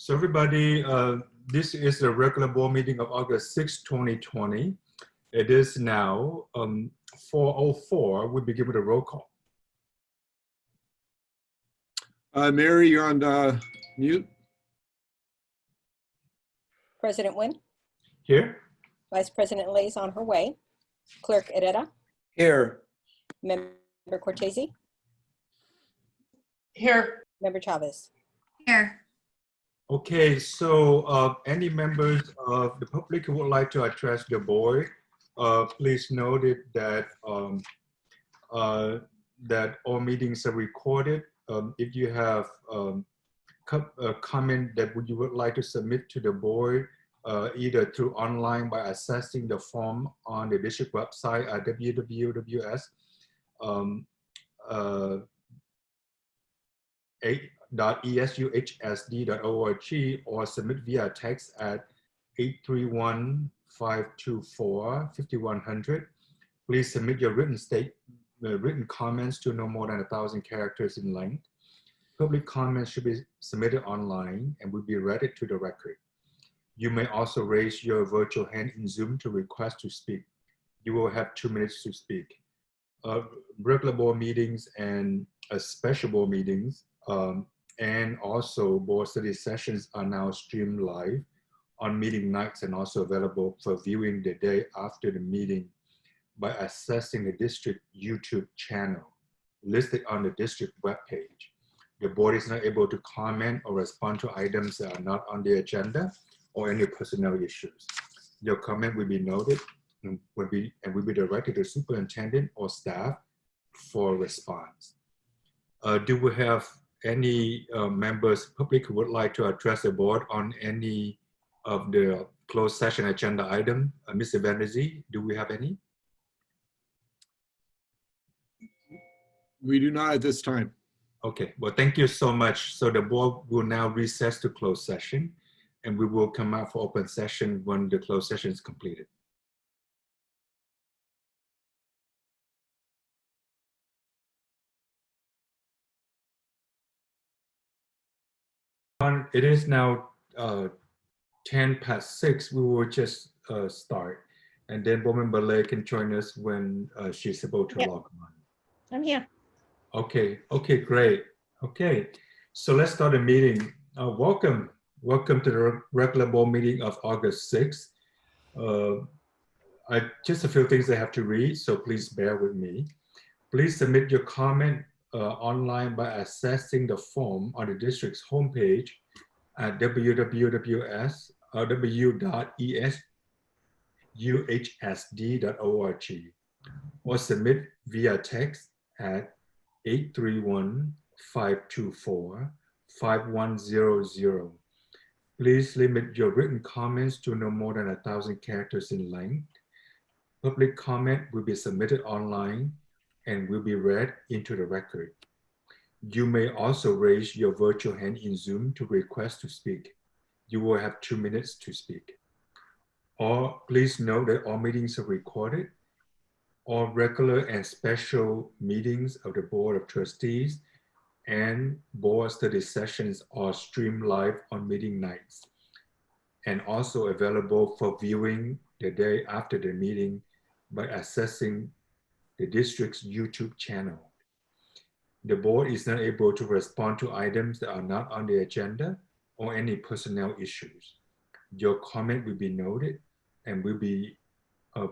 So everybody, this is the regular board meeting of August 6, 2020. It is now 4:04. We'll begin with a roll call. Mary, you're on mute. President Nguyen. Here. Vice President Lay is on her way. Clerk Herrera. Here. Member Cortese. Here. Member Chavez. Here. Okay, so any members of the public who would like to address the board, please note it that that all meetings are recorded. If you have a comment that you would like to submit to the board, either through online by accessing the form on the district website at www.esuhsd.org or submit via text at 831-524-5100. Please submit your written comments to no more than 1,000 characters in length. Public comments should be submitted online and will be read to the record. You may also raise your virtual hand in Zoom to request to speak. You will have 2 minutes to speak. Regular board meetings and special board meetings and also board study sessions are now streamed live on meeting nights and also available for viewing the day after the meeting by accessing the district YouTube channel listed on the district webpage. The board is not able to comment or respond to items that are not on the agenda or any personnel issues. Your comment will be noted and will be directed to the superintendent or staff for response. Do we have any members public who would like to address the board on any of the closed session agenda item? Mr. Banerjee, do we have any? We do not at this time. Okay, well, thank you so much. So the board will now recess to closed session and we will come out for open session when the closed session is completed. It is now 6:10. We will just start, and then board member Lay can join us when she's able to log on. I'm here. Okay, great. Okay, so let's start the meeting. Welcome to the regular board meeting of August 6th. Just a few things I have to read, so please bear with me. Please submit your comment online by accessing the form on the district's homepage at www.esuhsd.org or submit via text at 831-524-5100. Please limit your written comments to no more than 1,000 characters in length. Public comment will be submitted online and will be read into the record. You may also raise your virtual hand in Zoom to request to speak. You will have 2 minutes to speak. Or please note that all meetings are recorded. All regular and special meetings of the Board of Trustees and board study sessions are streamed live on meeting nights and also available for viewing the day after the meeting by accessing the district's YouTube channel. The board is not able to respond to items that are not on the agenda or any personnel issues. Your comment will be noted and will be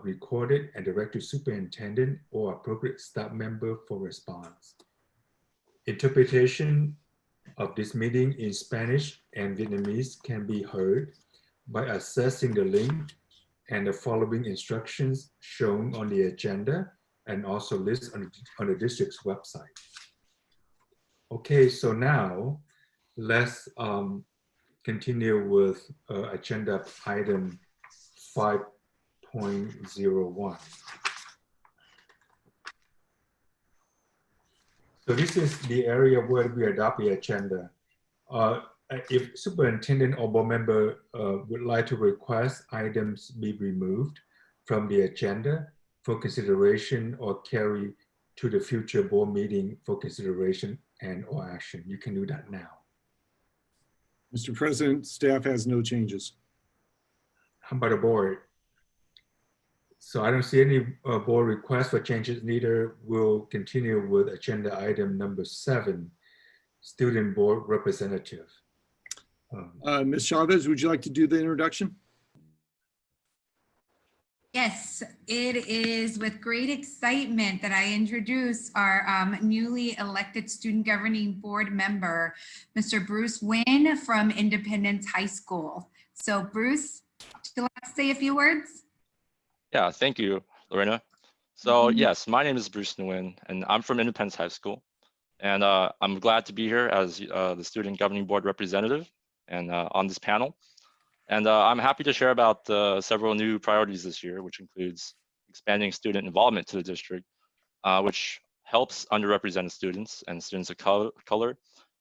recorded and directed to superintendent or appropriate staff member for response. Interpretation of this meeting in Spanish and Vietnamese can be heard by accessing the link and the following instructions shown on the agenda and also listed on the district's website. Okay, so now let's continue with agenda item 5.01. So this is the area where we adopt the agenda. If superintendent or board member would like to request items be removed from the agenda for consideration or carry to the future board meeting for consideration and or action, you can do that now. Mr. President, staff has no changes. How about the board? So I don't see any board requests for changes. Neither will continue with agenda item number 7, student board representative. Ms. Chavez, would you like to do the introduction? Yes, it is with great excitement that I introduce our newly elected student governing board member, Mr. Bruce Wynn from Independence High School. So Bruce, would you like to say a few words? Yeah, thank you, Lorena. So yes, my name is Bruce Nguyen, and I'm from Independence High School. And I'm glad to be here as the student governing board representative and on this panel. And I'm happy to share about several new priorities this year, which includes expanding student involvement to the district, which helps underrepresented students and students of color.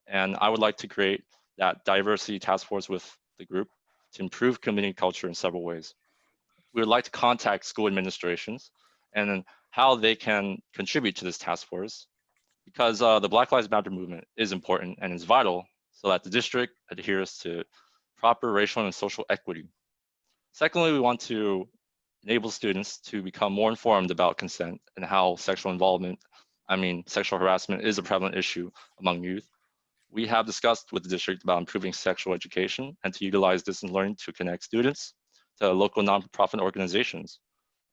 And I would like to create that diversity task force with the group to improve community culture in several ways. We would like to contact school administrations and how they can contribute to this task force, because the Black Lives Matter movement is important and is vital so that the district adheres to proper racial and social equity. Secondly, we want to enable students to become more informed about consent and how sexual harassment is a prevalent issue among youth. We have discussed with the district about improving sexual education and to utilize distance learning to connect students to local nonprofit organizations.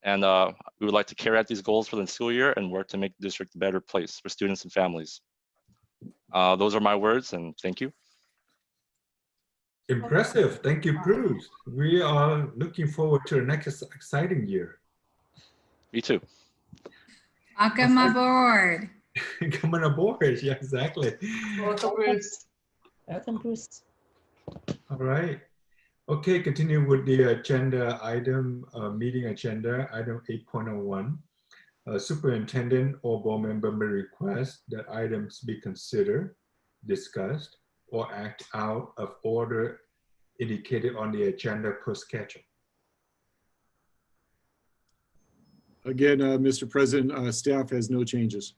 And we would like to carry out these goals for the school year and work to make the district a better place for students and families. Those are my words, and thank you. Impressive. Thank you, Bruce. We are looking forward to the next exciting year. Me too. Welcome aboard. Coming aboard. Yeah, exactly. Welcome, Bruce. Welcome, Bruce. All right. Okay, continue with the agenda item, meeting agenda, item 8.01. Superintendent or board member may request that items be considered, discussed, or act out of order indicated on the agenda per schedule. Again, Mr. President, staff has no changes.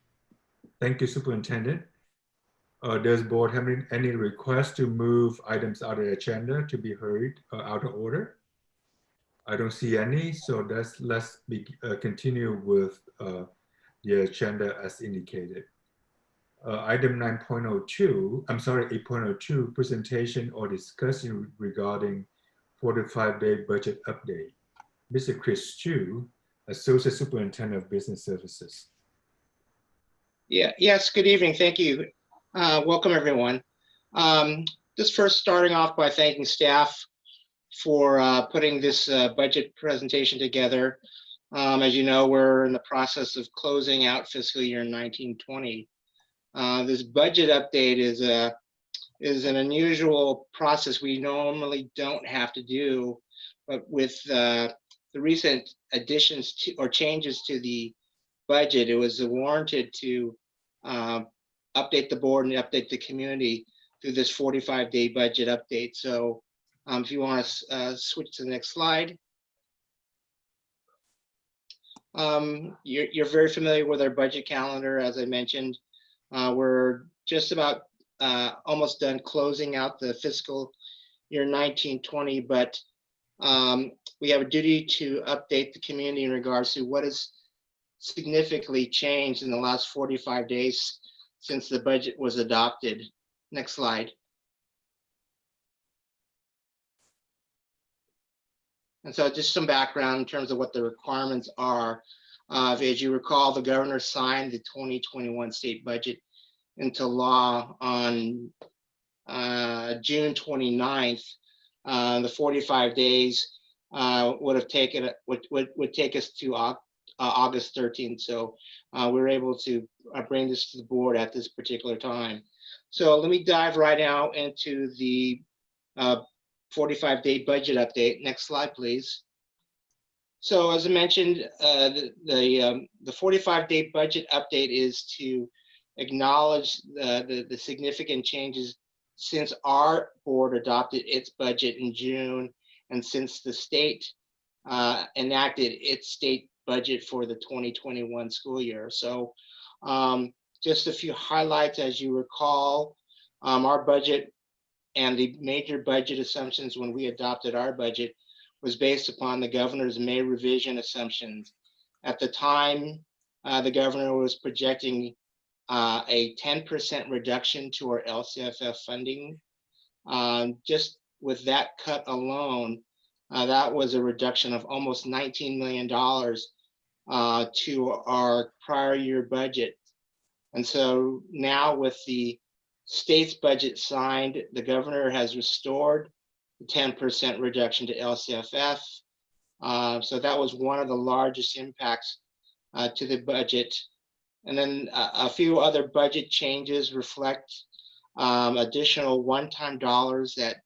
Thank you, Superintendent. Does board have any requests to move items out of the agenda to be heard out of order? I don't see any, so let's continue with the agenda as indicated. Item 9.02, I'm sorry, 8.02, presentation or discussion regarding 45-day budget update. Mr. Chris Chu, Associate Superintendent of Business Services. Yes, good evening. Thank you. Welcome, everyone. Just first starting off by thanking staff for putting this budget presentation together. As you know, we're in the process of closing out fiscal year 1920. This budget update is an unusual process we normally don't have to do, but with the recent additions to or changes to the budget, it was warranted to update the board and update the community through this 45-day budget update. So if you want to switch to the next slide. You're very familiar with our budget calendar, as I mentioned. We're just about almost done closing out the fiscal year 1920, but we have a duty to update the community in regards to what has significantly changed in the last 45 days since the budget was adopted. Next slide. And so just some background in terms of what the requirements are. As you recall, the governor signed the 2021 state budget into law on June 29th. The 45 days would take us to August 13th. So we were able to bring this to the board at this particular time. So let me dive right now into the 45-day budget update. Next slide, please. So as I mentioned, the 45-day budget update is to acknowledge the significant changes since our board adopted its budget in June and since the state enacted its state budget for the 2021 school year. So just a few highlights. As you recall, our budget and the major budget assumptions when we adopted our budget was based upon the governor's May revision assumptions. At the time, the governor was projecting a 10% reduction to our LCFF funding. Just with that cut alone, that was a reduction of almost $19 million to our prior year budget. And so now with the state's budget signed, the governor has restored the 10% reduction to LCFF. So that was one of the largest impacts to the budget. And then a few other budget changes reflect additional one-time dollars that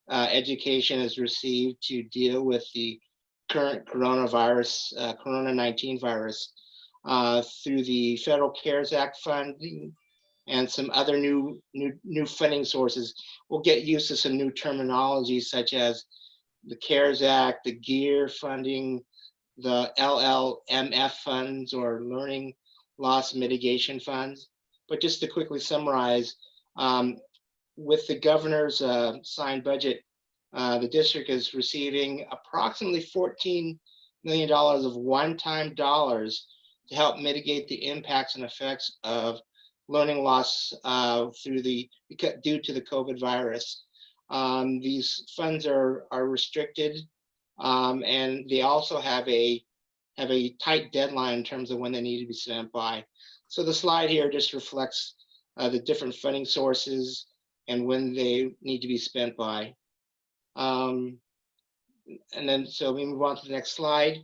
education has received to deal with the current coronavirus, Corona-19 virus, through the Federal CARES Act funding and some other new funding sources. We'll get used to some new terminology such as the CARES Act, the GEAR funding, the LLMF funds or learning loss mitigation funds. But just to quickly summarize, with the governor's signed budget, the district is receiving approximately $14 million of one-time dollars to help mitigate the impacts and effects of learning loss due to the COVID virus. These funds are restricted, and they also have a tight deadline in terms of when they need to be spent by. So the slide here just reflects the different funding sources and when they need to be spent by. And then, so we move on to the next slide.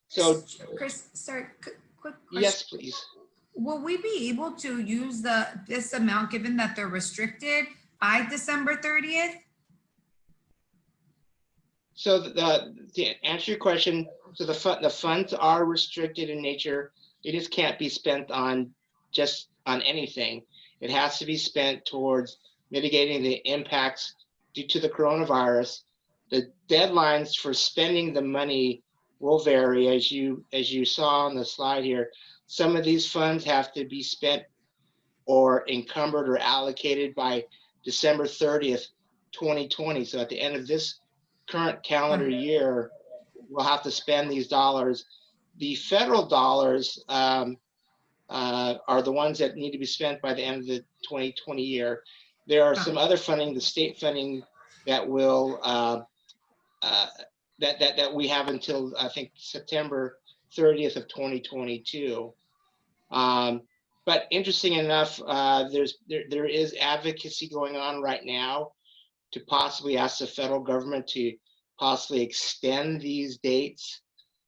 So, Chris, sorry, quick question. Yes, please. Will we be able to use this amount, given that they're restricted, by December 30th? So to answer your question, so the funds are restricted in nature. They just can't be spent on anything. It has to be spent towards mitigating the impacts due to the coronavirus. The deadlines for spending the money will vary, as you saw on the slide here. Some of these funds have to be spent or encumbered or allocated by December 30th, 2020. So at the end of this current calendar year, we'll have to spend these dollars. The federal dollars are the ones that need to be spent by the end of the 2020 year. There are some other funding, the state funding, that will that we have until I think September 30th of 2022. But interesting enough, there is advocacy going on right now to possibly ask the federal government to possibly extend these dates.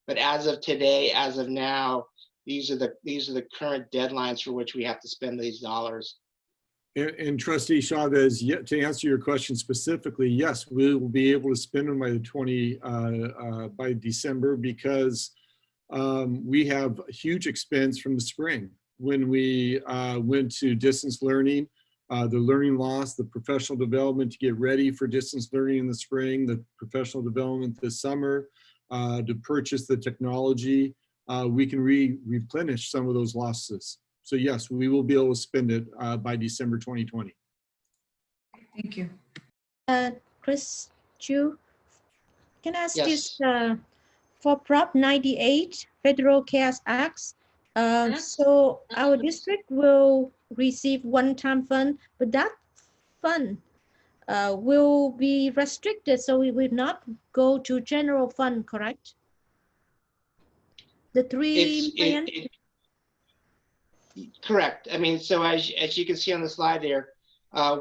But as of today, as of now, these are the current deadlines for which we have to spend these dollars. And Trustee Chavez, to answer your question specifically, yes, we will be able to spend them by December, because we have a huge expense from the spring when we went to distance learning, the learning loss, the professional development to get ready for distance learning in the spring, the professional development this summer, to purchase the technology. We can replenish some of those losses. So yes, we will be able to spend it by December 2020. Thank you. Chris Chu, can I ask Yes. this for Prop 98 Federal CARES Act? So our district will receive one-time fund, but that fund will be restricted, so we will not go to general fund, correct? The $3 million? Correct. I mean, so as you can see on the slide there,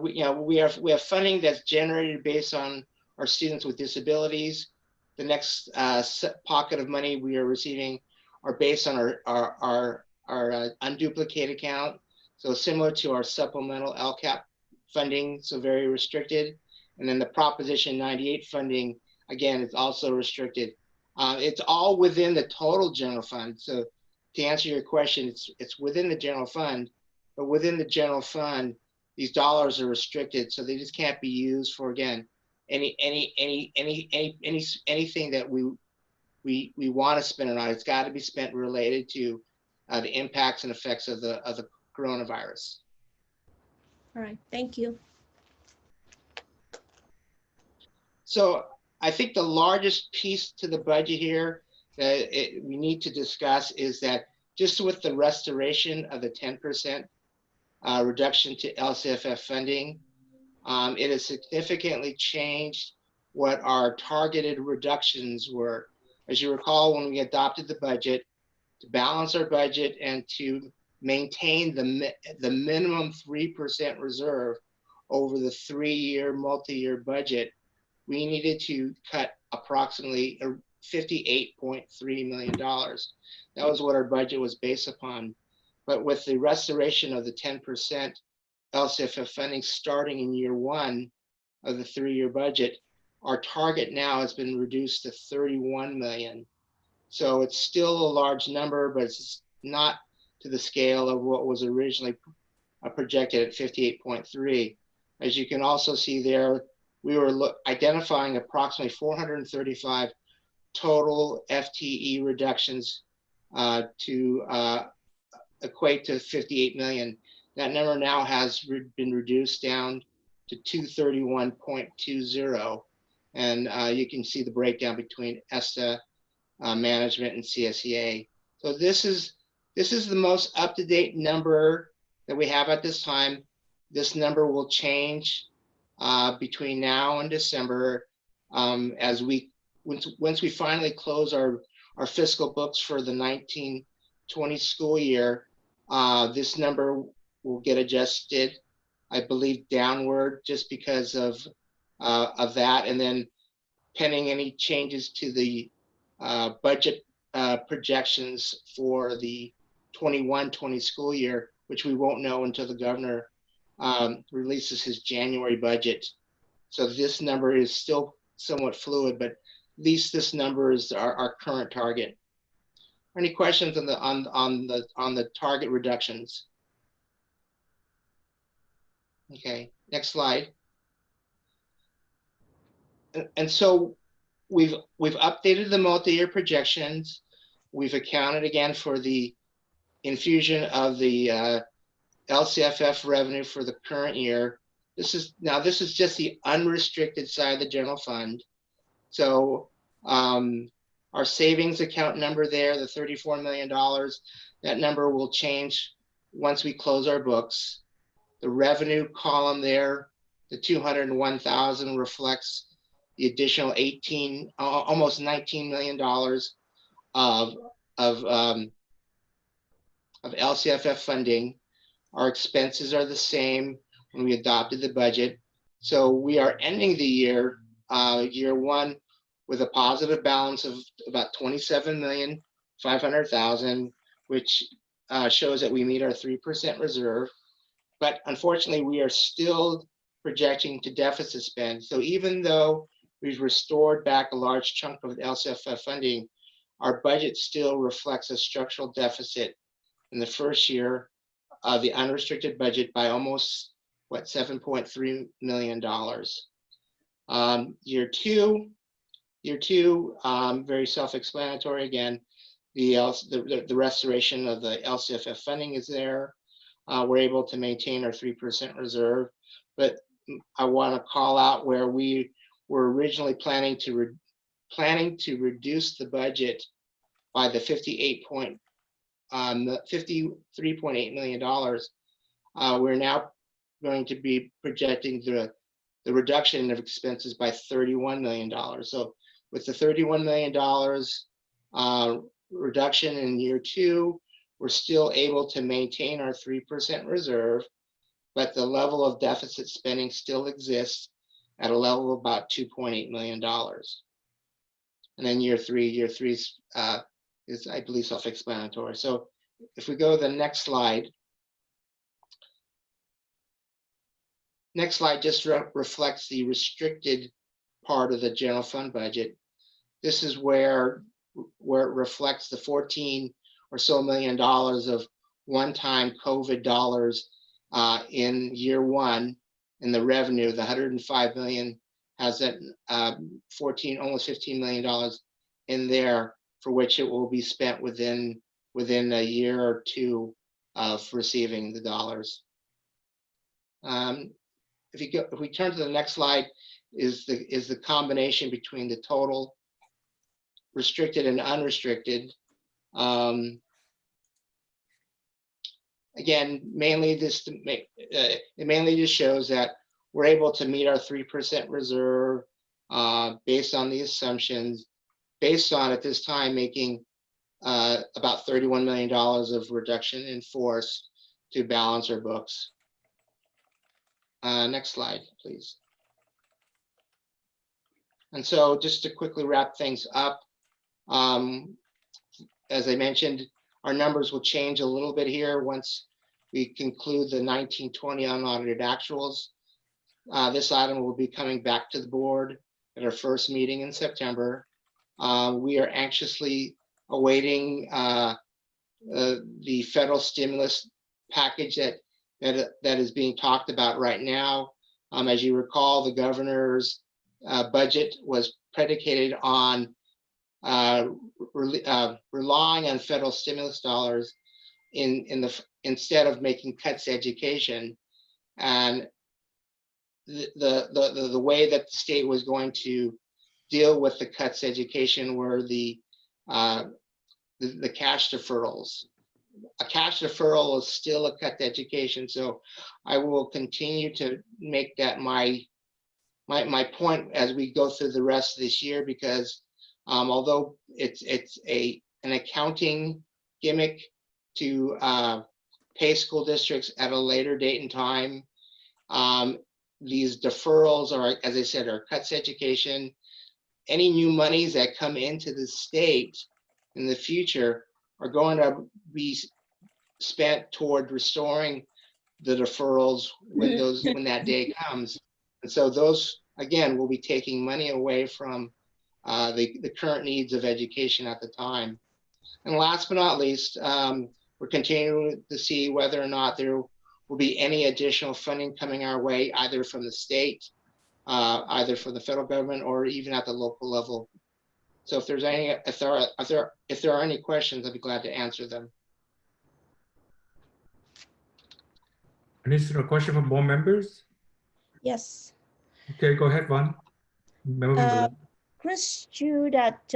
we have funding that's generated based on our students with disabilities. The next pocket of money we are receiving are based on our unduplicated account. So similar to our supplemental LCAP funding, so very restricted. And then the Proposition 98 funding, again, it's also restricted. It's all within the total general fund. So to answer your question, it's within the general fund, but within the general fund, these dollars are restricted, so they just can't be used for, again, anything that we want to spend it on. It's got to be spent related to the impacts and effects of the coronavirus. All right, thank you. So I think the largest piece to the budget here that we need to discuss is that just with the restoration of the 10% reduction to LCFF funding, it has significantly changed what our targeted reductions were. As you recall, when we adopted the budget, to balance our budget and to maintain the minimum 3% reserve over the 3-year multi-year budget, we needed to cut approximately $58.3 million. That was what our budget was based upon. But with the restoration of the 10% LCFF funding starting in year 1 of the 3-year budget, our target now has been reduced to 31 million. So it's still a large number, but it's not to the scale of what was originally projected at 58.3. As you can also see there, we were identifying approximately 435 total FTE reductions to equate to 58 million. That number now has been reduced down to 231.20. And you can see the breakdown between ESTA, management, and CSEA. So this is the most up-to-date number that we have at this time. This number will change between now and December as once we finally close our fiscal books for the 1920 school year. This number will get adjusted, I believe, downward just because of that, and then pending any changes to the budget projections for the 21-20 school year, which we won't know until the governor releases his January budget. So this number is still somewhat fluid, but at least this number is our current target. Any questions on the target reductions? Okay, next slide. And so we've updated the multi-year projections. We've accounted again for the infusion of the LCFF revenue for the current year. This is just the unrestricted side of the general fund. So our savings account number there, the $34 million, that number will change once we close our books. The revenue column there, the 201,000, reflects the additional almost $19 million of LCFF funding. Our expenses are the same when we adopted the budget. So we are ending the year 1 with a positive balance of about 27,500,000, which shows that we meet our 3% reserve. But unfortunately, we are still projecting to deficit spend. So even though we've restored back a large chunk of LCFF funding, our budget still reflects a structural deficit in the first year of the unrestricted budget by almost, $7.3 million. Year two, very self-explanatory. Again, the restoration of the LCFF funding is there. We're able to maintain our 3% reserve, but I want to call out where we were originally planning to reduce the budget by the $53.8 million. We're now going to be projecting the reduction of expenses by $31 million. So with the $31 million reduction in year 2, we're still able to maintain our 3% reserve, but the level of deficit spending still exists at a level of about $2.8 million. And then year 3 is, I believe, self-explanatory. So if we go to the next slide. Next slide just reflects the restricted part of the general fund budget. This is where it reflects the $14 or so million of one-time COVID dollars in year 1, and the revenue, the $105 million, has that almost $15 million in there, for which it will be spent within a year or 2 of receiving the dollars. If we turn to the next slide, is the combination between the total restricted and unrestricted. Again, mainly it mainly just shows that we're able to meet our 3% reserve based on the assumptions, based on at this time making about $31 million of reduction in force to balance our books. Next slide, please. And so just to quickly wrap things up, as I mentioned, our numbers will change a little bit here once we conclude the 1920 unaudited actuals. This item will be coming back to the board at our first meeting in September. We are anxiously awaiting the federal stimulus package that is being talked about right now. As you recall, the governor's budget was predicated on relying on federal stimulus dollars instead of making cuts to education. And the way that the state was going to deal with the cuts to education were the cash deferrals. A cash deferral is still a cut to education, so I will continue to make that my point as we go through the rest of this year, because although it's an accounting gimmick to pay school districts at a later date and time, these deferrals are, as I said, are cuts to education. Any new monies that come into the state in the future are going to be spent toward restoring the deferrals when that day comes. And so those, again, will be taking money away from the current needs of education at the time. And last but not least, we're continuing to see whether or not there will be any additional funding coming our way, either from the state, either from the federal government, or even at the local level. So if there are any questions, I'd be glad to answer them. Any sort of question from board members? Yes. Okay, go ahead, Van. Chris, you that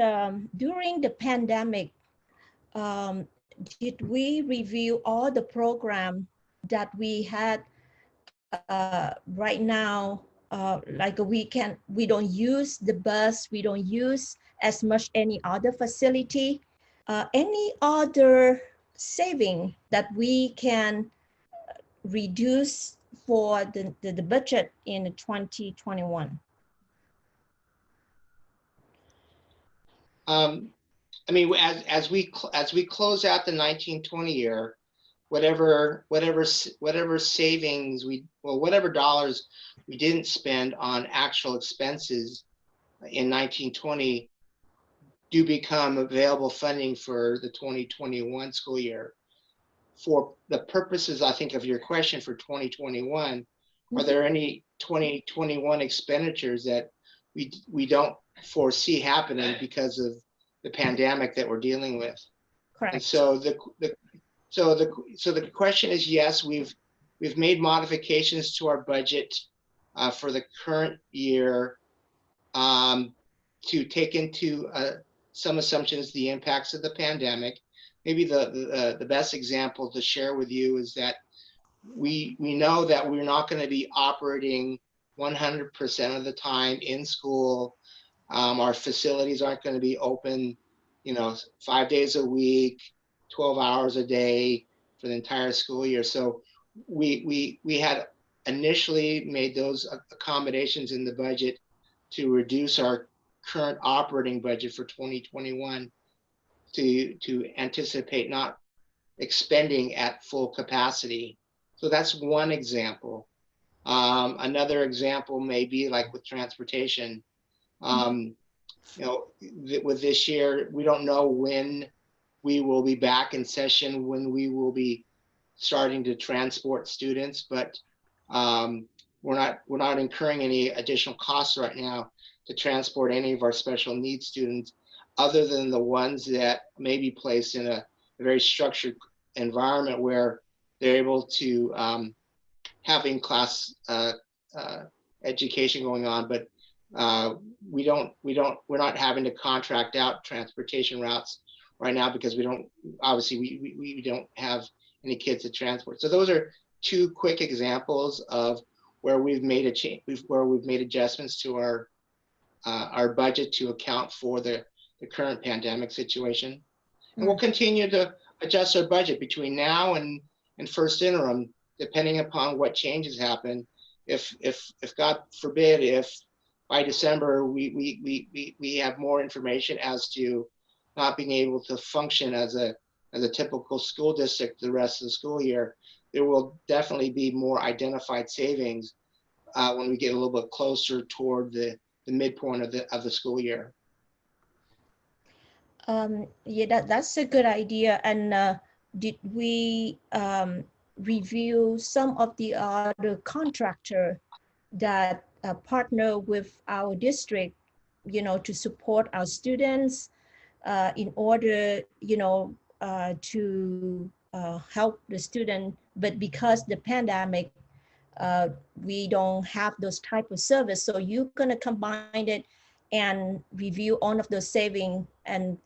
during the pandemic, did we review all the program that we had right now? Like we don't use the bus, we don't use as much any other facility. Any other saving that we can reduce for the budget in 2021? I mean, as we close out the 1920 year, whatever savings whatever dollars we didn't spend on actual expenses in 1920 do become available funding for the 2021 school year. For the purposes, I think, of your question for 2021, are there any 2021 expenditures that we don't foresee happening because of the pandemic that we're dealing with? Correct. And so the question is, yes, we've made modifications to our budget for the current year to take into some assumptions the impacts of the pandemic. Maybe the best example to share with you is that we know that we're not going to be operating 100% of the time in school. Our facilities aren't going to be open, 5 days a week, 12 hours a day for the entire school year. So we had initially made those accommodations in the budget to reduce our current operating budget for 2021 to anticipate not expending at full capacity. So that's one example. Another example may be like with transportation. With this year, we don't know when we will be back in session, when we will be starting to transport students, but we're not incurring any additional costs right now to transport any of our special needs students, other than the ones that may be placed in a very structured environment where they're able to have in-class education going on, but we're not having to contract out transportation routes right now because we don't have any kids to transport. So those are two quick examples of where we've made a change, where we've made adjustments to our budget to account for the current pandemic situation. And we'll continue to adjust our budget between now and first interim, depending upon what changes happen. If God forbid, if by December we have more information as to not being able to function as a typical school district the rest of the school year, there will definitely be more identified savings when we get a little bit closer toward the midpoint of the school year. Yeah, that's a good idea. And did we review some of the other contractor that partner with our district, to support our students in order, to help the student, but because the pandemic, we don't have those type of service. So you're gonna combine it and review all of those saving and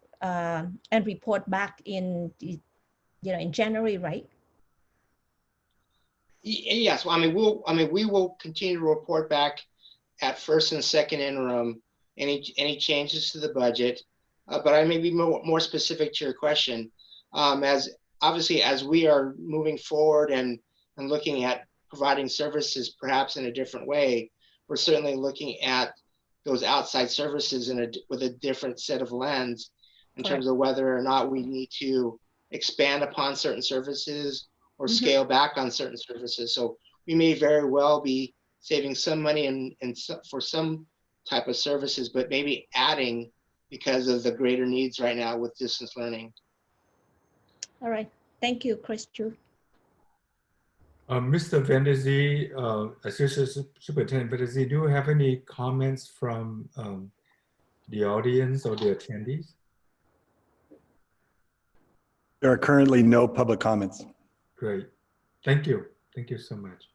report back in, in January, right? Yes, well, we will continue to report back at first and second interim any changes to the budget. But I may be more specific to your question. As obviously as we are moving forward and looking at providing services perhaps in a different way, we're certainly looking at those outside services with a different set of lens in terms of whether or not we need to expand upon certain services or scale back on certain services. So we may very well be saving some money for some type of services, but maybe adding because of the greater needs right now with distance learning. All right, thank you, Christian. Mr. Vendezi, Assistant Superintendent Vendezi, do you have any comments from the audience or the attendees? There are currently no public comments. Great. Thank you. Thank you so much.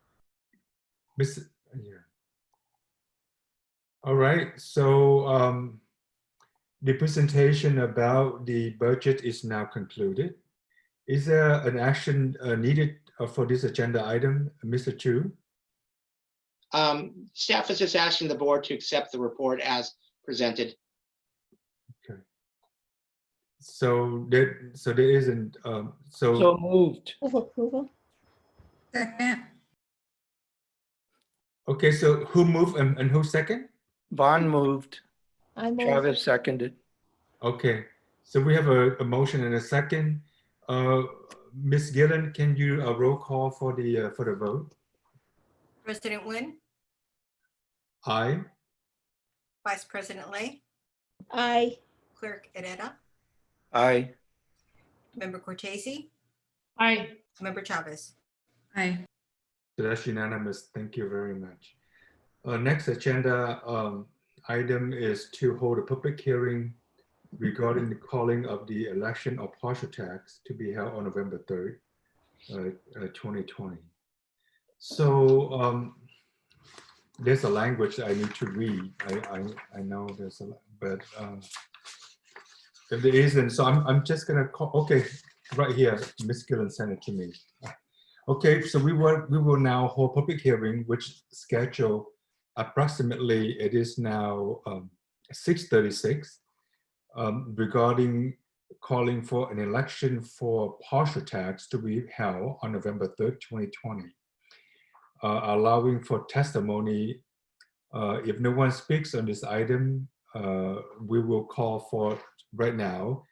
Yeah. All right. So the presentation about the budget is now concluded. Is there an action needed for this agenda item, Mr. Chu? Staff is just asking the board to accept the report as presented. Okay. So there isn't. So moved. Approval. Second. Okay. So who moved and who second? Vaughn moved. I move. Chavez seconded. Okay. So we have a motion and a second. Ms. Gillen, can you roll call for the vote? President Nguyen, Aye. Vice President Lay, Aye. Clerk Herrera, Aye. Member Cortese, Aye. Member Chavez. Aye. So that's unanimous. Thank you very much. Next agenda item is to hold a public hearing regarding the calling of the election of partial tax to be held on November 3rd, 2020. So there's a language I need to read. I know there's a, but if there isn't, so I'm just gonna call. Okay, right here, Ms. Gillen sent it to me. Okay, so we will now hold public hearing, which schedule approximately it is now 6:36. Regarding calling for an election for partial tax to be held on November 3rd, 2020, allowing for testimony. If no one speaks on this item, we will call for right now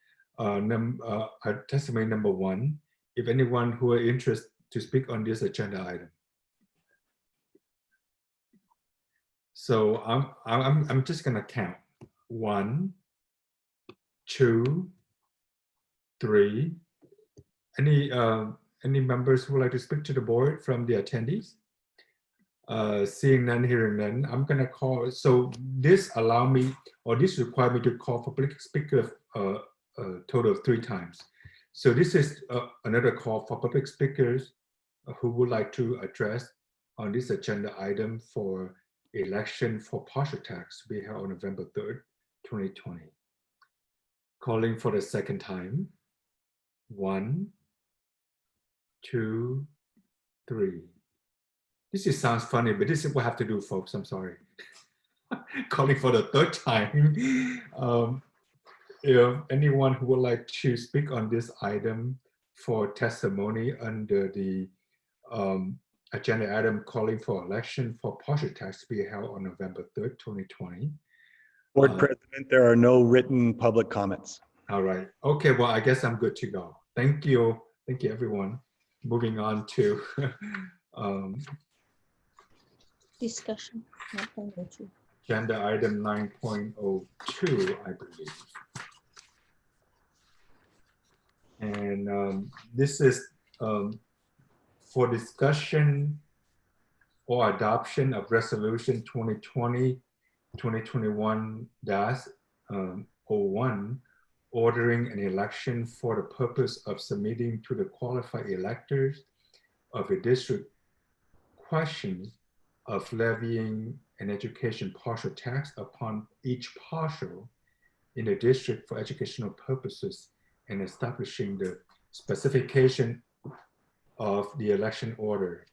testimony number 1. If anyone who are interested to speak on this agenda item. So I'm just gonna count 1, 2, 3. Any members who would like to speak to the board from the attendees? Seeing none, hearing none, I'm gonna call. So this allow me, or this require me to call for public speaker a total of 3 times. So this is another call for public speakers who would like to address on this agenda item for election for partial tax to be held on November 3rd, 2020. Calling for the second time. 1, 2, 3. This sounds funny, but this is what I have to do, folks. I'm sorry. Calling for the third time. If anyone who would like to speak on this item for testimony under the agenda item calling for election for partial tax to be held on November 3rd, 2020. Board President, there are no written public comments. All right. Okay, well, I guess I'm good to go. Thank you. Thank you, everyone. Moving on to Discussion. agenda item 9.02, I believe. And this is for discussion or adoption of resolution 2020-2021-01, ordering an election for the purpose of submitting to the qualified electors of a district questions of levying an education partial tax upon each partial in the district for educational purposes and establishing the specification of the election order.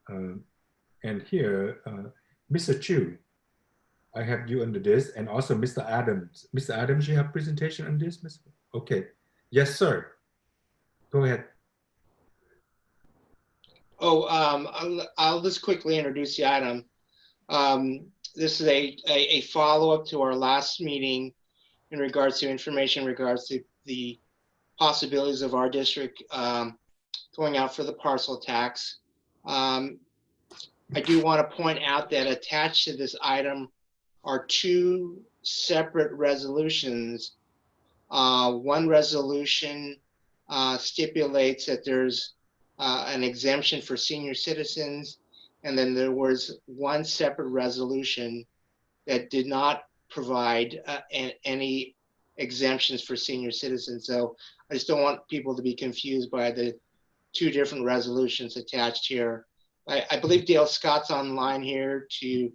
And here, Mr. Chu, I have you under this, and also Mr. Adams. Mr. Adams, you have presentation on this? Okay. Yes, sir. Go ahead. Oh, I'll just quickly introduce the item. This is a follow-up to our last meeting in regards to information, in regards to the possibilities of our district going out for the parcel tax. I do want to point out that attached to this item are 2 separate resolutions. One resolution stipulates that there's an exemption for senior citizens, and then there was one separate resolution that did not provide any exemptions for senior citizens. So I just don't want people to be confused by the 2 different resolutions attached here. I believe Dale Scott's online here to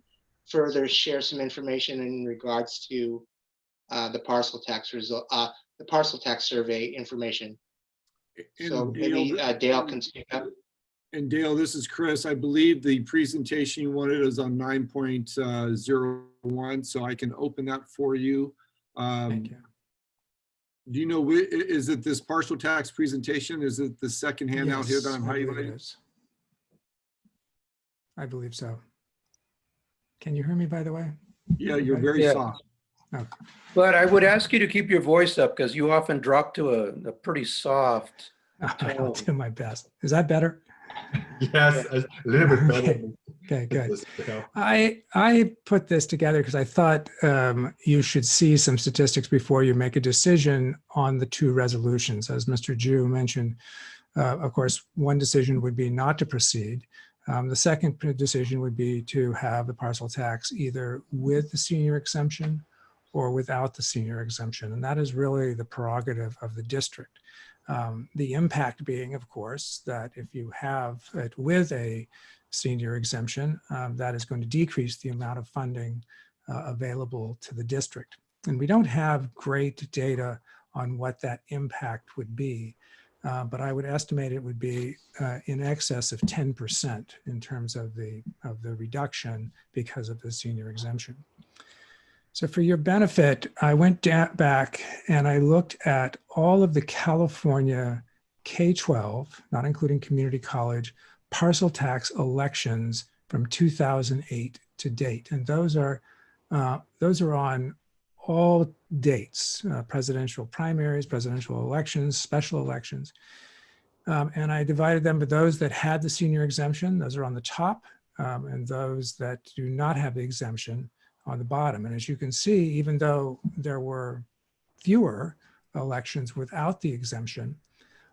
further share some information in regards to the parcel tax result, the parcel tax survey information. So maybe Dale can speak up. And Dale, this is Chris. I believe the presentation you wanted is on 9.01, so I can open that for you. Thank you. Do you know, is it this partial tax presentation? Is it the second handout here that I'm highlighting? I believe so. Can you hear me, by the way? Yeah, you're very soft. Oh. But I would ask you to keep your voice up because you often drop to a pretty soft I'll do my best. Is that better? Yes, a little bit better. Okay, good. I put this together because I thought you should see some statistics before you make a decision on the 2 resolutions. As Mr. Ju mentioned, of course, one decision would be not to proceed. The second decision would be to have the parcel tax either with the senior exemption or without the senior exemption. And that is really the prerogative of the district. The impact being, of course, that if you have it with a senior exemption, that is going to decrease the amount of funding available to the district. And we don't have great data on what that impact would be, but I would estimate it would be in excess of 10% in terms of the reduction because of the senior exemption. So for your benefit, I went back and I looked at all of the California K-12, not including community college, parcel tax elections from 2008 to date. And those are on all dates, presidential primaries, presidential elections, special elections. And I divided them by those that had the senior exemption, those are on the top, and those that do not have the exemption on the bottom. And as you can see, even though there were fewer elections without the exemption,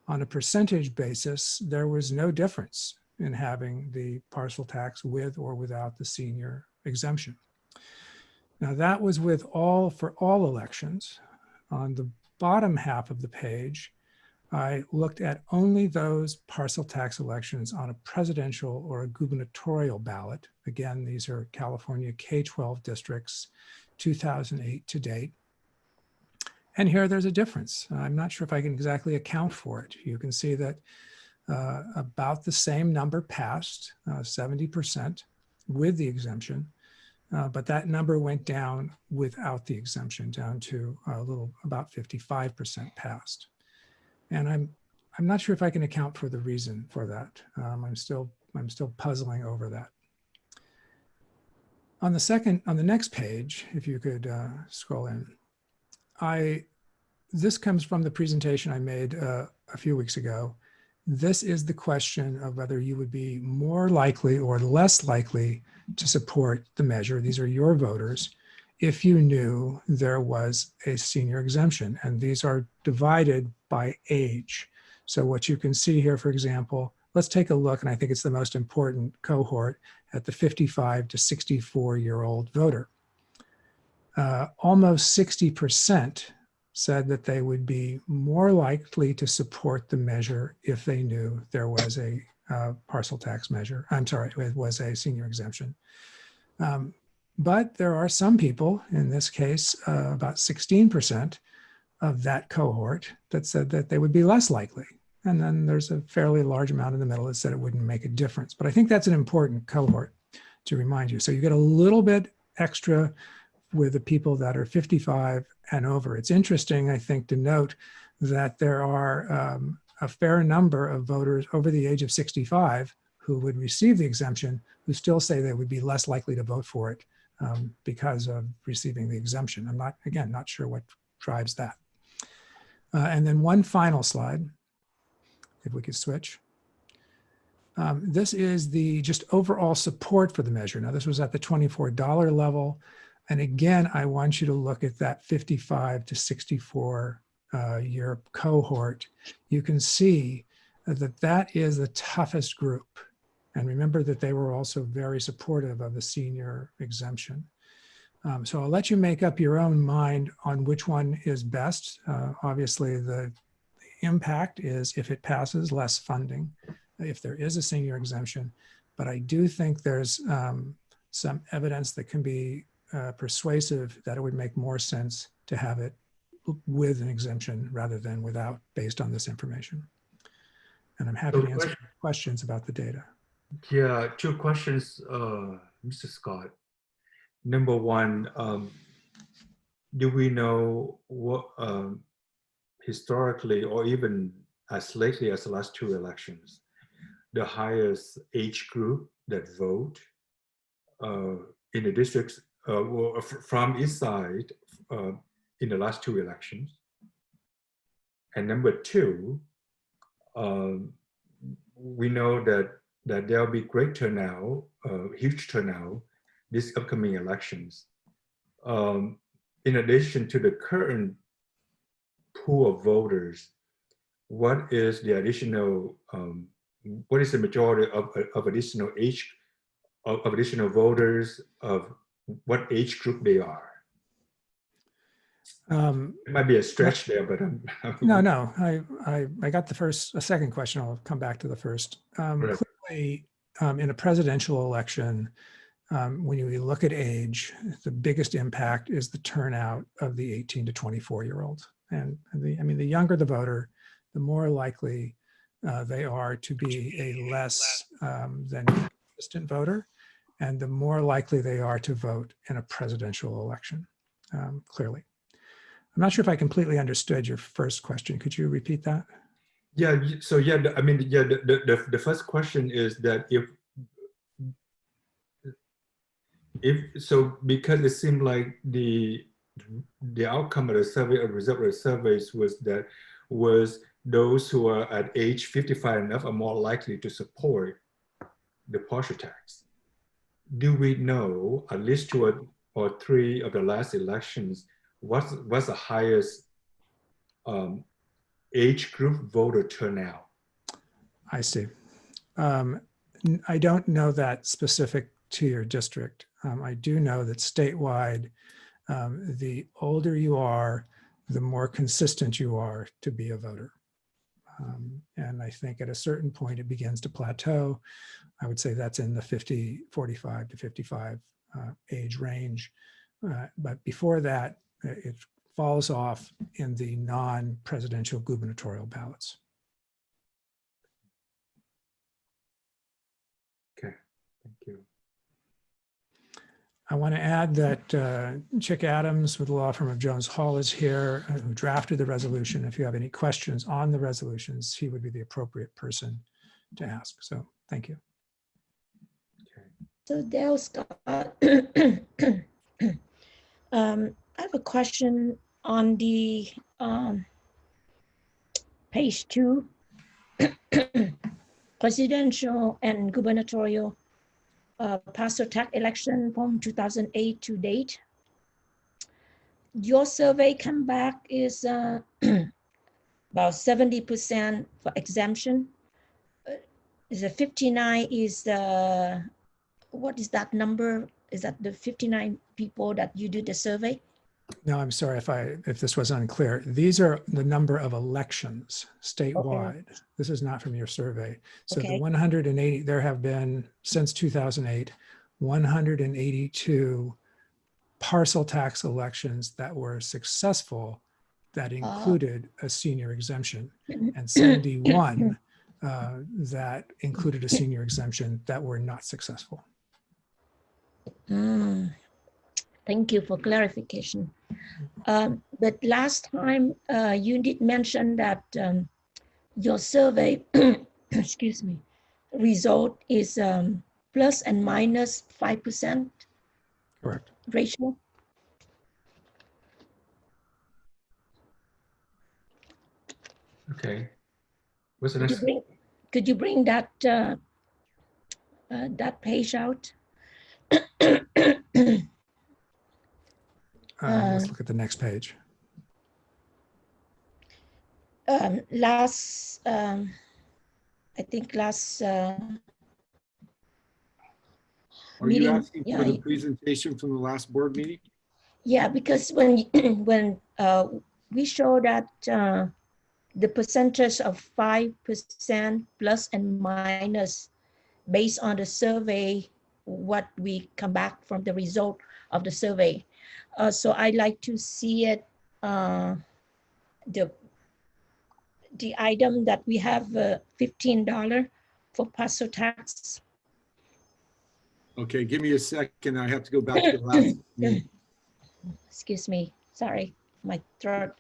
on a percentage basis, there was no difference in having the parcel tax with or without the senior exemption. Now that was for all elections. On the bottom half of the page, I looked at only those parcel tax elections on a presidential or a gubernatorial ballot. Again, these are California K-12 districts, 2008 to date. And here there's a difference. I'm not sure if I can exactly account for it. You can see that about the same number passed, 70% with the exemption, but that number went down without the exemption, down to about 55% passed. And I'm not sure if I can account for the reason for that. I'm still puzzling over that. On the next page, if you could scroll in, this comes from the presentation I made a few weeks ago. This is the question of whether you would be more likely or less likely to support the measure. These are your voters if you knew there was a senior exemption, and these are divided by age. So what you can see here, for example, let's take a look, and I think it's the most important cohort, at the 55 to 64-year-old voter. Almost 60% said that they would be more likely to support the measure if they knew there was a parcel tax measure. I'm sorry, it was a senior exemption. But there are some people, in this case, about 16% of that cohort, that said that they would be less likely. And then there's a fairly large amount in the middle that said it wouldn't make a difference. But I think that's an important cohort to remind you. So you get a little bit extra with the people that are 55 and over. It's interesting, I think, to note that there are a fair number of voters over the age of 65 who would receive the exemption, who still say they would be less likely to vote for it because of receiving the exemption. I'm not, again, not sure what drives that. And then one final slide, if we could switch. This is the just overall support for the measure. Now, this was at the $24 level. And again, I want you to look at that 55 to 64 year cohort. You can see that that is the toughest group. And remember that they were also very supportive of the senior exemption. So I'll let you make up your own mind on which one is best. Obviously, the impact is, if it passes, less funding, if there is a senior exemption. But I do think there's some evidence that can be persuasive that it would make more sense to have it with an exemption rather than without, based on this information. And I'm happy to answer questions about the data. Yeah, two questions, Mr. Scott. Number one, do we know what historically, or even as lately as the last two elections, the highest age group that vote in the districts from each side in the last two elections? And number two, we know that there'll be great turnout, huge turnout, these upcoming elections. In addition to the current pool of voters, what is the additional, what is the majority of additional age, of additional voters, of what age group they are? It might be a stretch there, but No, I got the second question. I'll come back to the first. Right. Clearly, in a presidential election, when you look at age, the biggest impact is the turnout of the 18 to 24-year-olds. And the younger the voter, the more likely they are to be a less than consistent voter, and the more likely they are to vote in a presidential election, clearly. I'm not sure if I completely understood your first question. Could you repeat that? Yeah, so yeah, the first question is that if so, because it seemed like the outcome of the survey, or result of the surveys, was those who are at age 55 and up are more likely to support the partial tax. Do we know, at least two or three of the last elections, what's the highest age group voter turnout? I see. I don't know that specific to your district. I do know that statewide, the older you are, the more consistent you are to be a voter. And I think at a certain point, it begins to plateau. I would say that's in the 45 to 55 age range. But before that, it falls off in the non-presidential gubernatorial ballots. Okay, thank you. I want to add that Chick Adams with the law firm of Jones Hall is here, who drafted the resolution. If you have any questions on the resolutions, he would be the appropriate person to ask. So thank you. Okay. So Dale Scott, I have a question on the page 2, presidential and gubernatorial pastor tax election from 2008 to date. Your survey come back is about 70% for exemption. Is it 59 is the, what is that number? Is that the 59 people that you did the survey? No, I'm sorry if this was unclear. These are the number of elections statewide. Okay. This is not from your survey. So okay. The 180, there have been since 2008, 182 parcel tax elections that were successful that included a senior exemption, and 71 that included a senior exemption that were not successful. Thank you for clarification. But last time you did mention that your survey, excuse me, result is plus and minus 5%. Correct. Ratio. Okay. What's the next? Could you bring that that page out? Let's look at the next page. I think last. Are you asking for the presentation from the last board meeting? Yeah, because when we show that the percentage of 5% plus and minus based on the survey, what we come back from the result of the survey. So I like to see it, the item that we have $15 for parcel tax. Okay, give me a second. I have to go back to the last meeting. Excuse me, sorry, my throat.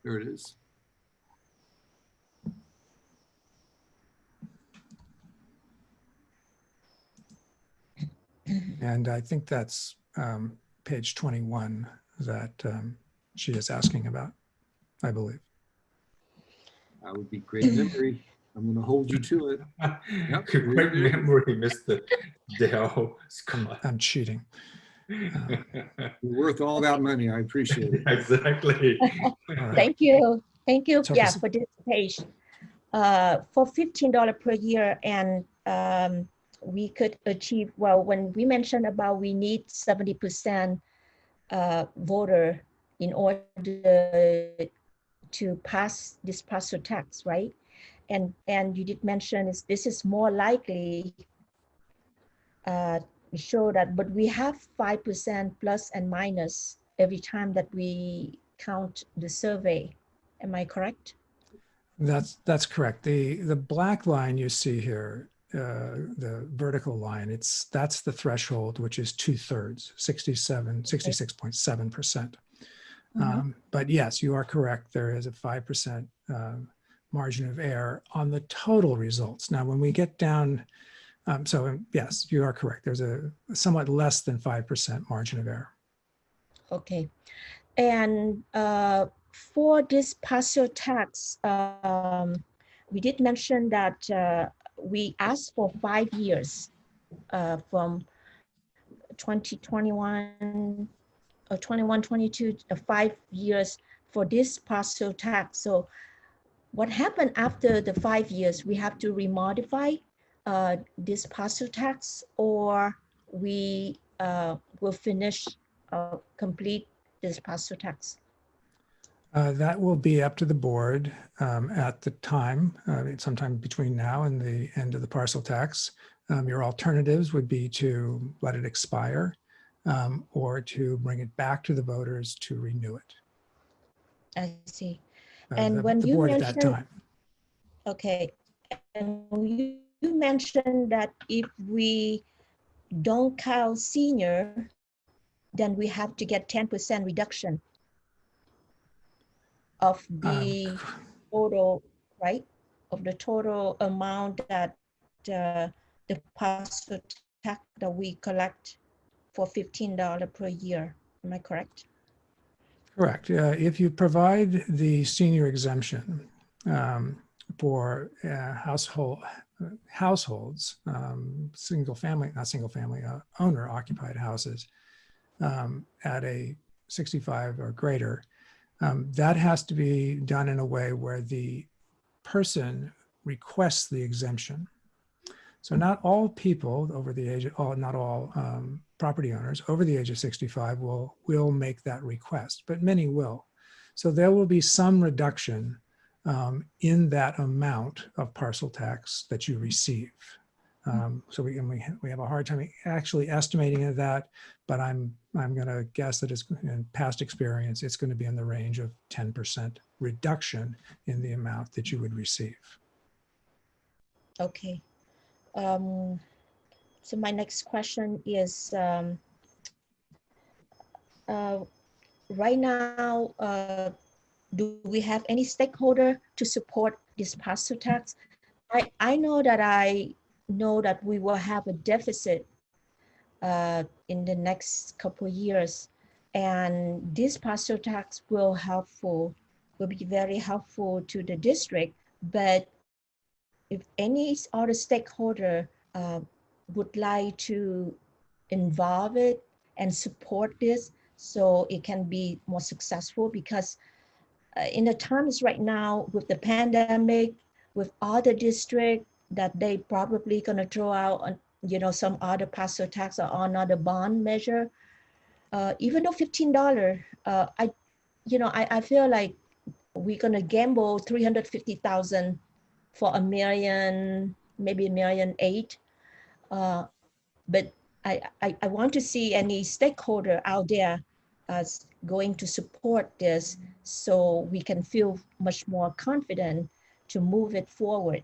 There it is. And I think that's page 21 that she is asking about, I believe. That would be great memory. I'm going to hold you to it. Yep. Great memory, Mr. Dale. I'm cheating. You're worth all that money. I appreciate it. Exactly. Right. Thank you. Thank you. So yeah, for this page. For $15 per year, and we could achieve, well, when we mentioned about we need 70% voter in order to pass this parcel tax, right? And you did mention this is more likely show that, but we have 5% plus and minus every time that we count the survey. Am I correct? That's correct. The black line you see here, the vertical line, that's the threshold, which is 2/3, 66.7%. But yes, you are correct. There is a 5% margin of error on the total results. Now, when we get down, so yes, you are correct. There's a somewhat less than 5% margin of error. Okay. And for this parcel tax, we did mention that we asked for 5 years from 2021 or 21-22, 5 years for this parcel tax. So what happened after the 5 years? We have to remodify this parcel tax, or we will finish complete this parcel tax? That will be up to the board at the time, sometime between now and the end of the parcel tax. Your alternatives would be to let it expire or to bring it back to the voters to renew it. I see. And when the you board at mentioned, that time. okay, and you mentioned that if we don't count senior, then we have to get 10% reduction of the total, right? Of the total amount that the parcel tax that we collect for $15 per year. Am I correct? Correct. If you provide the senior exemption for households, single family, not single family, owner occupied houses at a 65 or greater, that has to be done in a way where the person requests the exemption. So not all people over the age of, not all property owners over the age of 65 will make that request, but many will. So there will be some reduction in that amount of parcel tax that you receive. So we have a hard time actually estimating that, but I'm going to guess that it's, in past experience, it's going to be in the range of 10% reduction in the amount that you would receive. Okay. So my next question is, right now, do we have any stakeholder to support this parcel tax? I know that we will have a deficit in the next couple of years, and this parcel tax will be very helpful to the district. But if any other stakeholder would like to involve it and support this so it can be more successful, because in the times right now with the pandemic, with other districts that they probably gonna throw out, some other parcel tax or another bond measure, even though $15, I feel like we're gonna gamble 350,000 for $1 million, maybe $1.8 million. But I want to see any stakeholder out there going to support this so we can feel much more confident to move it forward.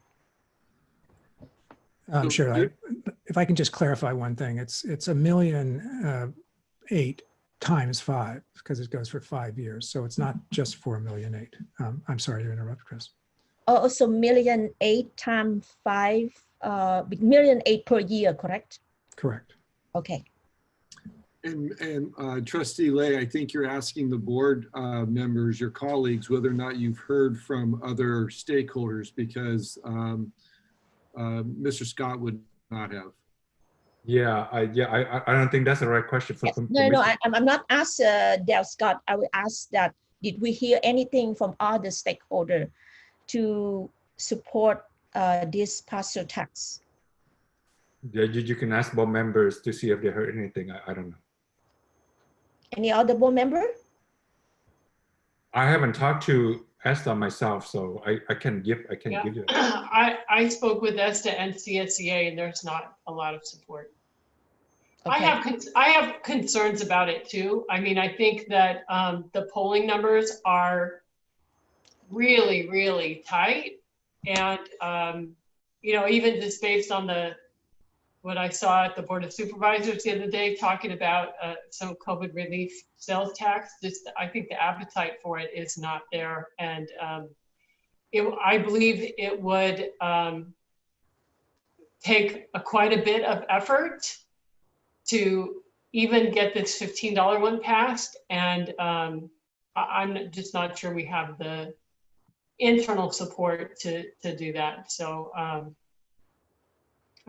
Sure. If I can just clarify one thing, it's $1.8 million times 5 because it goes for 5 years. So it's not just for $1.8 million. I'm sorry to interrupt, Chris. Oh, so $1.8 million times 5, $1.8 million per year, correct? Correct. Okay. And Trustee Lay, I think you're asking the board members, your colleagues, whether or not you've heard from other stakeholders, because Mr. Scott would not have. Yeah, I don't think that's the right question for. Yes. No, I'm not asking Dale Scott. I will ask that, did we hear anything from other stakeholders to support this parcel tax? Yeah, you can ask board members to see if they heard anything. I don't know. Any other board member? I haven't talked to Esther myself, so I can give you. I spoke with ESTA and CSEA, and there's not a lot of support. Okay. I have concerns about it too. I mean, I think that the polling numbers are really, really tight, and even just based on what I saw at the Board of Supervisors the other day talking about some COVID relief sales tax, I think the appetite for it is not there. And I believe it would take quite a bit of effort to even get this $15 one passed. And I'm just not sure we have the internal support to do that. So,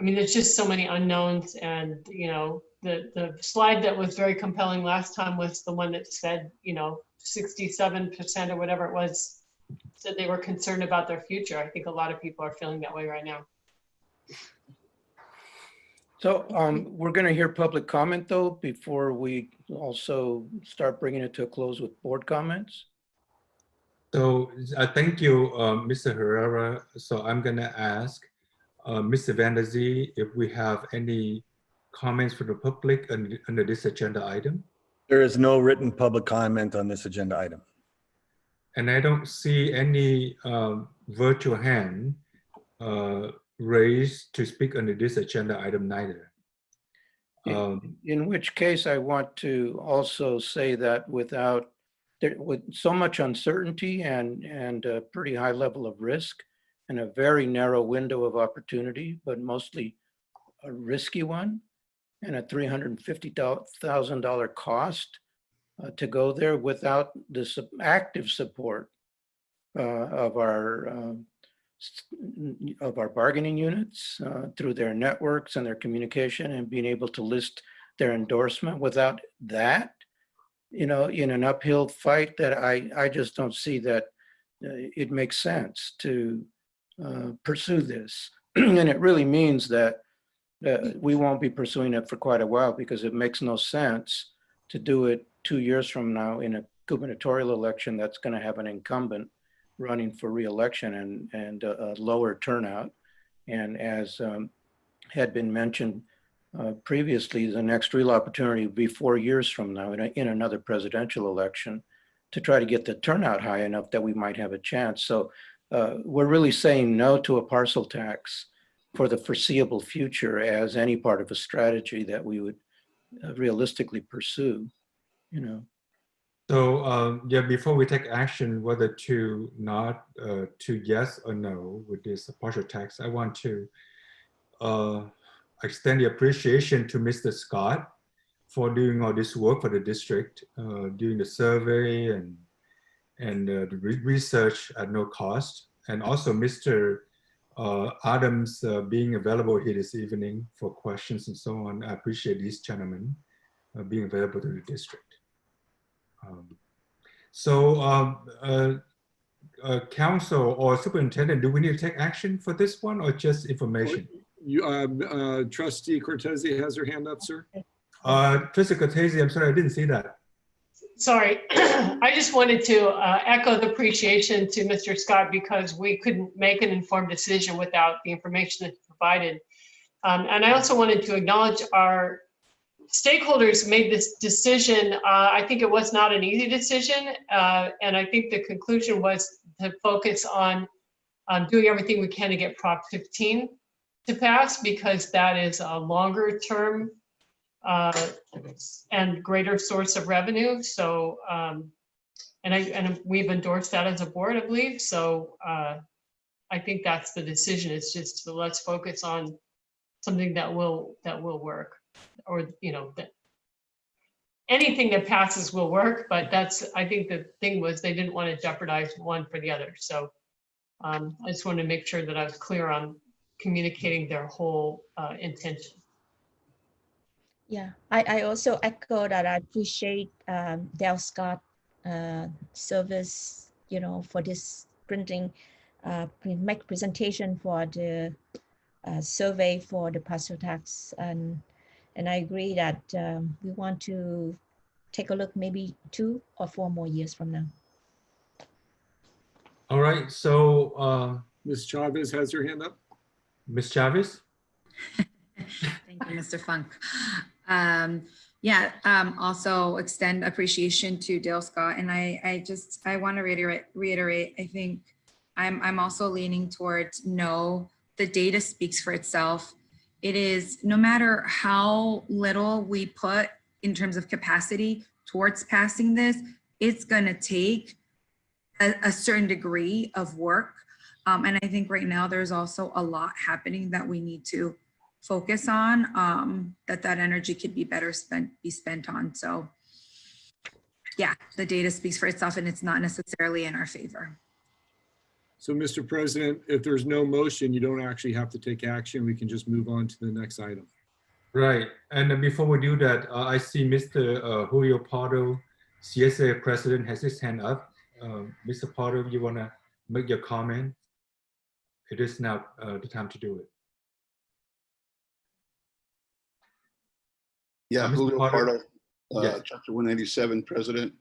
I mean, there's just so many unknowns, and the slide that was very compelling last time was the one that said 67% or whatever it was said they were concerned about their future. I think a lot of people are feeling that way right now. So we're going to hear public comment though, before we also start bringing it to a close with board comments. So thank you, Mr. Herrera. So I'm going to ask Mr. Van der Zee if we have any comments from the public under this agenda item. There is no written public comment on this agenda item. And I don't see any virtual hand raised to speak under this agenda item neither. In which case I want to also say that with so much uncertainty and a pretty high level of risk and a very narrow window of opportunity, but mostly a risky one, and a $350,000 cost to go there without the active support of our bargaining units through their networks and their communication and being able to list their endorsement. Without that, in an uphill fight, that I just don't see that it makes sense to pursue this. And it really means that we won't be pursuing it for quite a while, because it makes no sense to do it 2 years from now in a gubernatorial election that's going to have an incumbent running for re-election and a lower turnout. And as had been mentioned previously, the next real opportunity will be 4 years from now in another presidential election to try to get the turnout high enough that we might have a chance. So we're really saying no to a parcel tax for the foreseeable future as any part of a strategy that we would realistically pursue, So yeah, before we take action whether to yes or no with this partial tax, I want to extend the appreciation to Mr. Scott for doing all this work for the district, doing the survey and the research at no cost, and also Mr. Adams being available here this evening for questions and so on. I appreciate these gentlemen being available to the district. Council or superintendent, do we need to take action for this one or just information? Trustee Cortese has her hand up, sir. Trustee Cortese, I'm sorry, I didn't see that. Sorry, I just wanted to echo the appreciation to Mr. Scott, because we couldn't make an informed decision without the information that's provided. And I also wanted to acknowledge our stakeholders made this decision. I think it was not an easy decision. And I think the conclusion was to focus on doing everything we can to get Prop 15 to pass, because that is a longer term and greater source of revenue. So, and we've endorsed that as a board, I believe. So I think that's the decision. It's just let's focus on something that will work, or that anything that passes will work. But I think the thing was they didn't want to jeopardize one for the other. So I just wanted to make sure that I was clear on communicating their whole intention. Yeah, I also echo that. I appreciate Dale Scott service, for this printing, make presentation for the survey for the parcel tax, and I agree that we want to take a look maybe 2 or 4 more years from now. All right, so Ms. Chavez has her hand up. Ms. Chavez. Thank you, Mr. Funk. Also extend appreciation to Dale Scott, and I want to reiterate. I think I'm also leaning towards no. The data speaks for itself. It is, no matter how little we put in terms of capacity towards passing this, it's gonna take a certain degree of work. And I think right now there's also a lot happening that we need to focus on, that energy could be better spent on. So yeah, the data speaks for itself, and it's not necessarily in our favor. So, Mr. President, if there's no motion, you don't actually have to take action. We can just move on to the next item. Right, and before we do that, I see Mr. Julio Pardo, CSA President, has his hand up. Mr. Pardo, you want to make your comment? It is now the time to do it. Yeah, Mr. Julio Potter? Pardo, Yes. Chapter 197, President.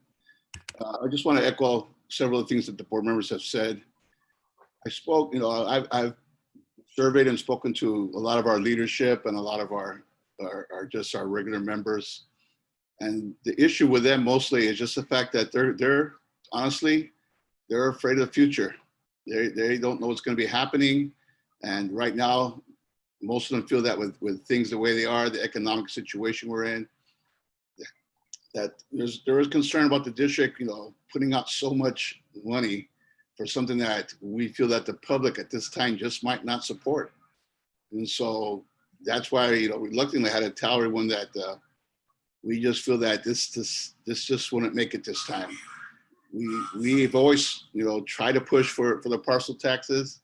I just want to echo several of the things that the board members have said. I spoke, I've surveyed and spoken to a lot of our leadership and a lot of our regular members. And the issue with them mostly is just the fact that they're honestly, they're afraid of the future. They don't know what's going to be happening. And right now, most of them feel that with things the way they are, the economic situation we're in, that there is concern about the district, putting out so much money for something that we feel that the public at this time just might not support. And so that's why, we reluctantly had to tell everyone that we just feel that this just wouldn't make it this time. We've always, tried to push for the parcel taxes.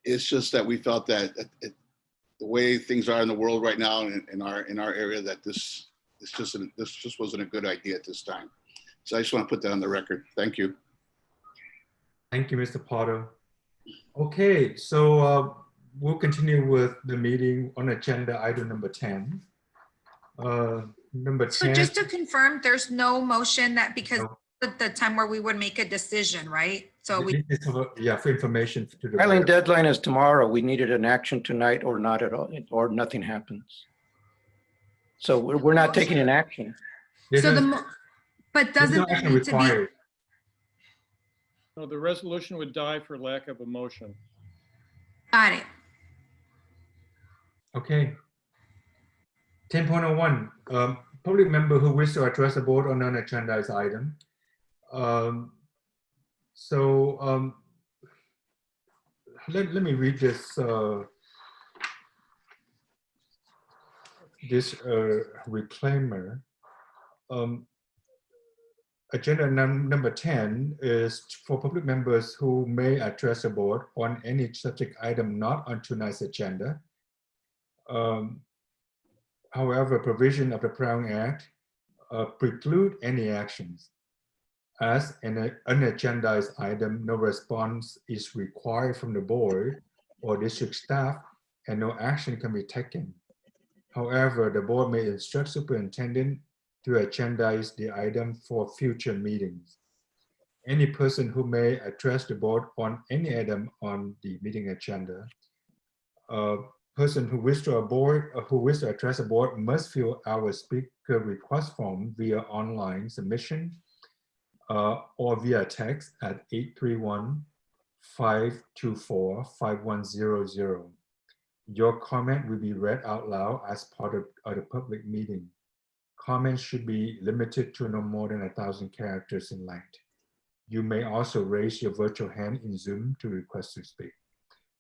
It's just that we felt that the way things are in the world right now in our area, that this just wasn't a good idea at this time. So I just want to put that on the record. Thank you. Thank you, Mr. Potter. Okay, so we'll continue with the meeting on agenda item number 10. Number 10. So just to confirm, there's no motion that because No. of the time where we would make a decision, right? So we, Yeah, for information to the Filing board. deadline is tomorrow. We needed an action tonight or not at all, or nothing happens. So we're not taking an action. There's so no- but there's no doesn't there action need to be, required. No, the resolution would die for lack of a motion. got it. Okay. 10.01, public member who wish to address the board on an agendized item. Let me read this reclaimer. Agenda number 10 is for public members who may address the board on any subject item not on tonight's agenda. However, provision of the Brown Act preclude any actions. As an unagendized item, no response is required from the board or district staff, and no action can be taken. However, the board may instruct superintendent to agendize the item for future meetings. Any person who may address the board on any item on the meeting agenda, person who wish to address the board must fill our speaker request form via online submission or via text at 831-524-5100. Your comment will be read out loud as part of the public meeting. Comments should be limited to no more than 1,000 characters in length. You may also raise your virtual hand in Zoom to request to speak.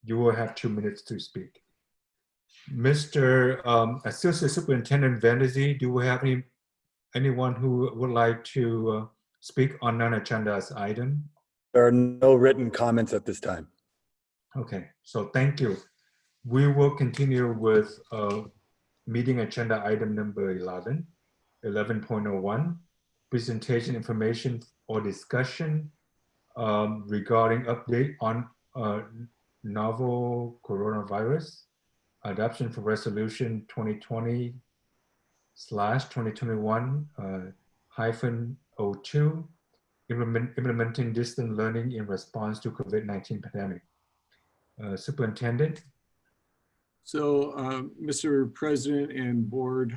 You will have 2 minutes to speak. Mr. Associate Superintendent Vanderzee, do we have anyone who would like to speak on non-agendized item? There are no written comments at this time. Okay, so thank you. We will continue with meeting agenda item number 11.01, presentation information or discussion regarding update on novel coronavirus, adoption for resolution 2020/2021-02, implementing distance learning in response to COVID-19 pandemic. Superintendent. So, Mr. President and board,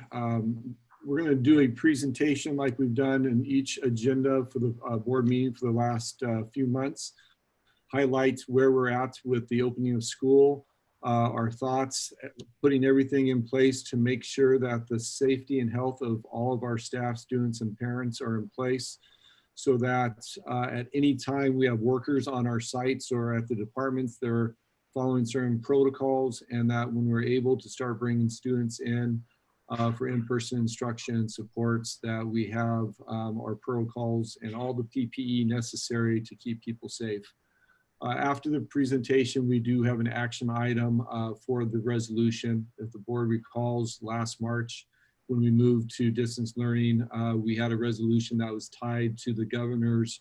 we're going to do a presentation like we've done in each agenda for the board meeting for the last few months. Highlights where we're at with the opening of school, our thoughts, putting everything in place to make sure that the safety and health of all of our staff, students, and parents are in place, so that at any time we have workers on our sites or at the departments, they're following certain protocols, and that when we're able to start bringing students in for in-person instruction and supports, that we have our protocols and all the PPE necessary to keep people safe. After the presentation, we do have an action item for the resolution. If the board recalls, last March, when we moved to distance learning, we had a resolution that was tied to the governor's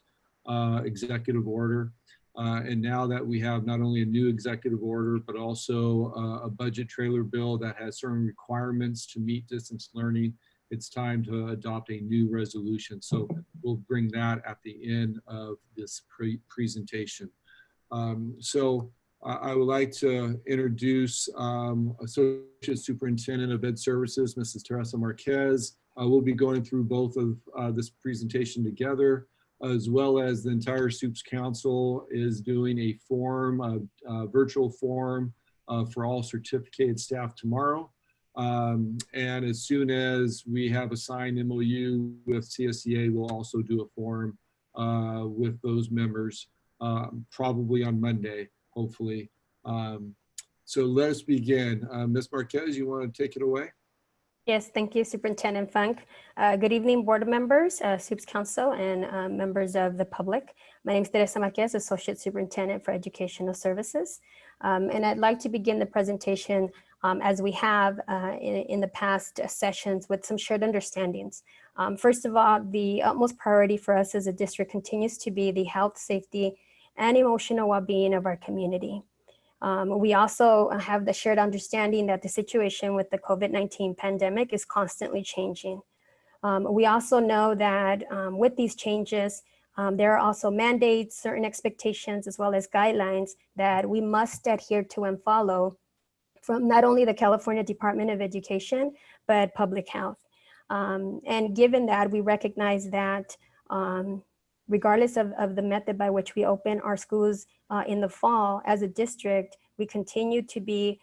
executive order. And now that we have not only a new executive order, but also a budget trailer bill that has certain requirements to meet distance learning, it's time to adopt a new resolution. So we'll bring that at the end of this presentation. I would like to introduce Associate Superintendent of Ed Services, Mrs. Teresa Marquez. We'll be going through both of this presentation together, as well as the entire SUPS Council is doing a form, a virtual form for all certificated staff tomorrow. And as soon as we have a signed MOU with CSEA, we'll also do a form with those members, probably on Monday, hopefully. So let us begin. Ms. Marquez, you want to take it away? Yes, thank you, Superintendent Funk. Good evening, board members, SUPS Council, and members of the public. My name is Teresa Marquez, Associate Superintendent for Educational Services. And I'd like to begin the presentation as we have in the past sessions with some shared understandings. First of all, the utmost priority for us as a district continues to be the health, safety, and emotional well-being of our community. We also have the shared understanding that the situation with the COVID-19 pandemic is constantly changing. We also know that with these changes, there are also mandates, certain expectations, as well as guidelines that we must adhere to and follow from not only the California Department of Education, but public health. And given that, we recognize that regardless of the method by which we open our schools in the fall, as a district, we continue to be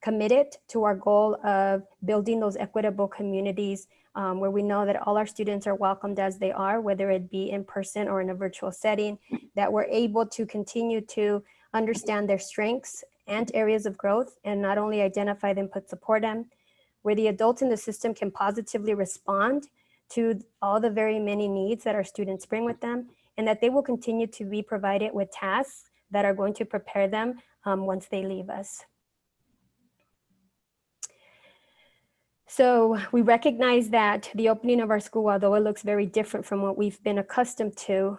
committed to our goal of building those equitable communities where we know that all our students are welcomed as they are, whether it be in person or in a virtual setting, that we're able to continue to understand their strengths and areas of growth and not only identify them, but support them, where the adults in the system can positively respond to all the very many needs that our students bring with them, and that they will continue to be provided with tasks that are going to prepare them once they leave us. So we recognize that the opening of our school, although it looks very different from what we've been accustomed to,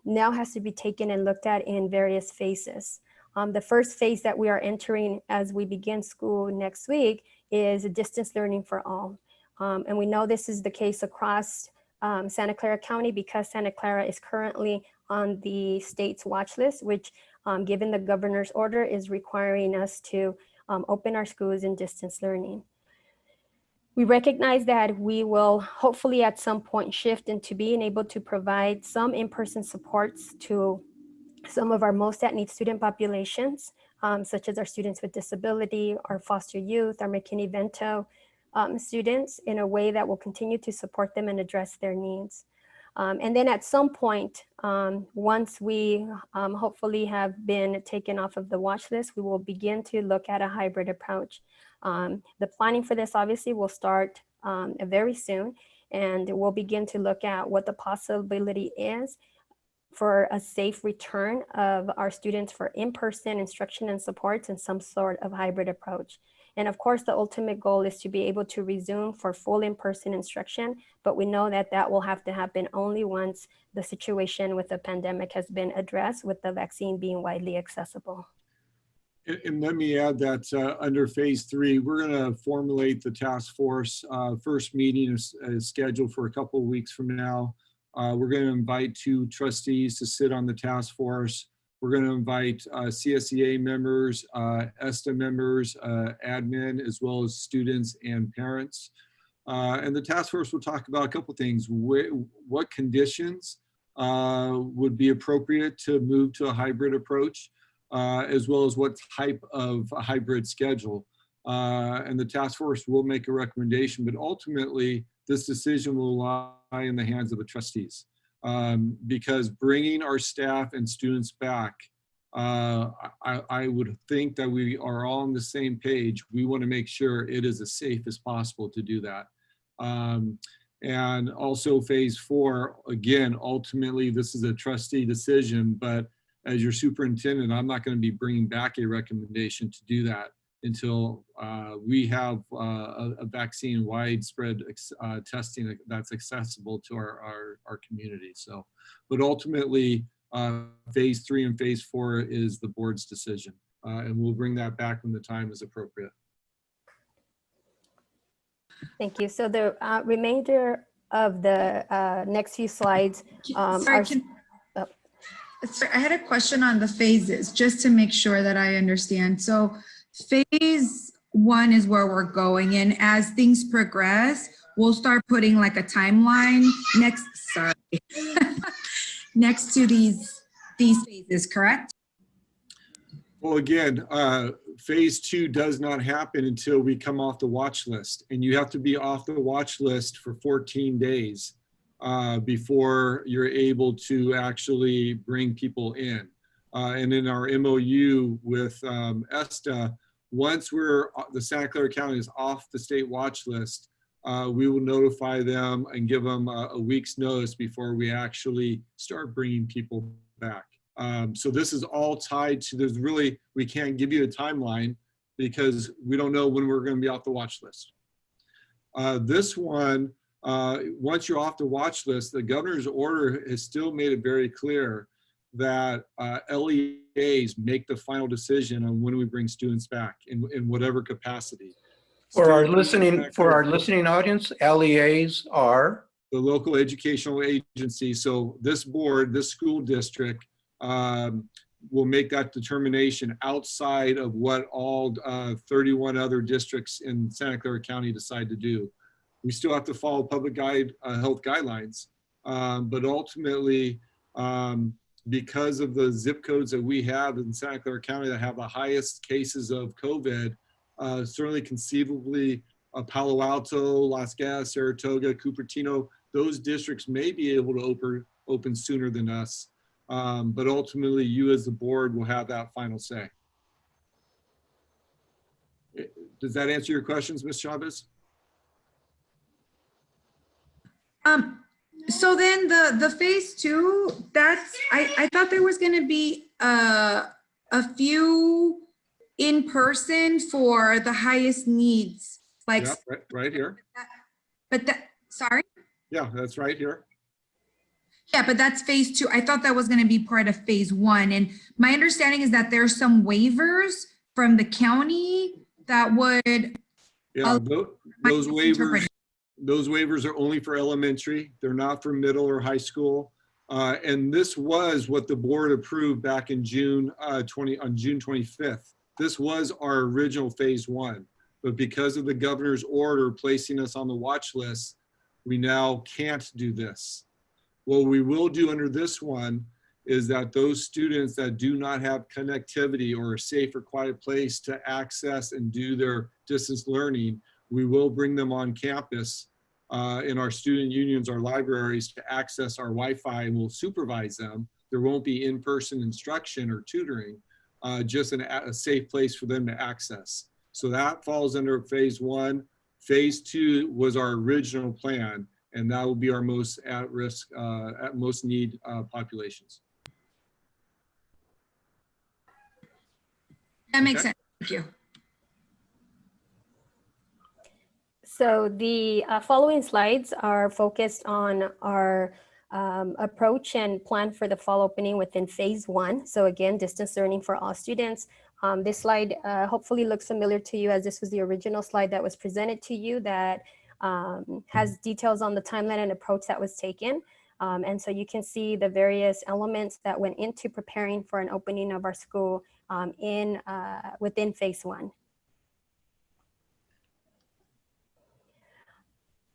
now has to be taken and looked at in various phases. The first phase that we are entering as we begin school next week is distance learning for all. And we know this is the case across Santa Clara County because Santa Clara is currently on the state's watch list, which given the governor's order is requiring us to open our schools in distance learning. We recognize that we will hopefully at some point shift into being able to provide some in-person supports to some of our most at-need student populations, such as our students with disability, our foster youth, our McKinney-Vento students, in a way that will continue to support them and address their needs. And then at some point, once we hopefully have been taken off of the watch list, we will begin to look at a hybrid approach. The planning for this obviously will start very soon, and we'll begin to look at what the possibility is for a safe return of our students for in-person instruction and supports in some sort of hybrid approach. And of course, the ultimate goal is to be able to resume for full in-person instruction, but we know that that will have to happen only once the situation with the pandemic has been addressed, with the vaccine being widely accessible. And let me add that under phase 3, we're going to formulate the task force. First meeting is scheduled for a couple of weeks from now. We're going to invite 2 trustees to sit on the task force. We're going to invite CSEA members, ESTA members, admin, as well as students and parents. And the task force will talk about a couple things. What conditions would be appropriate to move to a hybrid approach, as well as what type of a hybrid schedule. And the task force will make a recommendation, but ultimately this decision will lie in the hands of the trustees. Because bringing our staff and students back, I would think that we are all on the same page. We want to make sure it is as safe as possible to do that. And also phase 4, again, ultimately this is a trustee decision, but as your superintendent, I'm not going to be bringing back a recommendation to do that until we have a vaccine widespread testing that's accessible to our community. So, but ultimately, Phase 3 and phase 4 is the board's decision. And we'll bring that back when the time is appropriate. Thank you. So the remainder of the next few slides Sorry, sorry, I had a question on the phases, just to make sure that I understand. So phase 1 is where we're going, and as things progress, we'll start putting like a timeline next, sorry, next to these phases, correct? Well, again, phase 2 does not happen until we come off the watch list, and you have to be off the watch list for 14 days before you're able to actually bring people in. And in our MOU with ESTA, once the Santa Clara County is off the state watch list, we will notify them and give them a week's notice before we actually start bringing people back. So this is all tied to, we can't give you a timeline because we don't know when we're going to be off the watch list. This one, once you're off the watch list, the governor's order has still made it very clear that LEAs make the final decision on when we bring students back in whatever capacity. For our listening audience, LEAs are the local educational agency. So this board, this school district, will make that determination outside of what all 31 other districts in Santa Clara County decide to do. We still have to follow public health guidelines, but ultimately, because of the zip codes that we have in Santa Clara County that have the highest cases of COVID, certainly conceivably Palo Alto, Las Vegas, Saratoga, Cupertino, those districts may be able to open sooner than us. But ultimately, you as the board will have that final say. Does that answer your questions, Ms. Chavez? So then the phase 2, that's, I thought there was going to be a few in person for the highest needs, like yeah, right here. But sorry? Yeah, that's right here. Yeah, but that's phase 2. I thought that was going to be part of phase 1. And my understanding is that there's some waivers from the county that would. Yeah, those waivers are only for elementary. They're not for middle or high school. And this was what the board approved back in June 25th. This was our original phase 1. But because of the governor's order placing us on the watch list, we now can't do this. What we will do under this one is that those students that do not have connectivity or a safe or quiet place to access and do their distance learning, we will bring them on campus in our student unions, our libraries, to access our Wi-Fi, and we'll supervise them. There won't be in-person instruction or tutoring, just a safe place for them to access. So that falls under phase 1. Phase 2 was our original plan, and that will be our most at-risk, at most need populations. That makes sense. Thank you. So the following slides are focused on our approach and plan for the fall opening within phase 1. So again, distance learning for all students. This slide hopefully looks familiar to you, as this was the original slide that was presented to you that has details on the timeline and approach that was taken. And so you can see the various elements that went into preparing for an opening of our school within phase 1.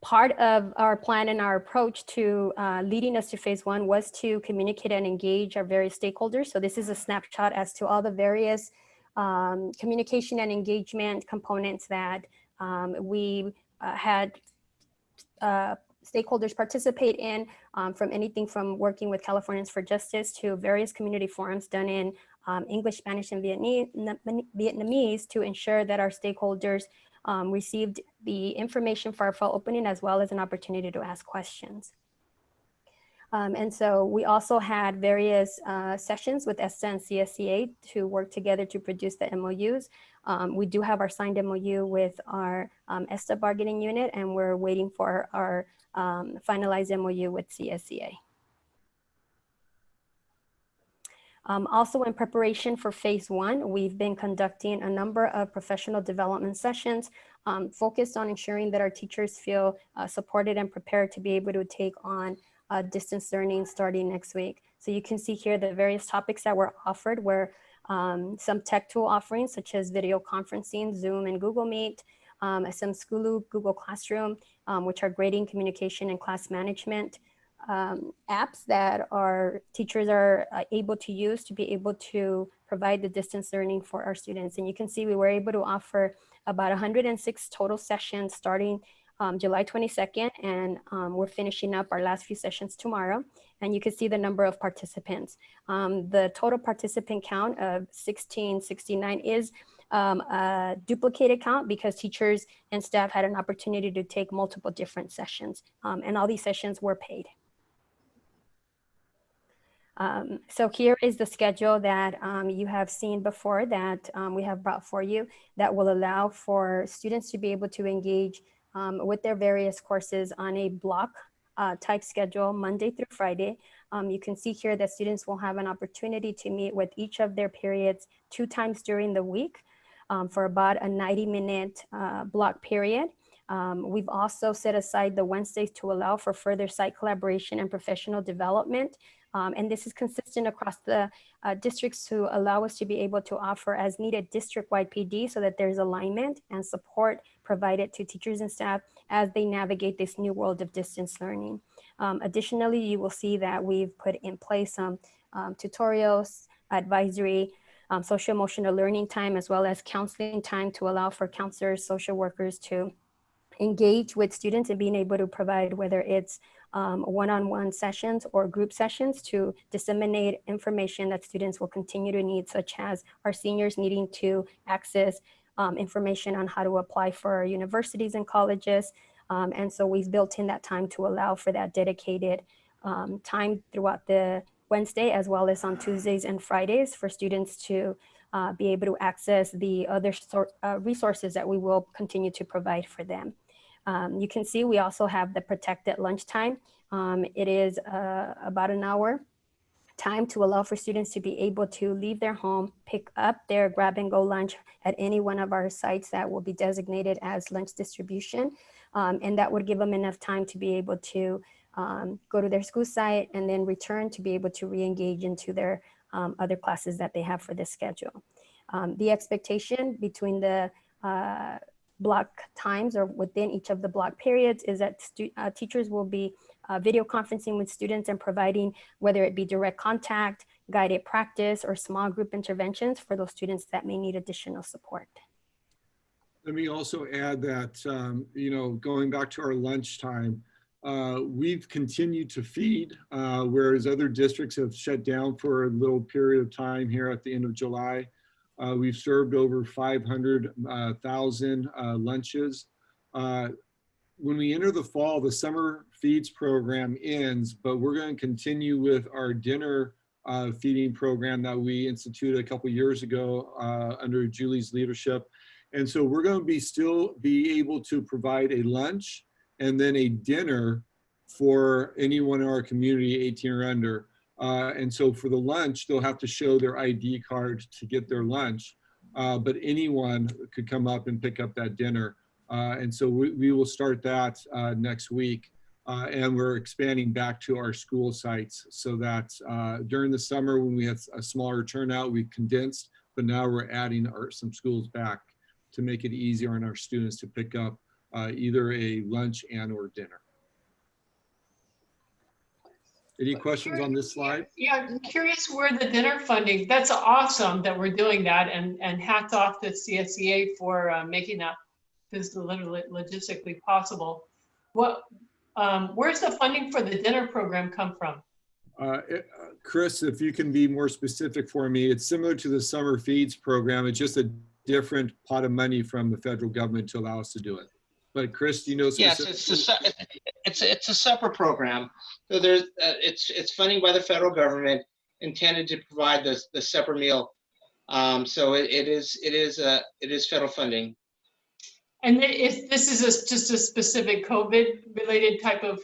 Part of our plan and our approach to leading us to phase 1 was to communicate and engage our various stakeholders. So this is a snapshot as to all the various communication and engagement components that we had stakeholders participate in, from anything from working with Californians for Justice to various community forums done in English, Spanish, and Vietnamese to ensure that our stakeholders received the information for our fall opening, as well as an opportunity to ask questions. And so we also had various sessions with ESTA and CSEA to work together to produce the MOUs. We do have our signed MOU with our ESTA bargaining unit, and we're waiting for our finalized MOU with CSEA. Also, in preparation for phase 1, we've been conducting a number of professional development sessions focused on ensuring that our teachers feel supported and prepared to be able to take on distance learning starting next week. So you can see here the various topics that were offered were some tech tool offerings such as video conferencing, Zoom and Google Meet, some Schooloo, Google Classroom, which are grading, communication, and class management apps that our teachers are able to use to be able to provide the distance learning for our students. And you can see we were able to offer about 106 total sessions starting July 22nd, and we're finishing up our last few sessions tomorrow. And you can see the number of participants. The total participant count of 1669 is a duplicated count because teachers and staff had an opportunity to take multiple different sessions, and all these sessions were paid. So here is the schedule that you have seen before that we have brought for you that will allow for students to be able to engage with their various courses on a block type schedule, Monday through Friday. You can see here that students will have an opportunity to meet with each of their periods 2 times during the week for about a 90-minute block period. We've also set aside the Wednesdays to allow for further site collaboration and professional development. And this is consistent across the districts to allow us to be able to offer as needed district-wide PD so that there's alignment and support provided to teachers and staff as they navigate this new world of distance learning. Additionally, you will see that we've put in place some tutorials, advisory, social emotional learning time, as well as counseling time to allow for counselors, social workers to engage with students and being able to provide whether it's one-on-one sessions or group sessions to disseminate information that students will continue to need, such as our seniors needing to access information on how to apply for universities and colleges. And so we've built in that time to allow for that dedicated time throughout the Wednesday, as well as on Tuesdays and Fridays for students to be able to access the other resources that we will continue to provide for them. You can see we also have the protected lunchtime. It is about an hour time to allow for students to be able to leave their home, pick up their grab and go lunch at any one of our sites that will be designated as lunch distribution. And that would give them enough time to be able to go to their school site and then return to be able to re-engage into their other classes that they have for this schedule. The expectation between the block times or within each of the block periods is that teachers will be video conferencing with students and providing whether it be direct contact, guided practice, or small group interventions for those students that may need additional support. Let me also add that, you know, going back to our lunchtime, we've continued to feed, whereas other districts have shut down for a little period of time here at the end of July. We've served over 500,000 lunches. When we enter the fall, the summer feeds program ends, but we're going to continue with our dinner feeding program that we instituted a couple years ago under Julie's leadership. And so we're going to still be able to provide a lunch and then a dinner for anyone in our community 18 or under. And so for the lunch, they'll have to show their ID card to get their lunch, but anyone could come up and pick up that dinner. And so we will start that next week. And we're expanding back to our school sites so that during the summer when we had a smaller turnout, we condensed, but now we're adding some schools back to make it easier on our students to pick up either a lunch and or dinner. Any questions on this slide? Yeah, I'm curious where the dinner funding, that's awesome that we're doing that, and hats off to CSEA for making that literally logistically possible. Where's the funding for the dinner program come from? Chris, if you can be more specific for me, it's similar to the summer feeds program. It's just a different pot of money from the federal government to allow us to do it. But Chris, do you know? Yes, it's a separate program. So there's it's funding by the federal government intended to provide the separate meal. So it is federal funding. And this is just a specific COVID related type of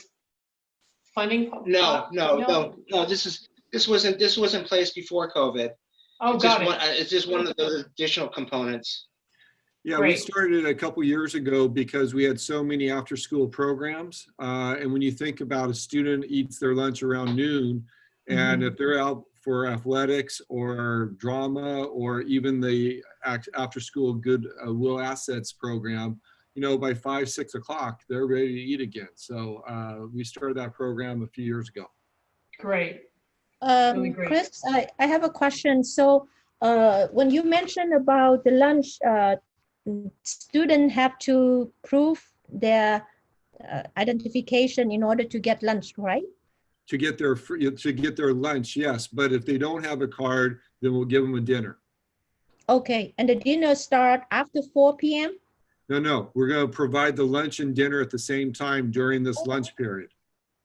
funding? No. This this was in place before COVID. Oh, It's got just it. it's just one of those additional components. Yeah, we Great. started a couple years ago because we had so many after-school programs. And when you think about a student eats their lunch around noon, and if they're out for athletics or drama or even the after-school Goodwill Assets program, you know, by 5, 6 o'clock, they're ready to eat again. So we started that program a few years ago. Great. Really great. Chris, I have a question. So when you mentioned about the lunch, students have to prove their identification in order to get lunch, right? To get their lunch, yes. But if they don't have a card, then we'll give them a dinner. Okay, and the dinner start after 4 p.m.? No, we're going to provide the lunch and dinner at the same time during this lunch period.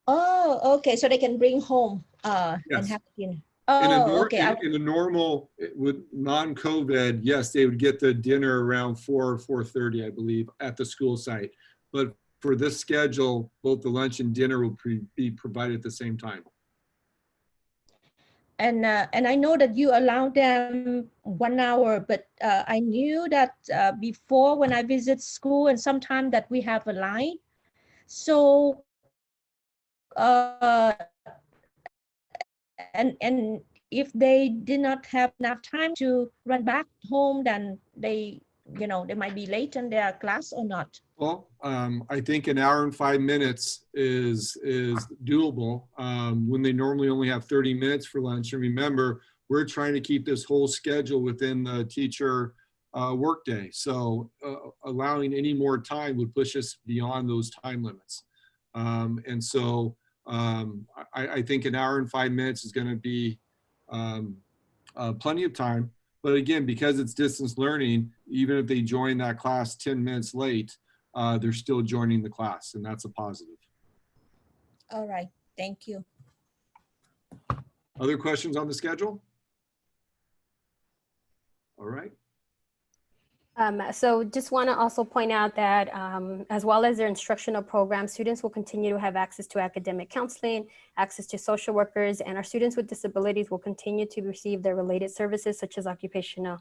Oh, okay, so they can bring home and Yes. have dinner. In Oh, okay. a normal, with non-COVID, yes, they would get the dinner around 4 or 4:30, I believe, at the school site. But for this schedule, both the lunch and dinner will be provided at the same time. And I know that you allow them 1 hour, but I knew that before when I visit school and sometimes that we have a line. So and if they did not have enough time to run back home, then they, you know, they might be late in their class or not. Well, I think an hour and 5 minutes is doable when they normally only have 30 minutes for lunch. And remember, we're trying to keep this whole schedule within the teacher workday. So allowing any more time would push us beyond those time limits. And so I think an hour and 5 minutes is going to be plenty of time. But again, because it's distance learning, even if they join that class 10 minutes late, they're still joining the class, and that's a positive. All right, thank you. Other questions on the schedule? All right. So just want to also point out that as well as their instructional programs, students will continue to have access to academic counseling, access to social workers, and our students with disabilities will continue to receive their related services such as occupational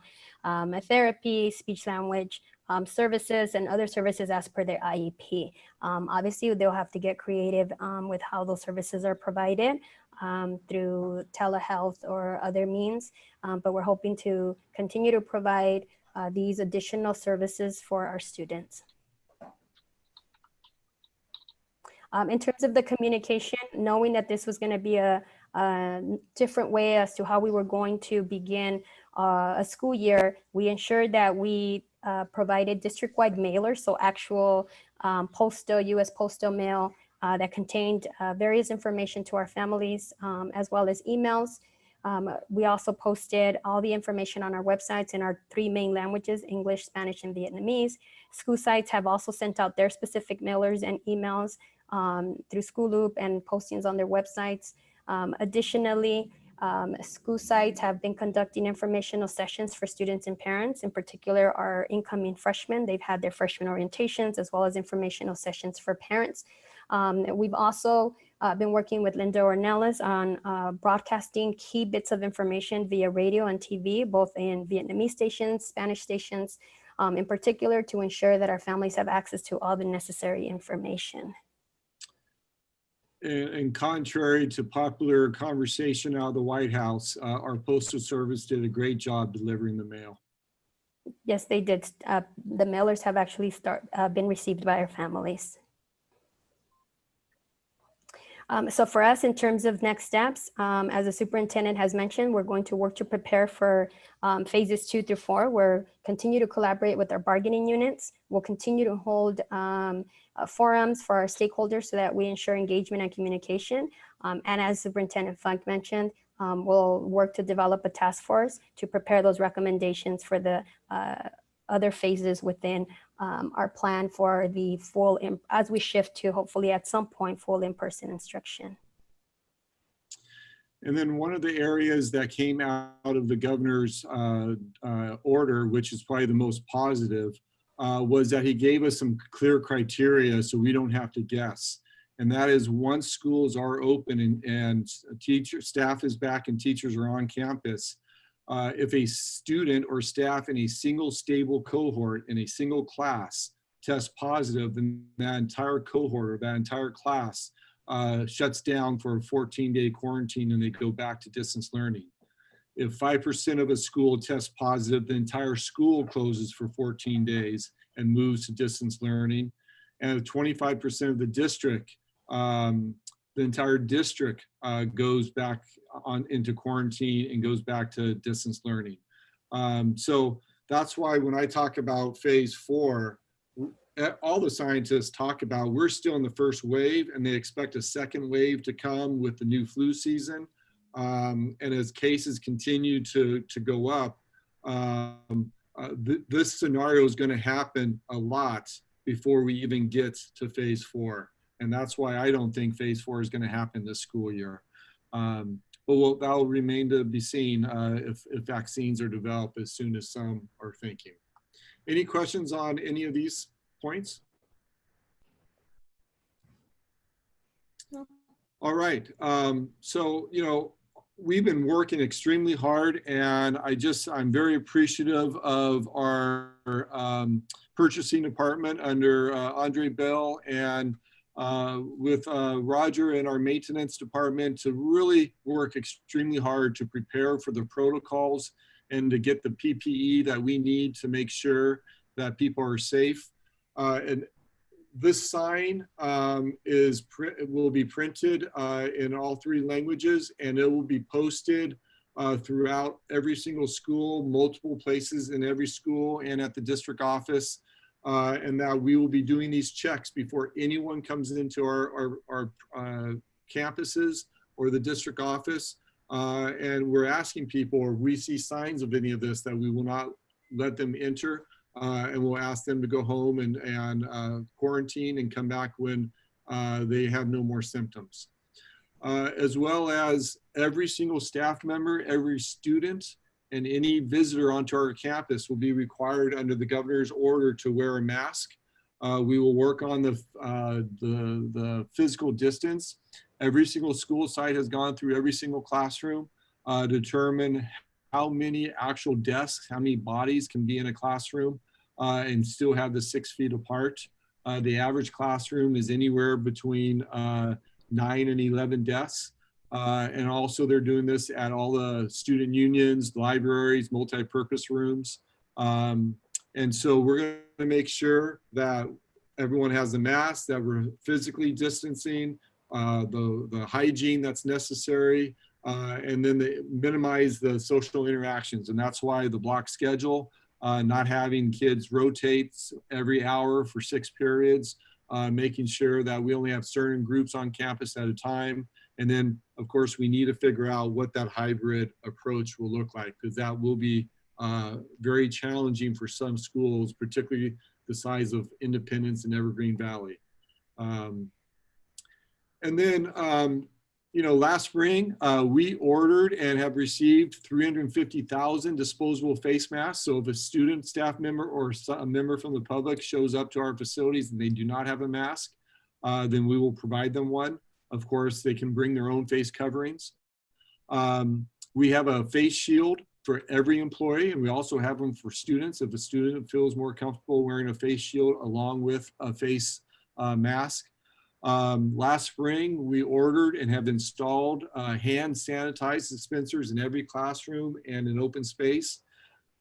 therapy, speech language services, and other services as per their IEP. Obviously, they'll have to get creative with how those services are provided through telehealth or other means, but we're hoping to continue to provide these additional services for our students. In terms of the communication, knowing that this was going to be a different way as to how we were going to begin a school year, we ensured that we provided district-wide mailers, so actual postal, U.S. postal mail that contained various information to our families, as well as emails. We also posted all the information on our websites in our 3 main languages, English, Spanish, and Vietnamese. School sites have also sent out their specific mailers and emails through School Loop and postings on their websites. Additionally, school sites have been conducting informational sessions for students and parents, in particular our incoming freshmen. They've had their freshman orientations as well as informational sessions for parents. We've also been working with Linda Ornelas on broadcasting key bits of information via radio and TV, both in Vietnamese stations, Spanish stations, in particular to ensure that our families have access to all the necessary information. And contrary to popular conversation out of the White House, our Postal Service did a great job delivering the mail. Yes, they did. The mailers have actually been received by our families. So for us, in terms of next steps, as the superintendent has mentioned, we're going to work to prepare for phases 2 through 4. We'll continue to collaborate with our bargaining units. We'll continue to hold forums for our stakeholders so that we ensure engagement and communication. And as Superintendent Funk mentioned, we'll work to develop a task force to prepare those recommendations for the other phases within our plan for the full, as we shift to hopefully at some point, full in-person instruction. And then one of the areas that came out of the governor's order, which is probably the most positive, was that he gave us some clear criteria so we don't have to guess. And that is once schools are open and staff is back and teachers are on campus, if a student or staff in a single stable cohort in a single class tests positive, then that entire cohort or that entire class shuts down for a 14-day quarantine and they go back to distance learning. If 5% of a school tests positive, the entire school closes for 14 days and moves to distance learning. And if 25% of the district, the entire district goes back into quarantine and goes back to distance learning. So that's why when I talk about phase 4, all the scientists talk about we're still in the first wave and they expect a second wave to come with the new flu season. And as cases continue to go up, this scenario is going to happen a lot before we even get to phase 4. And that's why I don't think phase 4 is going to happen this school year. But that'll remain to be seen if vaccines are developed as soon as some are thinking. Any questions on any of these points? No. All right. So, you know, we've been working extremely hard, and I'm very appreciative of our purchasing department under Andre Bell and with Roger and our maintenance department to really work extremely hard to prepare for the protocols and to get the PPE that we need to make sure that people are safe. And this sign will be printed in all 3 languages, and it will be posted throughout every single school, multiple places in every school and at the district office. And that we will be doing these checks before anyone comes into our campuses or the district office. And we're asking people, if we see signs of any of this, that we will not let them enter. And we'll ask them to go home and quarantine and come back when they have no more symptoms. As well as every single staff member, every student, and any visitor onto our campus will be required under the governor's order to wear a mask. We will work on the physical distance. Every single school site has gone through every single classroom to determine how many actual desks, how many bodies can be in a classroom and still have the 6 feet apart. The average classroom is anywhere between 9 and 11 desks. And also they're doing this at all the student unions, libraries, multi-purpose rooms. And so we're going to make sure that everyone has a mask, that we're physically distancing, the hygiene that's necessary, and then they minimize the social interactions. And that's why the block schedule, not having kids rotate every hour for 6 periods, making sure that we only have certain groups on campus at a time. And then, of course, we need to figure out what that hybrid approach will look like, because that will be very challenging for some schools, particularly the size of Independence and Evergreen Valley. And then, you know, last spring, we ordered and have received 350,000 disposable face masks. So if a student, staff member, or a member from the public shows up to our facilities and they do not have a mask, then we will provide them one. Of course, they can bring their own face coverings. We have a face shield for every employee, and we also have them for students. If a student feels more comfortable wearing a face shield along with a face mask. Last spring, we ordered and have installed hand sanitized dispensers in every classroom and in open space.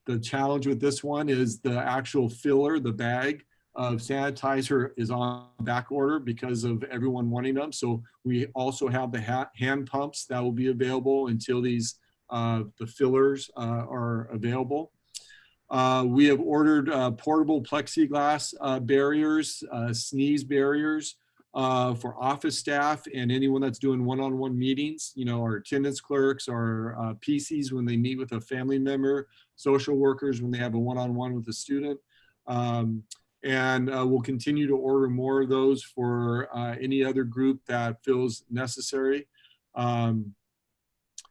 The challenge with this one is the actual filler, the bag of sanitizer, is on back order because of everyone wanting them. So we also have the hand pumps that will be available until these the fillers are available. We have ordered portable plexiglass barriers, sneeze barriers for office staff and anyone that's doing one-on-one meetings, you know, our attendance clerks, our PCs when they meet with a family member, social workers when they have a one-on-one with a student. And we'll continue to order more of those for any other group that feels necessary.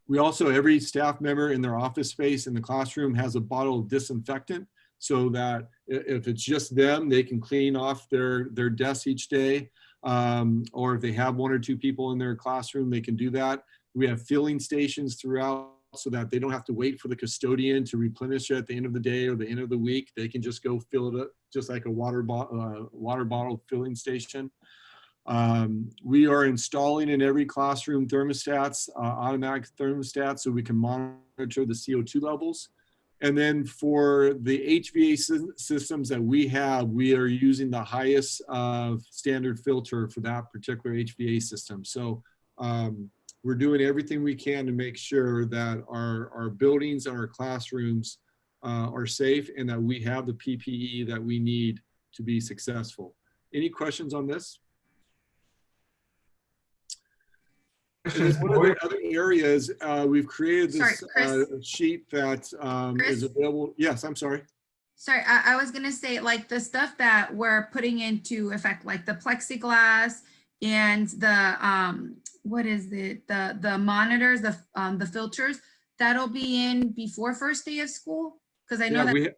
We also, every staff member in their office space in the classroom has a bottle of disinfectant so that if it's just them, they can clean off their desk each day. or if they have 1 or 2 people in their classroom, they can do that. We have filling stations throughout so that they don't have to wait for the custodian to replenish it at the end of the day or the end of the week. They can just go fill it up, just like a water bottle filling station. We are installing in every classroom thermostats, automatic thermostats, so we can monitor the CO2 levels. And then for the HVAC systems that we have, we are using the highest standard filter for that particular HVAC system. So we're doing everything we can to make sure that our buildings and our classrooms are safe and that we have the PPE that we need to be successful. Any questions on this? One of the other areas, we've created this sheet that is available. Yes, I'm sorry. Sorry, I was gonna say, like, the stuff that we're putting into effect, like the plexiglass and the what is it, the monitors, the filters, that'll be in before first day of school, because I know that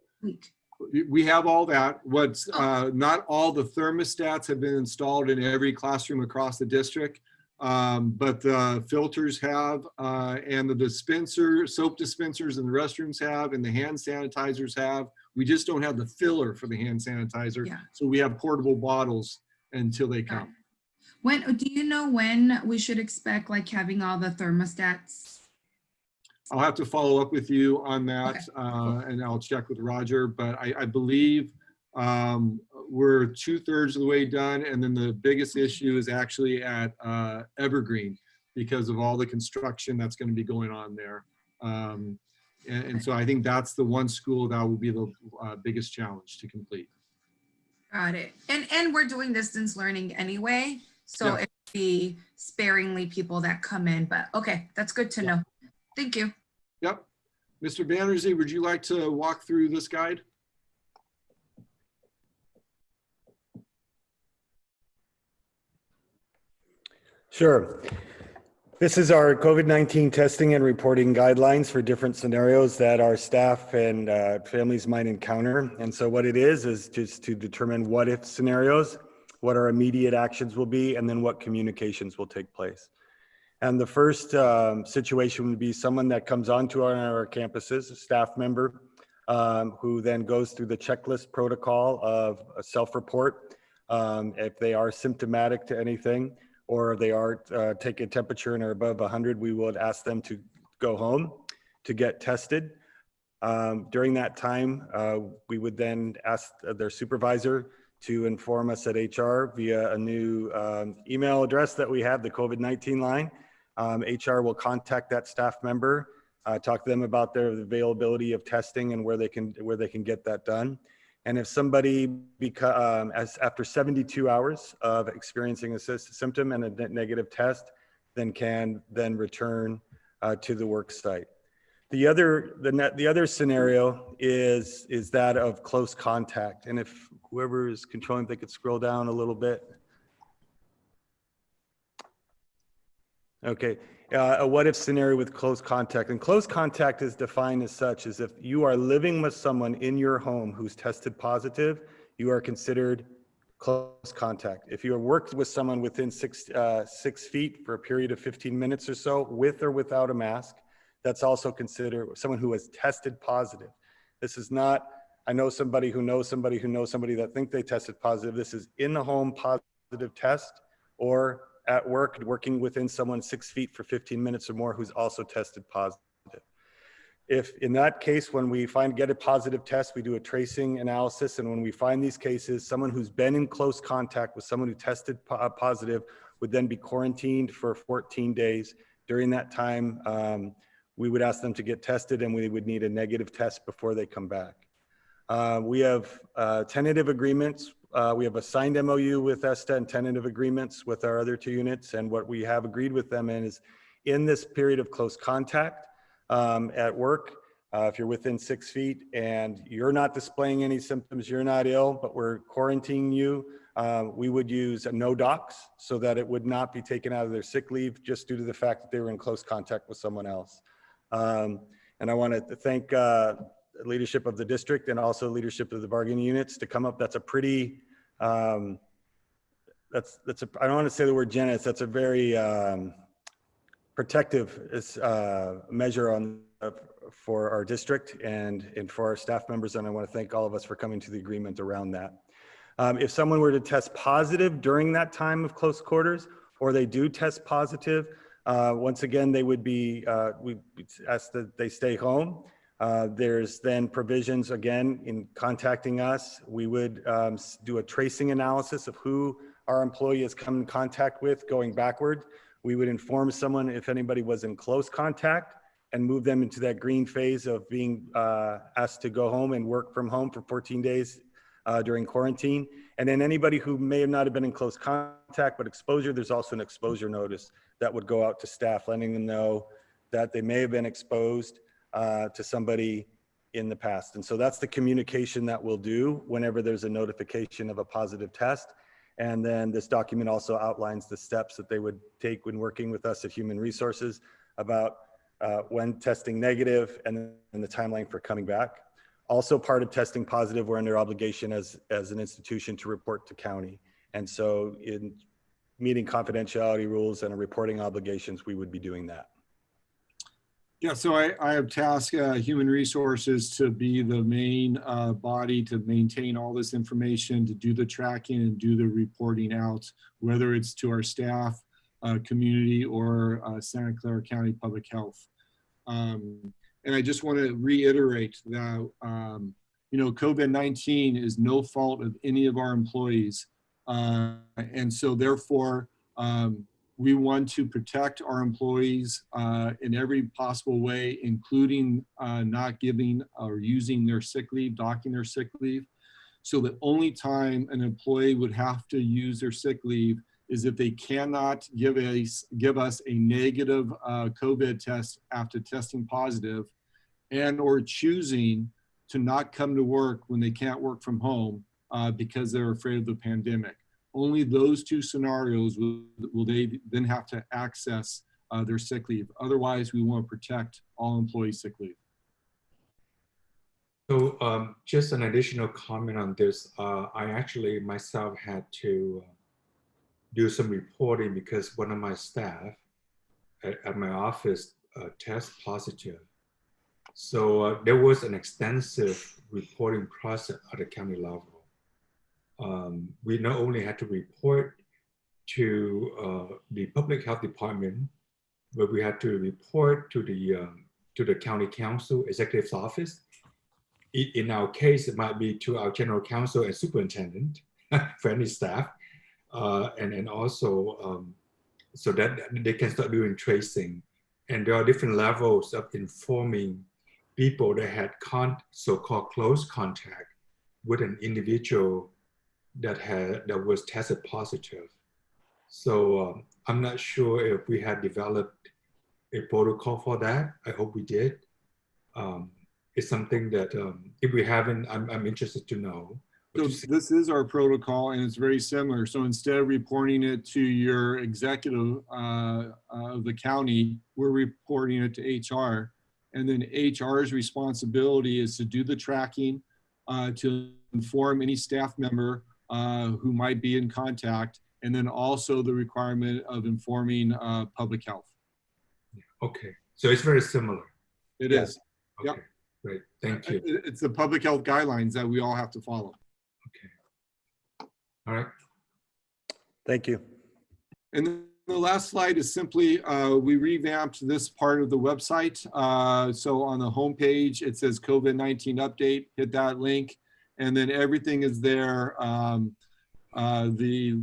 we have all that. What's not all the thermostats have been installed in every classroom across the district. But the filters have, and the soap dispensers in the restrooms have, and the hand sanitizers have. We just don't have the filler for the hand sanitizer. Yeah. So we have portable bottles until they come. When do you know when we should expect, like, having all the thermostats? I'll have to follow up with you on that, and I'll check with Roger, but I believe we're 2/3 of the way done, and then the biggest issue is actually at Evergreen because of all the construction that's going to be going on there. And so I think that's the one school that will be the biggest challenge to complete. Got it. And we're doing distance learning anyway, so it'll be sparingly people that come in, but okay, that's good to know. Thank you. Yep. Mr. Bannersy, would you like to walk through this guide? Sure. This is our COVID-19 testing and reporting guidelines for different scenarios that our staff and families might encounter. And so what it is just to determine what if scenarios, what our immediate actions will be, and then what communications will take place. And the first situation would be someone that comes onto our campuses, a staff member, who then goes through the checklist protocol of a self-report. If they are symptomatic to anything, or they are take a temperature and are above 100, we would ask them to go home to get tested. During that time, we would then ask their supervisor to inform us at HR via a new email address that we have, the COVID-19 line. HR will contact that staff member, talk to them about their availability of testing and where they can get that done. And if somebody, after 72 hours of experiencing a symptom and a negative test, then can return to the work site. The other scenario is that of close contact. And if whoever is controlling, they could scroll down a little bit. Okay, a what if scenario with close contact. And close contact is defined as such as if you are living with someone in your home who's tested positive, you are considered close contact. If you have worked with someone within 6 feet for a period of 15 minutes or so, with or without a mask, that's also considered someone who has tested positive. This is not, I know somebody who knows somebody who knows somebody that think they tested positive. This is in the home positive test, or at work, working within someone 6 feet for 15 minutes or more who's also tested positive. If in that case, when we get a positive test, we do a tracing analysis. And when we find these cases, someone who's been in close contact with someone who tested positive would then be quarantined for 14 days. During that time, we would ask them to get tested, and we would need a negative test before they come back. We have tentative agreements. We have a signed MOU with ESTA and tentative agreements with our other 2 units. And what we have agreed with them is in this period of close contact at work, if you're within 6 feet and you're not displaying any symptoms, you're not ill, but we're quarantining you, we would use a no docs so that it would not be taken out of their sick leave just due to the fact that they were in close contact with someone else. And I want to thank leadership of the district and also leadership of the bargaining units to come up. That's a pretty I don't want to say the word generous. That's a very protective measure for our district and for our staff members. And I want to thank all of us for coming to the agreement around that. If someone were to test positive during that time of close quarters, or they do test positive, once again, they would be, we ask that they stay home. There's then provisions, again, in contacting us. We would do a tracing analysis of who our employee has come in contact with going backward. We would inform someone if anybody was in close contact and move them into that green phase of being asked to go home and work from home for 14 days during quarantine. And then anybody who may have not been in close contact but exposure, there's also an exposure notice that would go out to staff, letting them know that they may have been exposed to somebody in the past. And so that's the communication that we'll do whenever there's a notification of a positive test. And then this document also outlines the steps that they would take when working with us at Human Resources about when testing negative and the timeline for coming back. Also part of testing positive, we're under obligation as an institution to report to county. And so in meeting confidentiality rules and reporting obligations, we would be doing that. Yeah, so I have tasked Human Resources to be the main body to maintain all this information, to do the tracking and do the reporting out, whether it's to our staff, community, or Santa Clara County Public Health. And I just want to reiterate that, COVID-19 is no fault of any of our employees. And so therefore, we want to protect our employees in every possible way, including not giving or using their sick leave, docking their sick leave. So the only time an employee would have to use their sick leave is if they cannot give us a negative COVID test after testing positive, and or choosing to not come to work when they can't work from home because they're afraid of the pandemic. Only those two scenarios will they then have to access their sick leave. Otherwise, we want to protect all employee sick leave. So just an additional comment on this. I actually myself had to do some reporting because one of my staff at my office test positive. So there was an extensive reporting process at the county level. We not only had to report to the public health department, but we had to report to the county council executive's office. In our case, it might be to our general counsel and superintendent for any staff, and also so that they can start doing tracing. And there are different levels of informing people that had so-called close contact with an individual that was tested positive. So I'm not sure if we had developed a protocol for that. I hope we did. It's something that if we haven't, I'm interested to know. So this is our protocol, and it's very similar. So instead of reporting it to your executive of the county, we're reporting it to HR. And then HR's responsibility is to do the tracking, to inform any staff member who might be in contact, and then also the requirement of informing public health. Okay, so it's very similar. It is. Okay, yep. Great, thank you. It's the public health guidelines that we all have to follow. Okay. All right. Thank you. And then the last slide is simply, we revamped this part of the website. So on the homepage, it says COVID-19 update, hit that link, and then everything is there. The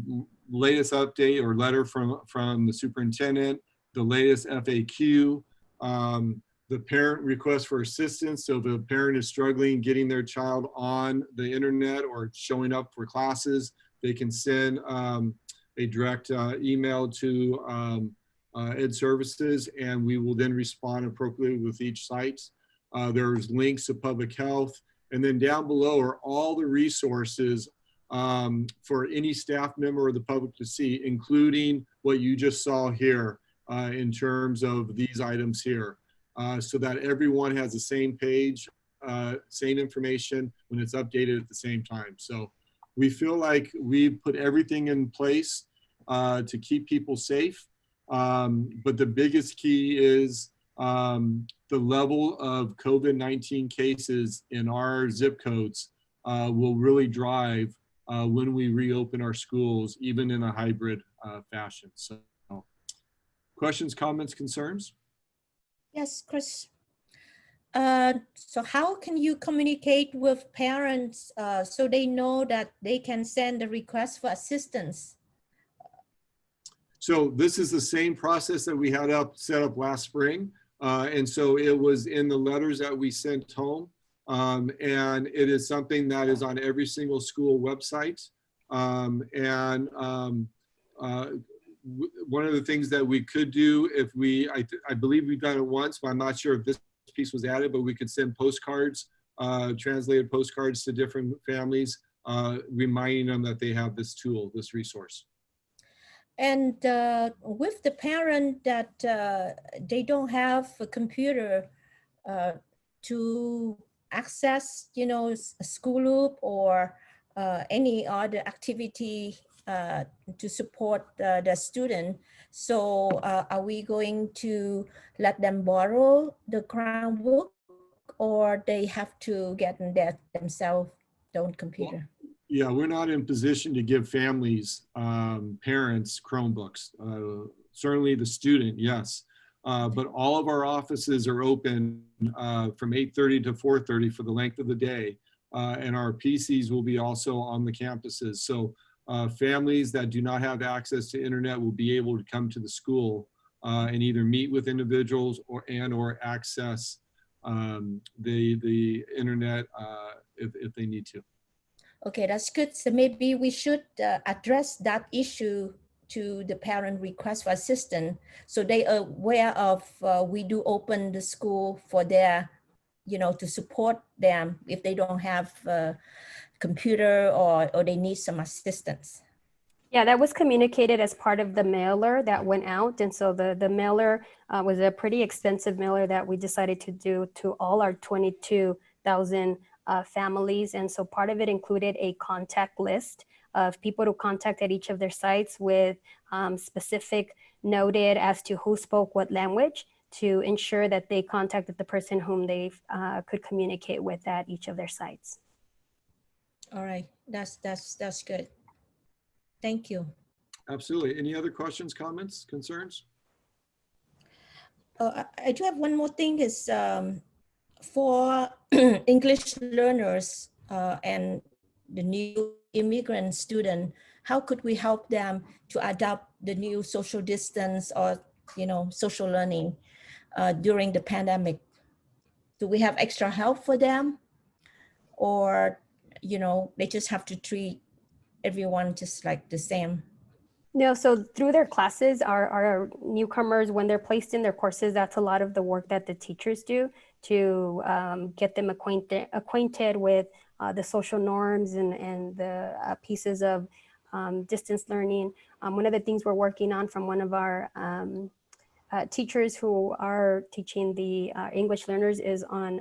latest update or letter from the superintendent, the latest FAQ, the parent request for assistance. So if a parent is struggling getting their child on the internet or showing up for classes, they can send a direct email to Ed Services, and we will then respond appropriately with each site. There's links to public health, and then down below are all the resources for any staff member or the public to see, including what you just saw here in terms of these items here, so that everyone has the same page, same information when it's updated at the same time. So We feel like we've put everything in place to keep people safe. But the biggest key is the level of COVID-19 cases in our zip codes will really drive when we reopen our schools, even in a hybrid fashion. So questions, comments, concerns? Yes, Chris. So how can you communicate with parents so they know that they can send a request for assistance? So this is the same process that we had set up last spring. And so it was in the letters that we sent home. And it is something that is on every single school website. One of the things that we could do if I believe we've done it once, but I'm not sure if this piece was added, but we could send postcards, translated postcards to different families, reminding them that they have this tool, this resource. And with the parent that they don't have a computer to access, you know, a school loop or any other activity to support the student. So are we going to let them borrow the Chromebook, or they have to get in there themselves their own computer? Yeah, we're not in position to give families, parents, Chromebooks. Certainly the student, yes. But all of our offices are open from 8:30 to 4:30 for the length of the day. And our PCs will be also on the campuses. So families that do not have access to internet will be able to come to the school and either meet with individuals or access the internet if they need to. Okay, that's good. So maybe we should address that issue to the parent request for assistance, so they are aware of we do open the school for their, you know, to support them if they don't have a computer or they need some assistance. Yeah, that was communicated as part of the mailer that went out. And so the mailer was a pretty extensive mailer that we decided to do to all our 22,000 families. And so part of it included a contact list of people to contact at each of their sites with specific noted as to who spoke what language to ensure that they contacted the person whom they could communicate with at each of their sites. All right, that's good. Thank you. Absolutely. Any other questions, comments, concerns? I do have one more thing is for English learners and the new immigrant student, how could we help them to adopt the new social distance or, you know, social learning during the pandemic? Do we have extra help for them, or, you know, they just have to treat everyone just like the same? No, so through their classes, our newcomers, when they're placed in their courses, that's a lot of the work that the teachers do to get them acquainted with the social norms and the pieces of distance learning. One of the things we're working on from one of our teachers who are teaching the English learners is on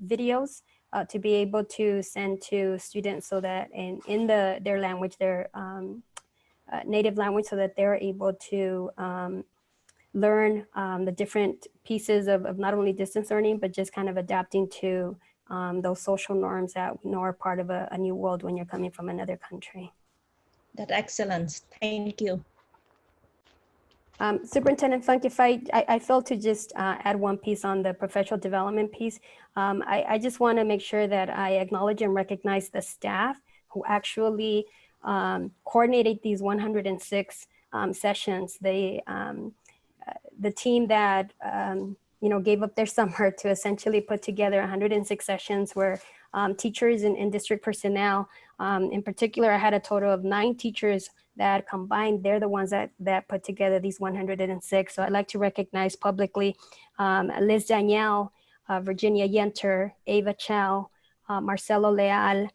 videos to be able to send to students so that in their language, their native language, so that they're able to learn the different pieces of not only distance learning, but just kind of adapting to those social norms that we know are part of a new world when you're coming from another country. That's excellent. Thank you. Superintendent Funk, if I failed to just add one piece on the professional development piece, I just want to make sure that I acknowledge and recognize the staff who actually coordinated these 106 sessions. The team that gave up their summer to essentially put together 106 sessions were teachers and district personnel. In particular, I had a total of 9 teachers that combined, they're the ones that put together these 106. So I'd like to recognize publicly Liz Danielle, Virginia Yenter, Ava Chow, Marcelo Leal,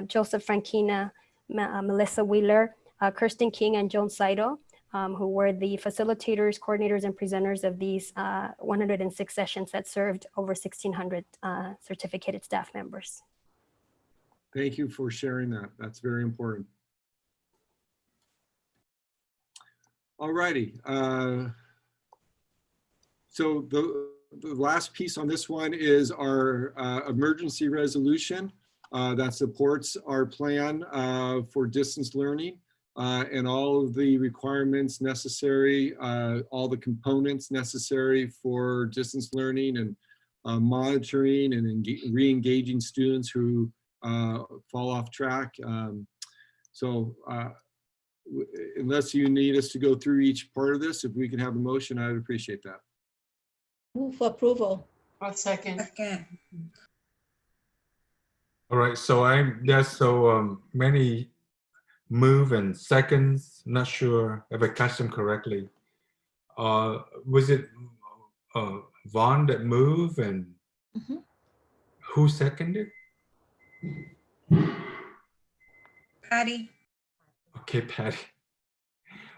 Joseph Franquina, Melissa Wheeler, Kirsten King, and Joan Saito, who were the facilitators, coordinators, and presenters of these 106 sessions that served over 1,600 certificated staff members. Thank you for sharing that. That's very important. All righty. So the last piece on this one is our emergency resolution that supports our plan for distance learning and all of the requirements necessary, all the components necessary for distance learning and monitoring and re-engaging students who fall off track. Unless you need us to go through each part of this, if we can have a motion, I would appreciate that. Move for approval. I'll second. All right, so there's so many move and seconds. Not sure if I catch them correctly. Was it Vaughn that moved and who seconded? Patty. Okay, Patty.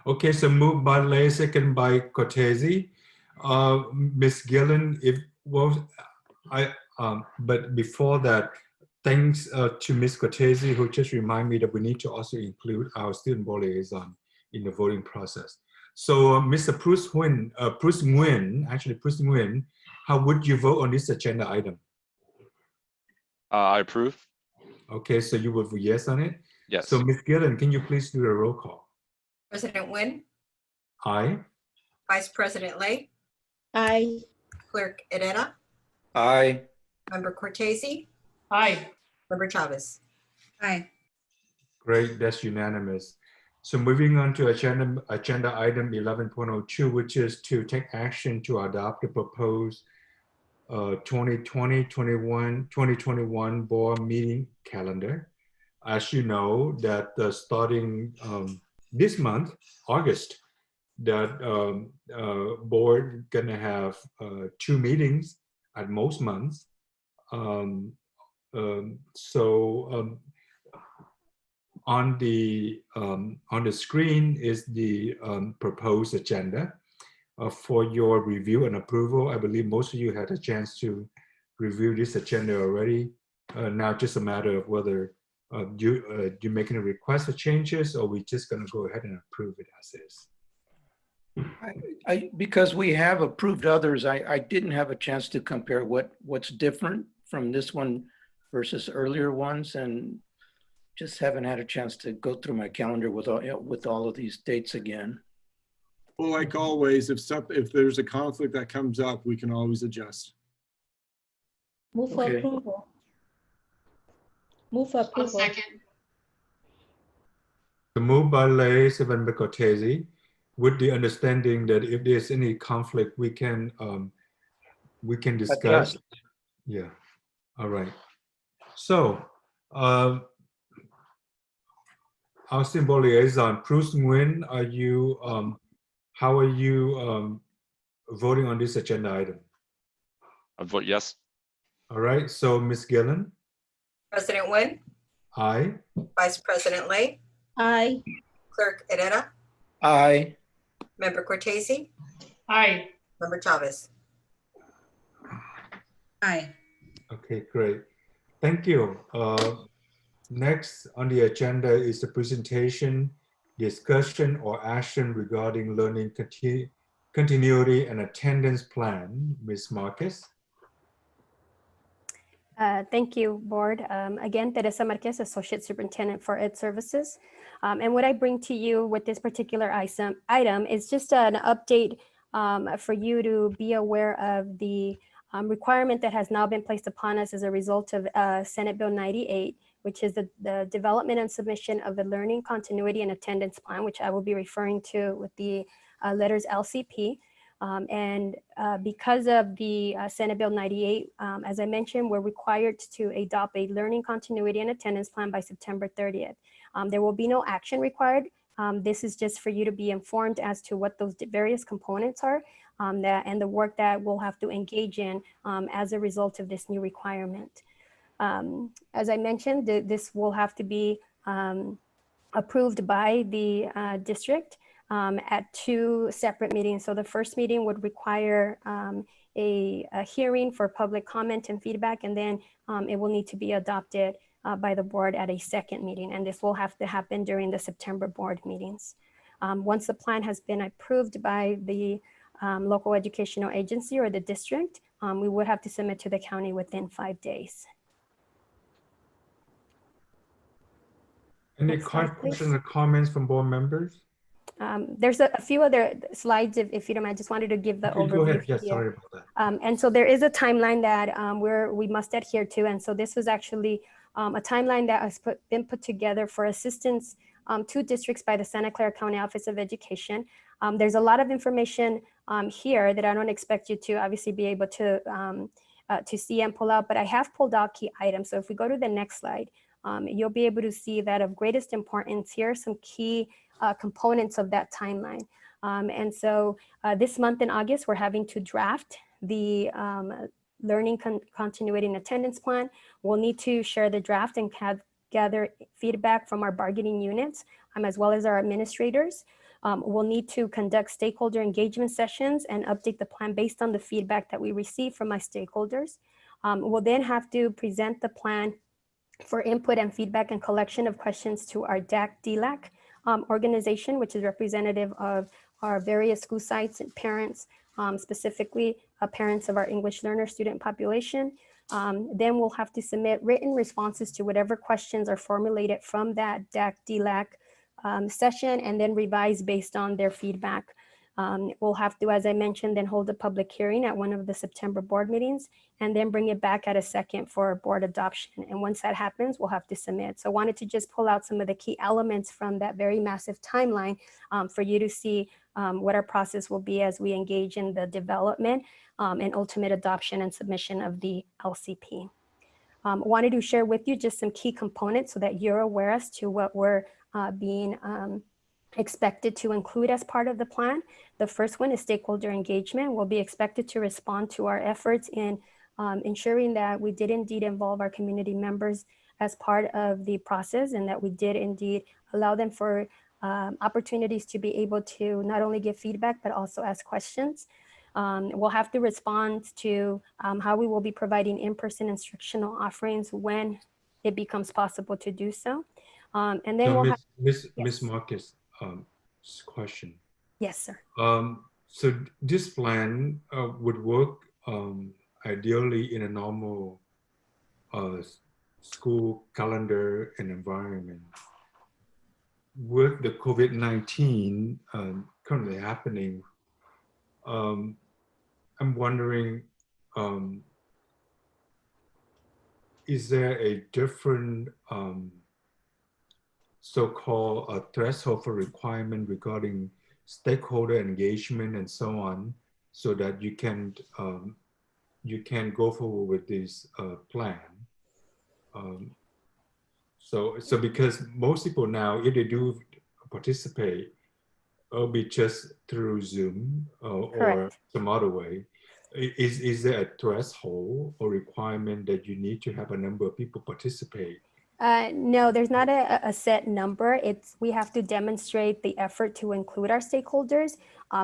Okay, so moved by Lay, second by Cortese. Miss Gillen, but before that, thanks to Miss Cortese, who just reminded me that we need to also include our student board liaison in the voting process. So Mr. Bruce Nguyen, how would you vote on this agenda item? I approve. Okay, so you would vote yes on it? Yes. So Ms. Gillen, can you please do a roll call? President Nguyen, Aye. Vice President Lay, Aye. Clerk Herrera, Aye. Member Cortese, Aye. Member Chavez. Aye. Great, that's unanimous. So moving on to agenda item 11.02, which is to take action to adopt the proposed 2021 board meeting calendar. As you know, that starting this month, August, that board gonna have 2 meetings at most months. On the screen is the proposed agenda for your review and approval. I believe most of you had a chance to review this agenda already. Now just a matter of whether you making a request for changes, or we just gonna go ahead and approve it as is. Because we have approved others, I didn't have a chance to compare what's different from this one versus earlier ones, and just haven't had a chance to go through my calendar with all of these dates again. Well, like always, if there's a conflict that comes up, we can always adjust. Move for Okay. approval. Move for I'll approval. second. The move by Lay, second by Cortese, with the understanding that if there's any conflict, we can discuss. Adjust. Yeah. All right. So our symbol liaison, Bruce Nguyen, how are you voting on this agenda item? I vote yes. All right. So Ms. Gillen? President Nguyen, Aye. Vice President Lay, Aye. Clerk Herrera, Aye. Member Cortese, Aye. Member Chavez. Aye. Okay, great. Thank you. Next on the agenda is the presentation, discussion, or action regarding learning continuity and attendance plan. Ms. Marquez. Thank you, Board. Again, Teresa Marquez, Associate Superintendent for Ed Services. And what I bring to you with this particular item is just an update for you to be aware of the requirement that has now been placed upon us as a result of Senate Bill 98, which is the development and submission of the Learning Continuity and Attendance Plan, which I will be referring to with the letters LCP. Because of the Senate Bill 98, as I mentioned, we're required to adopt a learning continuity and attendance plan by September 30th. There will be no action required. This is just for you to be informed as to what those various components are and the work that we'll have to engage in as a result of this new requirement. As I mentioned, this will have to be approved by the district at 2 separate meetings. So the first meeting would require a hearing for public comment and feedback, and then it will need to be adopted by the board at a second meeting, and this will have to happen during the September board meetings. Once the plan has been approved by the local educational agency or the district, we would have to submit to the county within 5 days. Any Next slide, questions please. or comments from board members? There's a few other slides, if you don't mind. I just wanted to give the Okay, overview go ahead. Yes, here. sorry about that. And so there is a timeline that we must adhere to. And so this was actually a timeline that has been put together for assistance to districts by the Santa Clara County Office of Education. There's a lot of information here that I don't expect you to obviously be able to see and pull out, but I have pulled out key items. So if we go to the next slide, you'll be able to see that of greatest importance here are some key components of that timeline. And so this month in August, we're having to draft the learning continuity and attendance plan. We'll need to share the draft and gather feedback from our bargaining units, as well as our administrators. We'll need to conduct stakeholder engagement sessions and update the plan based on the feedback that we receive from my stakeholders. We'll then have to present the plan for input and feedback and collection of questions to our DAC-DLAC organization, which is representative of our various school sites and parents, specifically parents of our English learner student population. Then we'll have to submit written responses to whatever questions are formulated from that DAC-DLAC session and then revise based on their feedback. We'll have to, as I mentioned, then hold a public hearing at one of the September board meetings and then bring it back at a second for board adoption. And once that happens, we'll have to submit. So I wanted to just pull out some of the key elements from that very massive timeline for you to see what our process will be as we engage in the development and ultimate adoption and submission of the LCP. Wanted to share with you just some key components so that you're aware as to what we're being expected to include as part of the plan. The first one is stakeholder engagement. We'll be expected to respond to our efforts in ensuring that we did indeed involve our community members as part of the process and that we did indeed allow them for opportunities to be able to not only give feedback, but also ask questions. We'll have to respond to how we will be providing in-person instructional offerings when it becomes possible to do so. And then So we'll have— Ms. Marcus, question. Yes, sir. So this plan would work ideally in a normal school calendar and environment. With the COVID-19 currently happening, I'm wondering, is there a different so-called threshold for requirement regarding stakeholder engagement and so on, so that you can go forward with this plan? So because most people now, if they do participate, it'll be just through Zoom or some other way. Is there a threshold or requirement that you need to have a number of people participate? No, there's not a set number. We have to demonstrate the effort to include our stakeholders.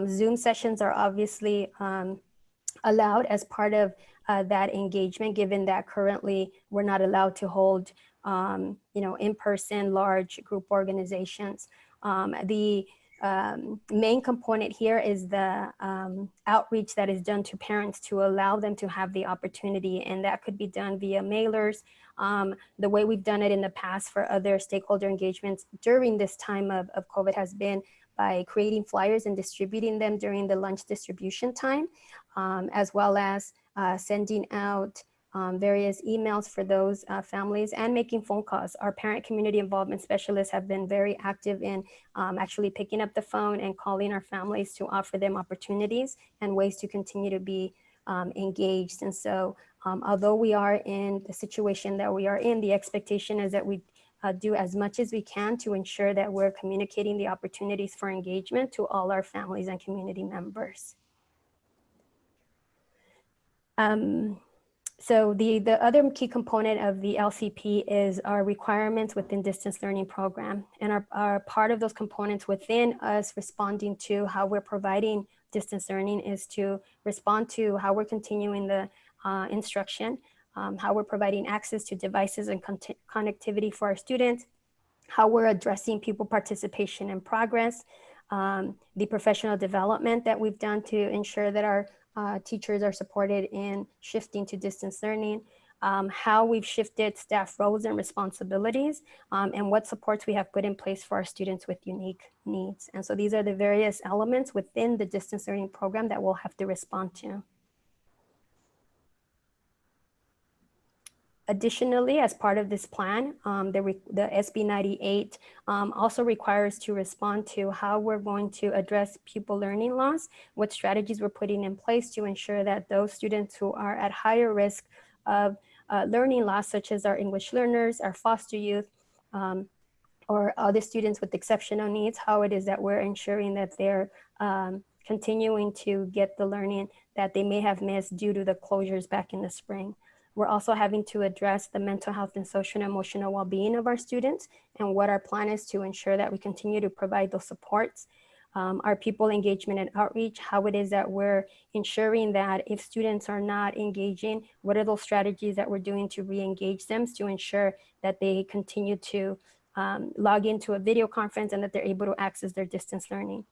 Zoom sessions are obviously allowed as part of that engagement, given that currently we're not allowed to hold in-person large group organizations. The main component here is the outreach that is done to parents to allow them to have the opportunity, and that could be done via mailers. The way we've done it in the past for other stakeholder engagements during this time of COVID has been by creating flyers and distributing them during the lunch distribution time, as well as sending out various emails for those families and making phone calls. Our parent community involvement specialists have been very active in actually picking up the phone and calling our families to offer them opportunities and ways to continue to be engaged. And so although we are in the situation that we are in, the expectation is that we do as much as we can to ensure that we're communicating the opportunities for engagement to all our families and community members. So the other key component of the LCP is our requirements within distance learning program. And our part of those components within us responding to how we're providing distance learning is to respond to how we're continuing the instruction how we're providing access to devices and connectivity for our students, how we're addressing pupil participation and progress, the professional development that we've done to ensure that our teachers are supported in shifting to distance learning, how we've shifted staff roles and responsibilities, and what supports we have put in place for our students with unique needs. And so these are the various elements within the distance learning program that we'll have to respond to. Additionally, as part of this plan, the SB 98 also requires to respond to how we're going to address pupil learning loss, what strategies we're putting in place to ensure that those students who are at higher risk of learning loss, such as our English learners, our foster youth, or other students with exceptional needs, how it is that we're ensuring that they're continuing to get the learning that they may have missed due to the closures back in the spring. We're also having to address the mental health and social and emotional well-being of our students, and what our plan is to ensure that we continue to provide those supports. Our people engagement and outreach, how it is that we're ensuring that if students are not engaging, what are those strategies that we're doing to re-engage them to ensure that they continue to log into a video conference and that they're able to access their distance learning.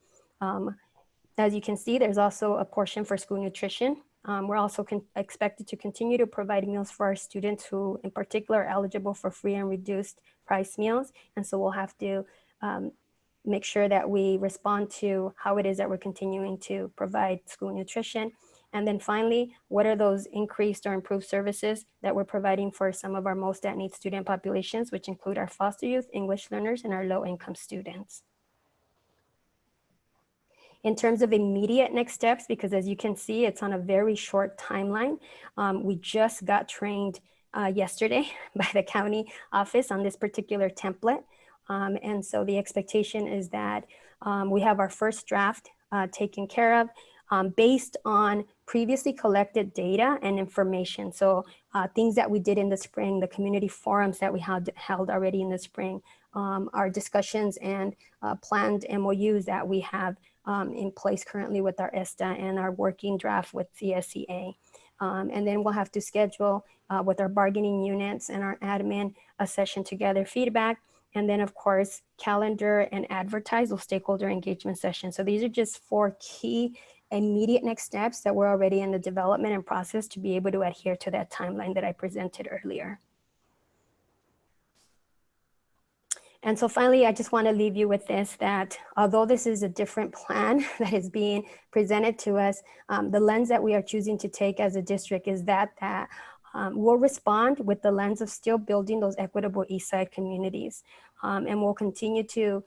As you can see, there's also a portion for school nutrition. We're also expected to continue to provide meals for our students who in particular are eligible for free and reduced price meals. And so we'll have to make sure that we respond to how it is that we're continuing to provide school nutrition. And then finally, what are those increased or improved services that we're providing for some of our most at need student populations, which include our foster youth, English learners, and our low income students. In terms of immediate next steps, because as you can see, it's on a very short timeline. We just got trained yesterday by the county office on this particular template. And so the expectation is that we have our first draft taken care of based on previously collected data and information. So things that we did in the spring, the community forums that we had held already in the spring, our discussions and planned MOUs that we have in place currently with our ESTA and our working draft with CSEA. And then we'll have to schedule with our bargaining units and our admin a session to gather feedback. And then of course, calendar and advertise those stakeholder engagement sessions. So these are just 4 key immediate next steps that we're already in the development and process to be able to adhere to that timeline that I presented earlier. And so finally, I just want to leave you with this, that although this is a different plan that is being presented to us, the lens that we are choosing to take as a district is that we'll respond with the lens of still building those equitable East Side communities. And we'll continue to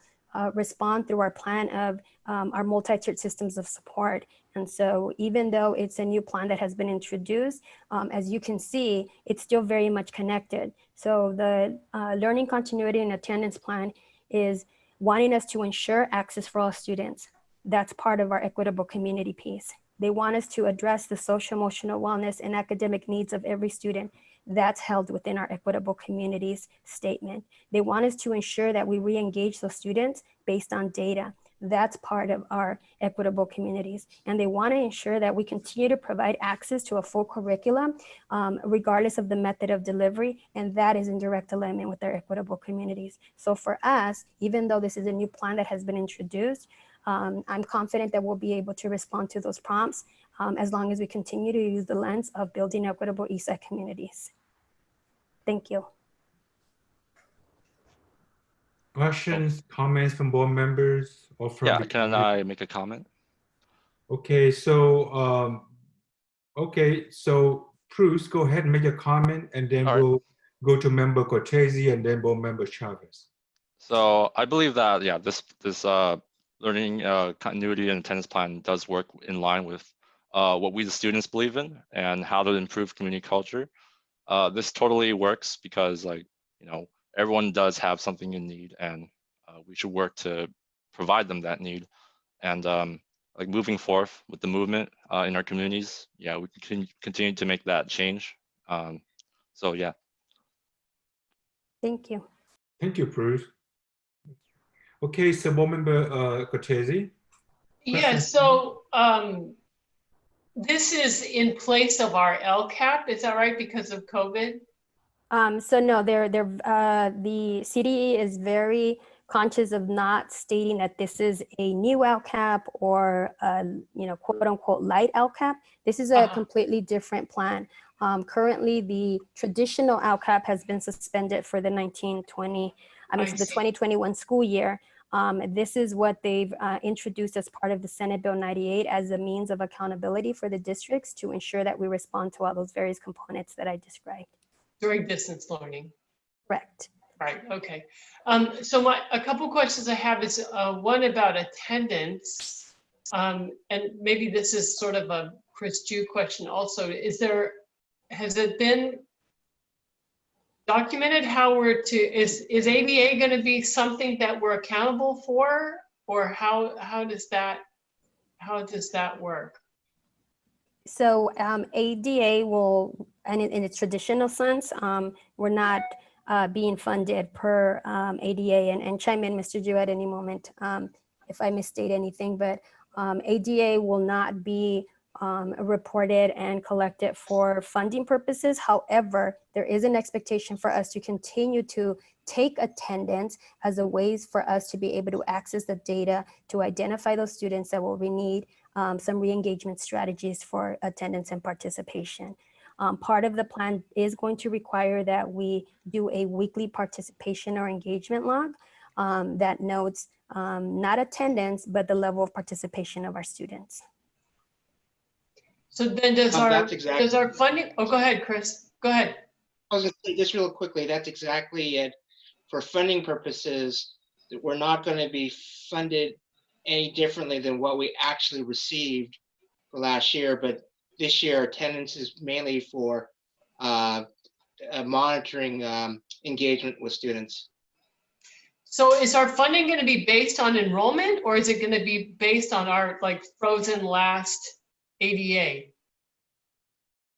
respond through our plan of our multi-tiered systems of support. And so even though it's a new plan that has been introduced, as you can see, it's still very much connected. So the learning continuity and attendance plan is wanting us to ensure access for all students. That's part of our equitable community piece. They want us to address the social, emotional wellness and academic needs of every student. That's held within our equitable communities statement. They want us to ensure that we re-engage those students based on data. That's part of our equitable communities. And they want to ensure that we continue to provide access to a full curriculum, regardless of the method of delivery. And that is in direct alignment with our equitable communities. So for us, even though this is a new plan that has been introduced, I'm confident that we'll be able to respond to those prompts as long as we continue to use the lens of building equitable Eastside communities. Thank you. Questions, comments from board members or from Yeah, the can I make a comment? Okay, so Bruce, go ahead and make a comment, and then we'll go to member Cortese and then board member Chavez. So I believe that, yeah, this learning continuity and attendance plan does work in line with what we the students believe in and how to improve community culture. This totally works because, like, you know, everyone does have something in need, and we should work to provide them that need. And like moving forth with the movement in our communities, yeah, we can continue to make that change. So yeah. Thank you. Thank you, Bruce. Okay, so board member Cortese. Yeah, so this is in place of our LCAP, is that right, because of COVID? So no, the CDE is very conscious of not stating that this is a new LCAP or quote unquote light LCAP. This is a completely different plan. Currently, the traditional LCAP has been suspended for the 2021 school year. This is what they've introduced as part of the Senate Bill 98 as a means of accountability for the districts to ensure that we respond to all those various components that I described. During distance learning. Correct. Right, okay. So a couple questions I have is one about attendance. And maybe this is sort of a Chris Jew question also. Has it been documented how is ABA going to be something that we're accountable for, or how does that work? So ADA will, and in its traditional sense, we're not being funded per ADA, and chime in, Mr. Jew, at any moment if I misstate anything, but ADA will not be reported and collected for funding purposes. However, there is an expectation for us to continue to take attendance as a ways for us to be able to access the data to identify those students that will need some re-engagement strategies for attendance and participation. Part of the plan is going to require that we do a weekly participation or engagement log that notes not attendance, but the level of participation of our students. So then does our funding, oh, go ahead, Chris, go ahead. I was going to say just real quickly, that's exactly it. For funding purposes, that we're not going to be funded any differently than what we actually received for last year, but this year attendance is mainly for monitoring engagement with students. So is our funding going to be based on enrollment, or is it going to be based on our frozen last ADA?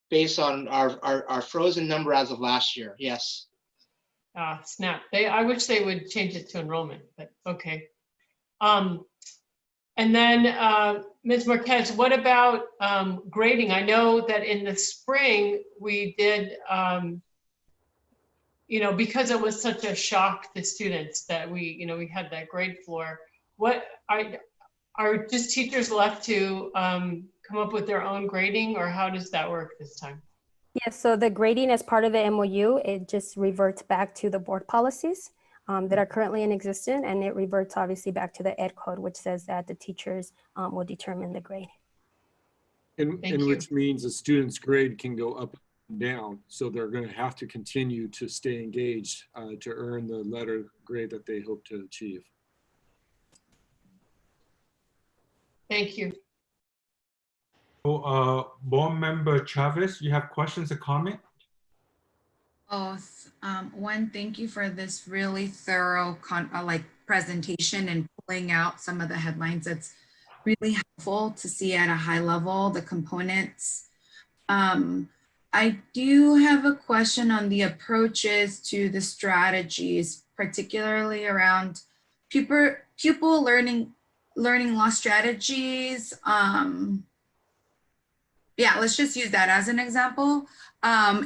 Based on our frozen number as of last year, yes. Snap. I wish they would change it to enrollment, but okay. And then Ms. Marquez, what about grading? I know that in the spring we did, because it was such a shock to students that we had that grade floor. What are just teachers left to come up with their own grading, or how does that work this time? Yes, so the grading as part of the MOU, it just reverts back to the board policies that are currently in existence, and it reverts obviously back to the ed code, which says that the teachers will determine the grade. Which means a student's grade can go up and down, so they're going to have to continue to stay engaged to earn the letter grade that they hope to achieve. Thank you. So, Board Member Chavez, you have questions or comment? Oh, one, thank you for this really thorough presentation and pulling out some of the headlines. It's really helpful to see at a high level the components. I do have a question on the approaches to the strategies, particularly around pupil learning loss strategies. Yeah, let's just use that as an example.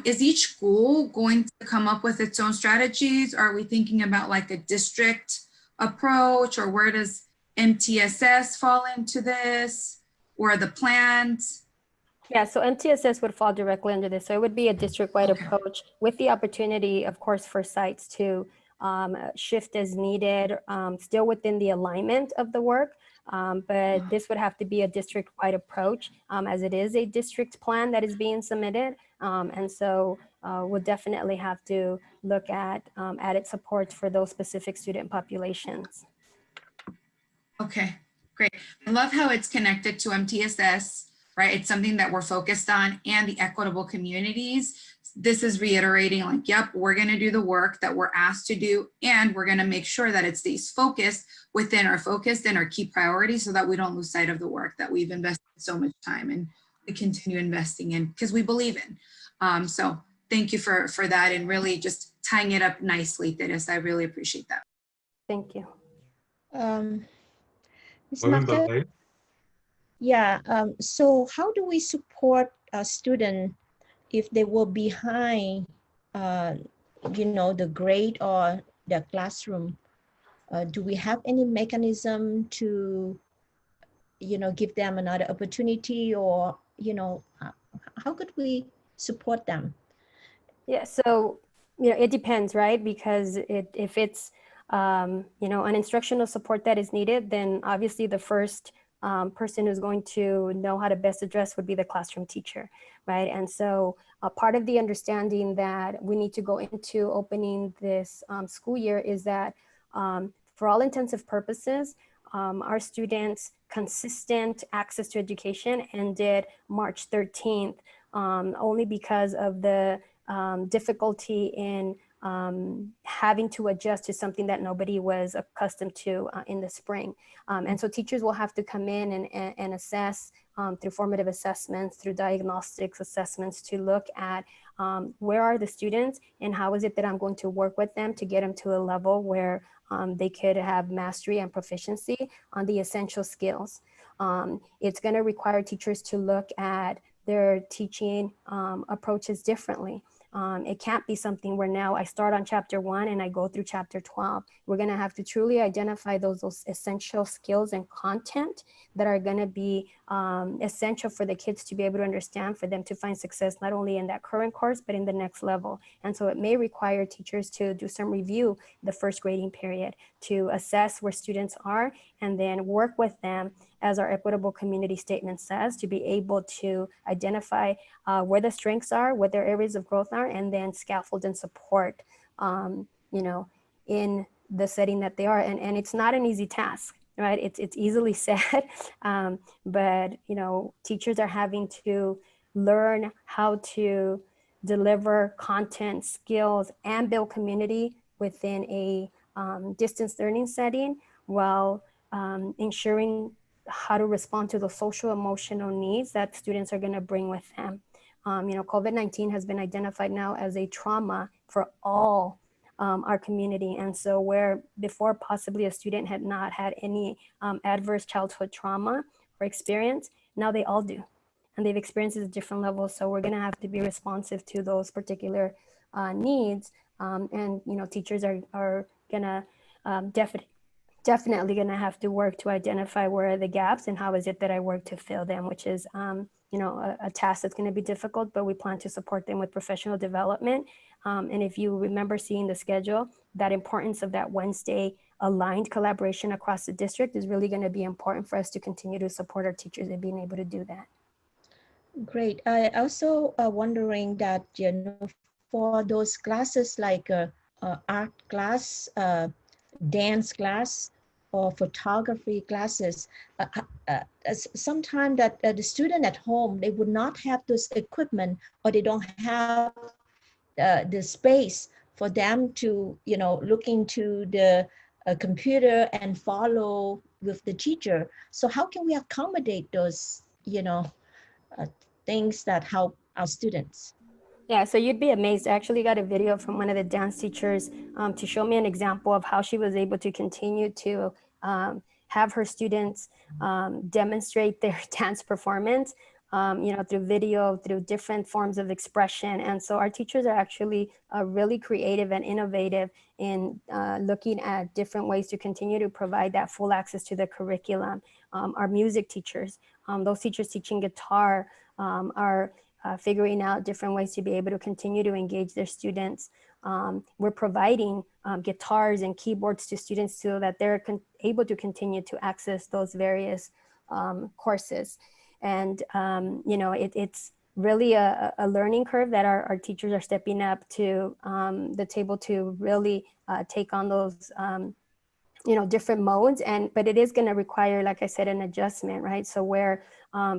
Is each school going to come up with its own strategies? Are we thinking about like a district approach, or where does MTSS fall into this, or the plans? Yeah, so MTSS would fall directly under this. So it would be a district-wide approach with the opportunity, of course, for sites to shift as needed, still within the alignment of the work. But this would have to be a district-wide approach as it is a district plan that is being submitted. And so we'll definitely have to look at added supports for those specific student populations. Okay, great. I love how it's connected to MTSS, right? It's something that we're focused on, and the equitable communities. This is reiterating like, yep, we're going to do the work that we're asked to do, and we're going to make sure that it stays focused within our focus and our key priorities, so that we don't lose sight of the work that we've invested so much time and we continue investing in, because we believe in. So thank you for that, and really just tying it up nicely, Teres. I really appreciate that. Thank you. Ms. Marquez? Yeah, so how do we support a student if they were behind, the grade or the classroom? Do we have any mechanism to, give them another opportunity, or, how could we support them? Yeah, so it depends, right? Because if it's an instructional support that is needed, then obviously the first person who's going to know how to best address would be the classroom teacher, right? And so part of the understanding that we need to go into opening this school year is that for all intensive purposes, our students' consistent access to education ended March 13th, only because of the difficulty in having to adjust to something that nobody was accustomed to in the spring. And so teachers will have to come in and assess through formative assessments, through diagnostics assessments, to look at where are the students and how is it that I'm going to work with them to get them to a level where they could have mastery and proficiency on the essential skills. It's going to require teachers to look at their teaching approaches differently. It can't be something where now I start on chapter 1 and I go through chapter 12. We're going to have to truly identify those essential skills and content that are going to be essential for the kids to be able to understand, for them to find success not only in that current course, but in the next level. And so it may require teachers to do some review the first grading period to assess where students are and then work with them, as our equitable community statement says, to be able to identify where the strengths are, what their areas of growth are, and then scaffold and support, in the setting that they are. And it's not an easy task, right? It's easily said, but teachers are having to learn how to deliver content, skills, and build community within a distance learning setting, while ensuring how to respond to the social emotional needs that students are going to bring with them. COVID-19 has been identified now as a trauma for all our community. And so where before possibly a student had not had any adverse childhood trauma or experience, now they all do. And they've experienced it at different levels. So we're going to have to be responsive to those particular needs. And teachers are going to definitely going to have to work to identify where are the gaps and how is it that I work to fill them, which is, a task that's going to be difficult, but we plan to support them with professional development. And if you remember seeing the schedule, that importance of that Wednesday aligned collaboration across the district is really going to be important for us to continue to support our teachers in being able to do that. Great. I also wondering that, for those classes like art class, dance class, or photography classes, sometimes that the student at home, they would not have this equipment, or they don't have the space for them to, look into the computer and follow with the teacher. So how can we accommodate those, things that help our students? Yeah, so you'd be amazed. I actually got a video from one of the dance teachers to show me an example of how she was able to continue to have her students demonstrate their dance performance, through video, through different forms of expression. And so our teachers are actually really creative and innovative in looking at different ways to continue to provide that full access to the curriculum. Our music teachers, those teachers teaching guitar, are figuring out different ways to be able to continue to engage their students. We're providing guitars and keyboards to students so that they're able to continue to access those various courses. And, it's really a learning curve that our teachers are stepping up to the table to really take on those different modes. But it is going to require, like I said, an adjustment, right? So where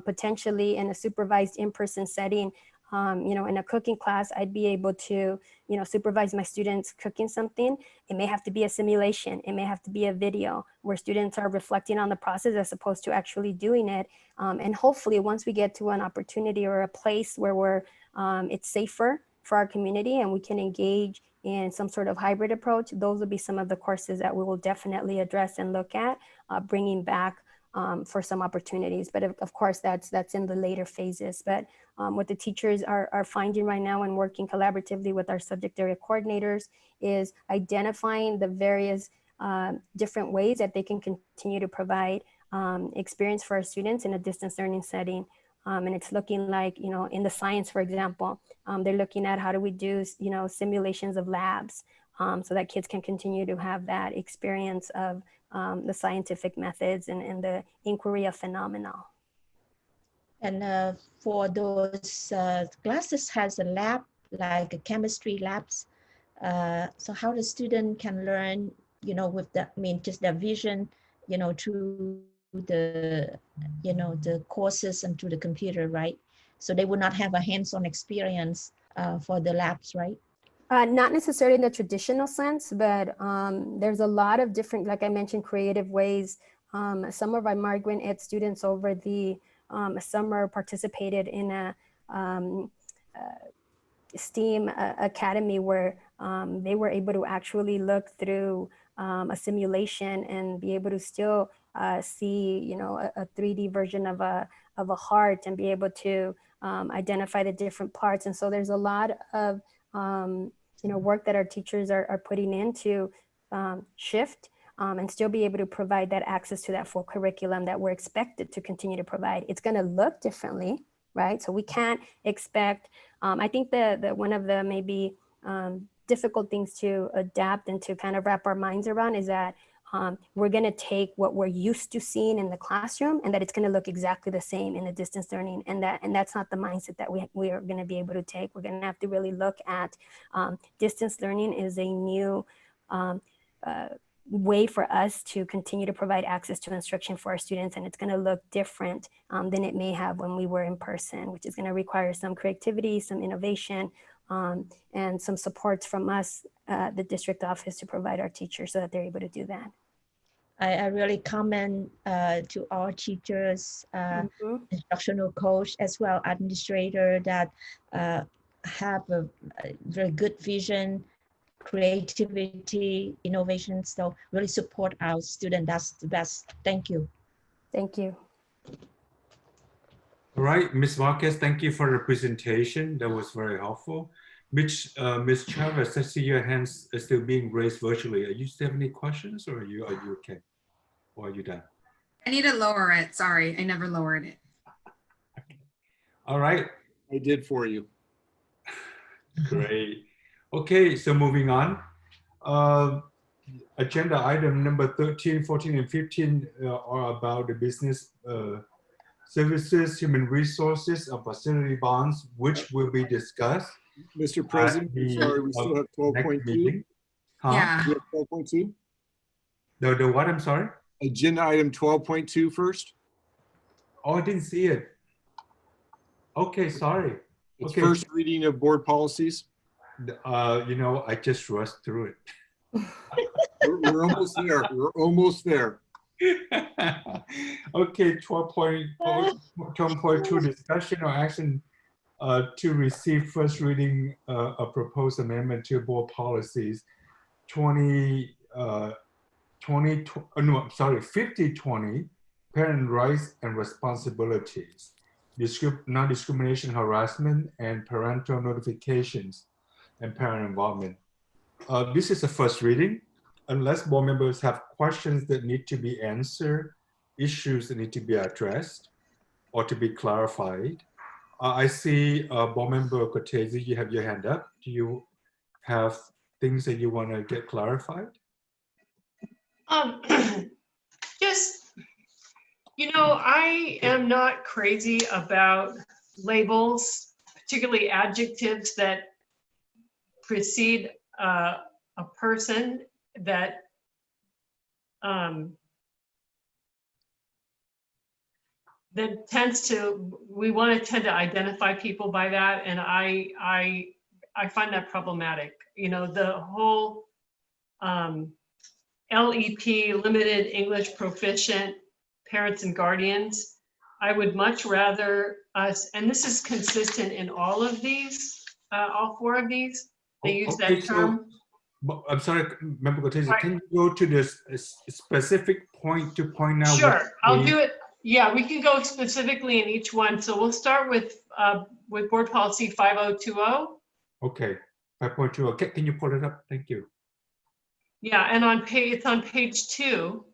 potentially in a supervised in-person setting, in a cooking class, I'd be able to, supervise my students cooking something. It may have to be a simulation. It may have to be a video where students are reflecting on the process as opposed to actually doing it. And hopefully once we get to an opportunity or a place where it's safer for our community and we can engage in some sort of hybrid approach, those will be some of the courses that we will definitely address and look at, bringing back for some opportunities. But of course, that's in the later phases. But what the teachers are finding right now and working collaboratively with our subject area coordinators is identifying the various different ways that they can continue to provide experience for our students in a distance learning setting. And it's looking like, in the science, for example, they're looking at how do we do, simulations of labs so that kids can continue to have that experience of the scientific methods and the inquiry of phenomena. And for those classes has a lab, like a chemistry labs. So how the student can learn, with the, just their vision, through the, the courses and through the computer, right? So they would not have a hands-on experience for the labs, right? Not necessarily in the traditional sense, but there's a lot of different, like I mentioned, creative ways. Some of our migrant ed students over the summer participated in a STEAM academy where they were able to actually look through a simulation and be able to still see, a 3D version of a heart and be able to identify the different parts. And so there's a lot of work that our teachers are putting into shift and still be able to provide that access to that full curriculum that we're expected to continue to provide. It's going to look differently, right? So we can't expect, I think that one of the maybe difficult things to adapt and to kind of wrap our minds around is that we're going to take what we're used to seeing in the classroom and that it's going to look exactly the same in the distance learning, and that's not the mindset that we are going to be able to take. We're going to have to really look at distance learning is a new way for us to continue to provide access to instruction for our students, and it's going to look different than it may have when we were in person, which is going to require some creativity, some innovation, and some supports from us, the district office, to provide our teachers so that they're able to do that. I really commend to our teachers, instructional coach, as well administrator that have a very good vision, creativity, innovation. So really support our students. That's the best. Thank you. Thank you. All right, Ms. Marquez, thank you for the presentation. That was very helpful. Ms. Chavez, I see your hands are still being raised virtually. Are you still have any questions, or are you okay? Or are you done? I need to lower it. Sorry, I never lowered it. Okay. All right. I did for you. Great. Okay, so moving on. Agenda item number 13, 14, and 15 are about the business services, human resources, and facility bonds, which will be discussed. Mr. President, sorry, we still have 12.2. Huh? Yeah. 12.2. The what? I'm sorry? Agenda item 12.2 first. Oh, I didn't see it. Okay, sorry. It's okay. First reading of board policies. I just rushed through it. We're almost there. We're almost there. Okay, 12.2 discussion or action to receive first reading a proposed amendment to board policies 50/20 parent rights and responsibilities, non-discrimination, harassment, and parental notifications and parent involvement. This is a first reading. Unless board members have questions that need to be answered, issues that need to be addressed or to be clarified. I see board member Cortese, you have your hand up. Do you have things that you want to get clarified? Just, I am not crazy about labels, particularly adjectives that precede a person that we want to tend to identify people by that, and I find that problematic. The whole LEP, limited English proficient parents and guardians. I would much rather us, and this is consistent in all of these, all four of these, they use that term. But I'm sorry, Member Cortez, can you go to this specific point to point out? Sure, I'll do it. Yeah, we can go specifically in each one. So we'll start with Board Policy 5020. Okay, 5.2. Okay, can you pull it up? Thank you. Yeah, and on page, it's on page 2.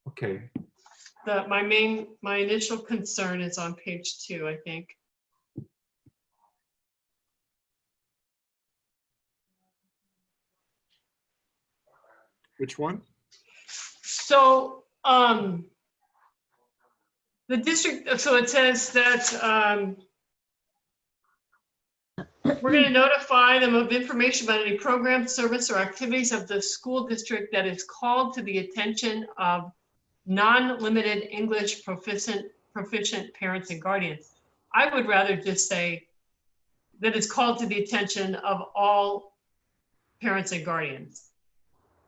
Okay. My initial concern is on page 2, I think. Which one? So the district, so it says that we're going to notify them of information about any program, service, or activities of the school district that is called to the attention of non-limited English proficient parents and guardians. I would rather just say that it's called to the attention of all parents and guardians.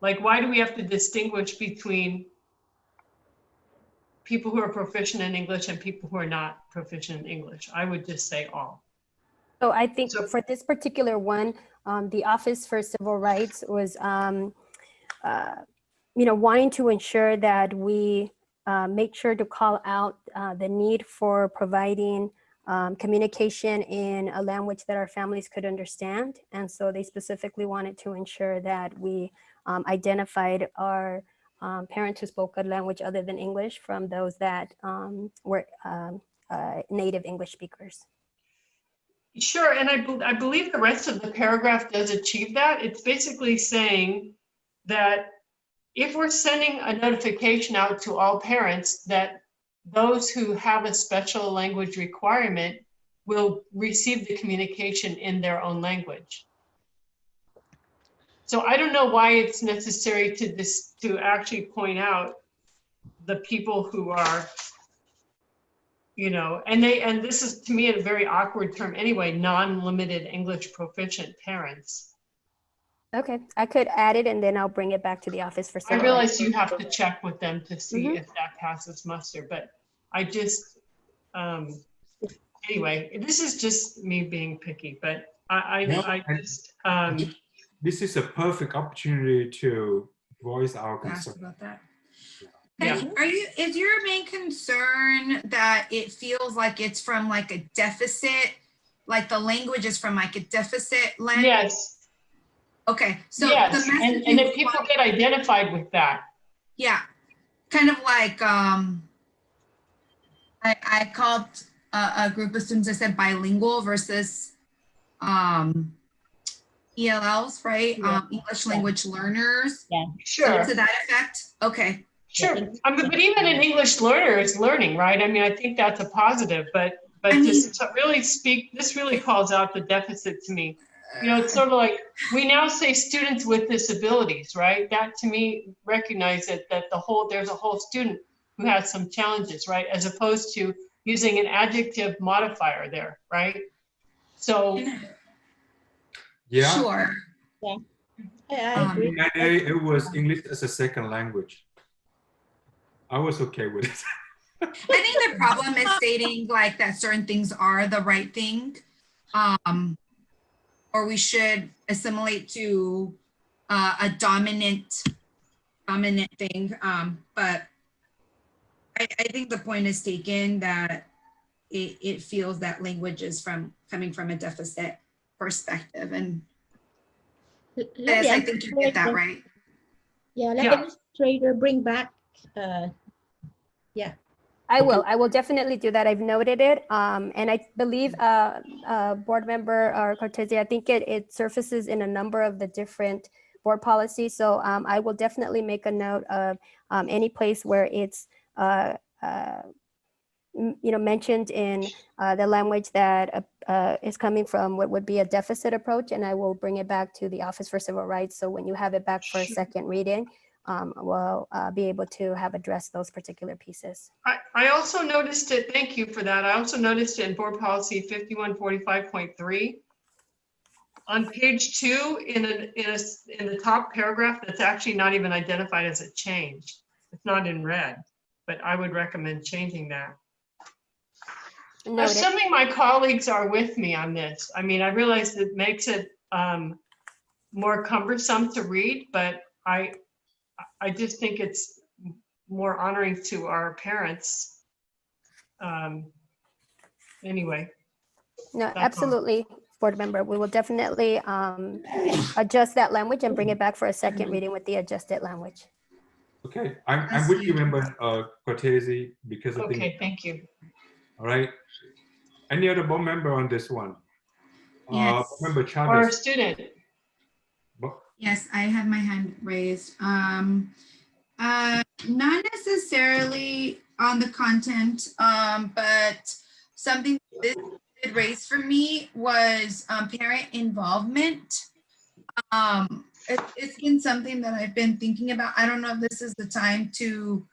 Like, why do we have to distinguish between people who are proficient in English and people who are not proficient in English? I would just say all. So I think for this particular one, the Office for Civil Rights was, wanting to ensure that we make sure to call out the need for providing communication in a language that our families could understand. And so they specifically wanted to ensure that we identified our parents who spoke a language other than English from those that were native English speakers. Sure, and I believe the rest of the paragraph does achieve that. It's basically saying that if we're sending a notification out to all parents that those who have a special language requirement will receive the communication in their own language. So I don't know why it's necessary to actually point out the people who are, and this is to me a very awkward term anyway, non-limited English proficient parents. Okay, I could add it and then I'll bring it back to the Office for Civil I realize Rights. you have to check with them to see if that passes muster, but I just, anyway, this is just me being picky, but this is a perfect opportunity to voice our concern. About that. Yeah. Is your main concern that it feels like it's from like a deficit, like the language is from like a deficit language? Yes. Okay, so yes, the and if people get identified with that. Yeah, kind of like I called a group of students, I said bilingual versus ELLs, right? Yeah. English language learners. Yeah. Sure. So to that effect, okay. Sure, but even an English learner is learning, right? I mean, I think that's a positive, but this really calls out the deficit to me. It's sort of like, we now say students with disabilities, right? That to me recognizes that there's a whole student who has some challenges, right? As opposed to using an adjective modifier there, right? So. Yeah. Sure. Yeah. I agree. In my day, it was English as a second language. I was okay with it. I think the problem is stating like that certain things are the right thing. Or we should assimilate to a dominant thing. But I think the point is taken that it feels that language is coming from a deficit perspective. And yes, I think you get that right. Yeah, let the administrator bring back, yeah. I will definitely do that. I've noted it. And I believe board member Cortez, I think it surfaces in a number of the different board policies. So I will definitely make a note of any place where it's mentioned in the language that is coming from what would be a deficit approach, and I will bring it back to the Office for Civil Rights. So when you have it back for a second reading, we'll be able to have addressed those particular pieces. I also noticed it, thank you for that. I also noticed it in Board Policy 5145.3. On page 2, in the top paragraph, that's actually not even identified as a change. It's not in red, but I would recommend changing that. Noted. Assuming my colleagues are with me on this, I mean, I realize it makes it more cumbersome to read, but I just think it's more honoring to our parents. Anyway. No, That's all. absolutely, board member. We will definitely adjust that language and bring it back for a second reading with the adjusted language. Okay, I'm with you, Member Cortese, because I think. Okay, thank you. All right. Any other board member on this one? Yes. Member Or a Chavez. student. Yes, I have my hand raised. Not necessarily on the content, but something this did raise for me was parent involvement. It's been something that I've been thinking about. I don't know if this is the time to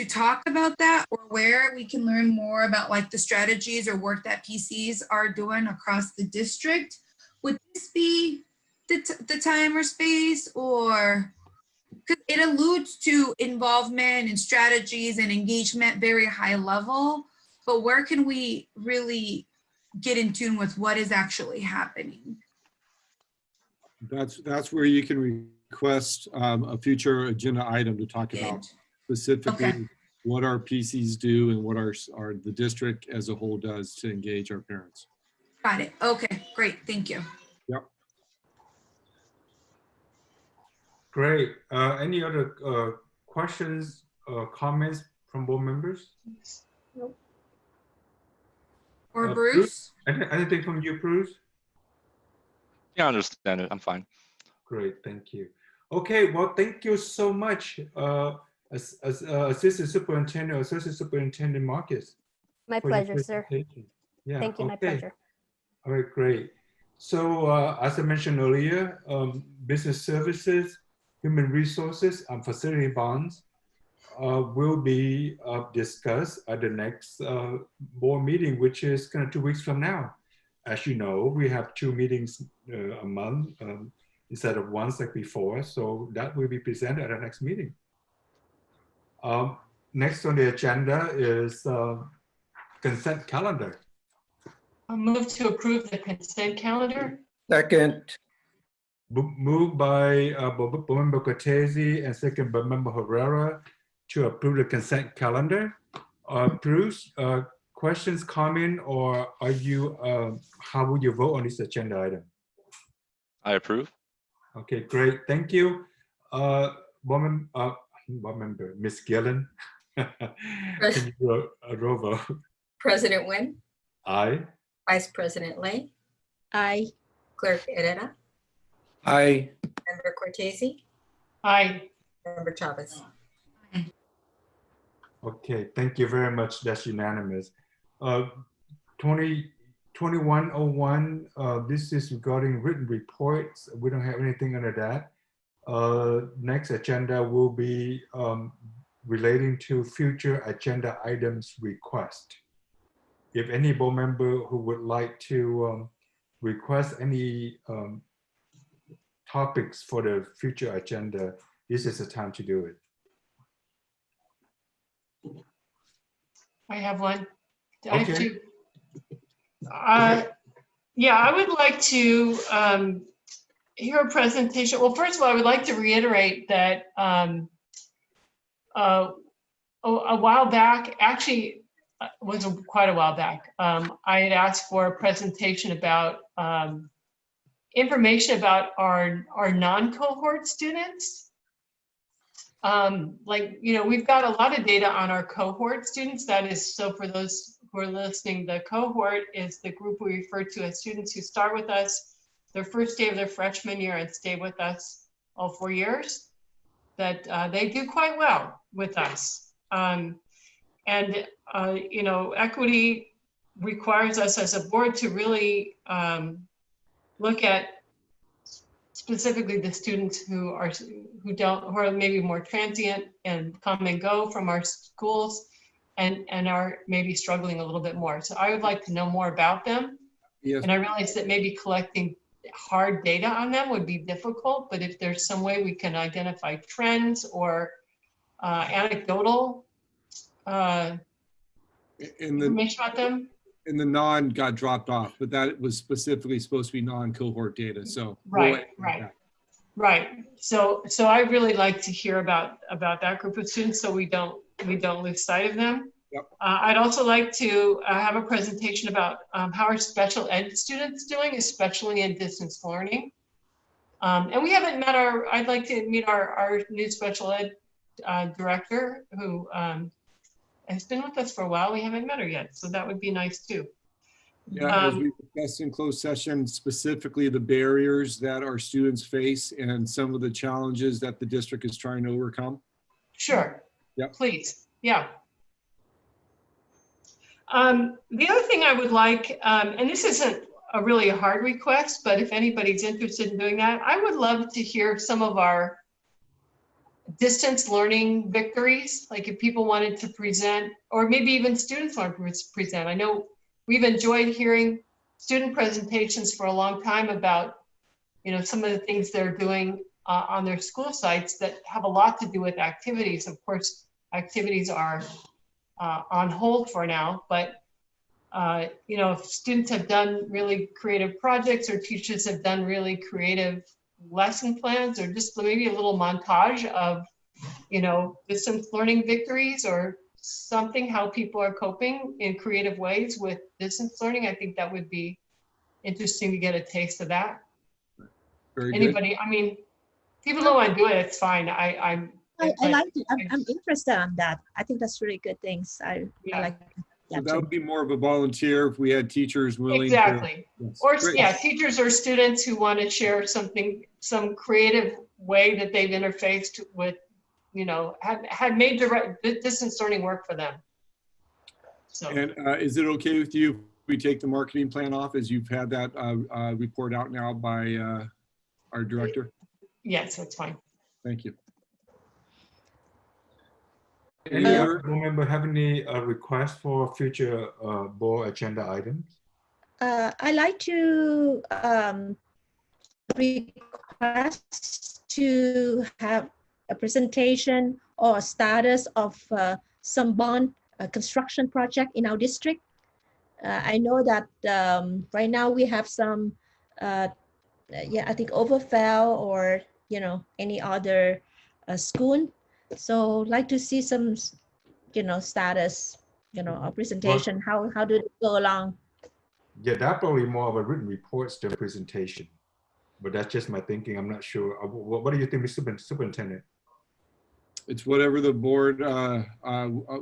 talk about that, or where we can learn more about like the strategies or work that PCs are doing across the district. Would this be the time or space, or because it alludes to involvement and strategies and engagement very high level, but where can we really get in tune with what is actually happening? That's where you can request a future agenda item to talk about specifically what our PCs do and what the district as a whole does to engage our parents. Got it. Okay, great. Thank you. Yep. Great. Any other questions or comments from board members? Nope. Or Bruce? Anything from you, Bruce? Yeah, I understand it. I'm fine. Great, thank you. Okay, well, thank you so much, Assistant Superintendent, Associate Superintendent Marcus. My pleasure, sir. Yeah, Thank you, my pleasure. All right, great. So as I mentioned earlier, business services, human resources, and facility bonds will be discussed at the next board meeting, which is kind of 2 weeks from now. As you know, we have 2 meetings a month instead of once like before. So that will be presented at the next meeting. Next on the agenda is consent calendar. I'll move to approve the consent calendar. Second. Moved by Board Member Cortese and second by Member Herrera to approve the consent calendar. Bruce, questions, comment, or are you? How would you vote on this agenda item? I approve. Okay, great. Thank you, Board Member Ms. Gillen. Can you roll vote? President Nguyen, Aye. Vice President Lay, Aye. Clerk Herrera, Aye. Member Cortese, Aye. Member Chavez. Okay, thank you very much. That's unanimous. 2101, this is regarding written reports. We don't have anything under that. Next agenda will be relating to future agenda items request. If any board member who would like to request any topics for the future agenda, this is the time to do it. I have one. Okay. I have two. Yeah, I would like to hear a presentation. Well, first of all, I would like to reiterate that a while back, actually was quite a while back, I had asked for a presentation about information about our non-cohort students. Like, you know, we've got a lot of data on our cohort students. That is, so for those who are listening, the cohort is the group we refer to as students who start with us their first day of their freshman year and stay with us all 4 years, that they do quite well with us. You know, equity requires us as a board to really look at specifically the students who are maybe more transient and come and go from our schools and are maybe struggling a little bit more. So I would like to know more about them. Yes. And I realize that maybe collecting hard data on them would be difficult, but if there's some way we can identify trends or anecdotal information about them. And the non got dropped off, but that was specifically supposed to be non-cohort data. So right. Right. So I really like to hear about that group of students, so we don't lose sight of them. Yep. I'd also like to have a presentation about how our special ed students doing, especially in distance learning. And we haven't met I'd like to meet our new special ed director, who has been with us for a while. We haven't met her yet, so that would be nice too. Yeah, as we discussed in closed session, specifically the barriers that our students face and some of the challenges that the district is trying to overcome. Sure. Yep. Please. Yeah. The other thing I would like, and this isn't really a hard request, but if anybody's interested in doing that, I would love to hear some of our distance learning victories, like if people wanted to present, or maybe even students want to present. I know we've enjoyed hearing student presentations for a long time about, some of the things they're doing on their school sites that have a lot to do with activities. Of course, activities are on hold for now, but if students have done really creative projects or teachers have done really creative lesson plans, or just maybe a little montage of, distance learning victories or something, how people are coping in creative ways with distance learning. I think that would be interesting to get a taste of that. Very Anybody, good. I mean, people don't want to do it, it's fine. I like it. I'm interested on that. I think that's really good things. I like that. So that would be more of a volunteer if we had teachers willing exactly. to. Yes. Or Great. yeah, teachers or students who want to share some creative way that they've interfaced with, had made direct distance learning work for them. So. And is it okay with you if we take the marketing plan off, as you've had that report out now by our director? Yes, that's fine. Thank you. Any other board member have any requests for future board agenda items? I like to request to have a presentation or a status of some bond construction project in our district. I know that right now we have some, I think overfell or any other school. So like to see some, status, a presentation. How did it go along? Yeah, that probably more of a written reports than a presentation. But that's just my thinking. I'm not sure. What do you think, Mr. Superintendent? It's whatever the board,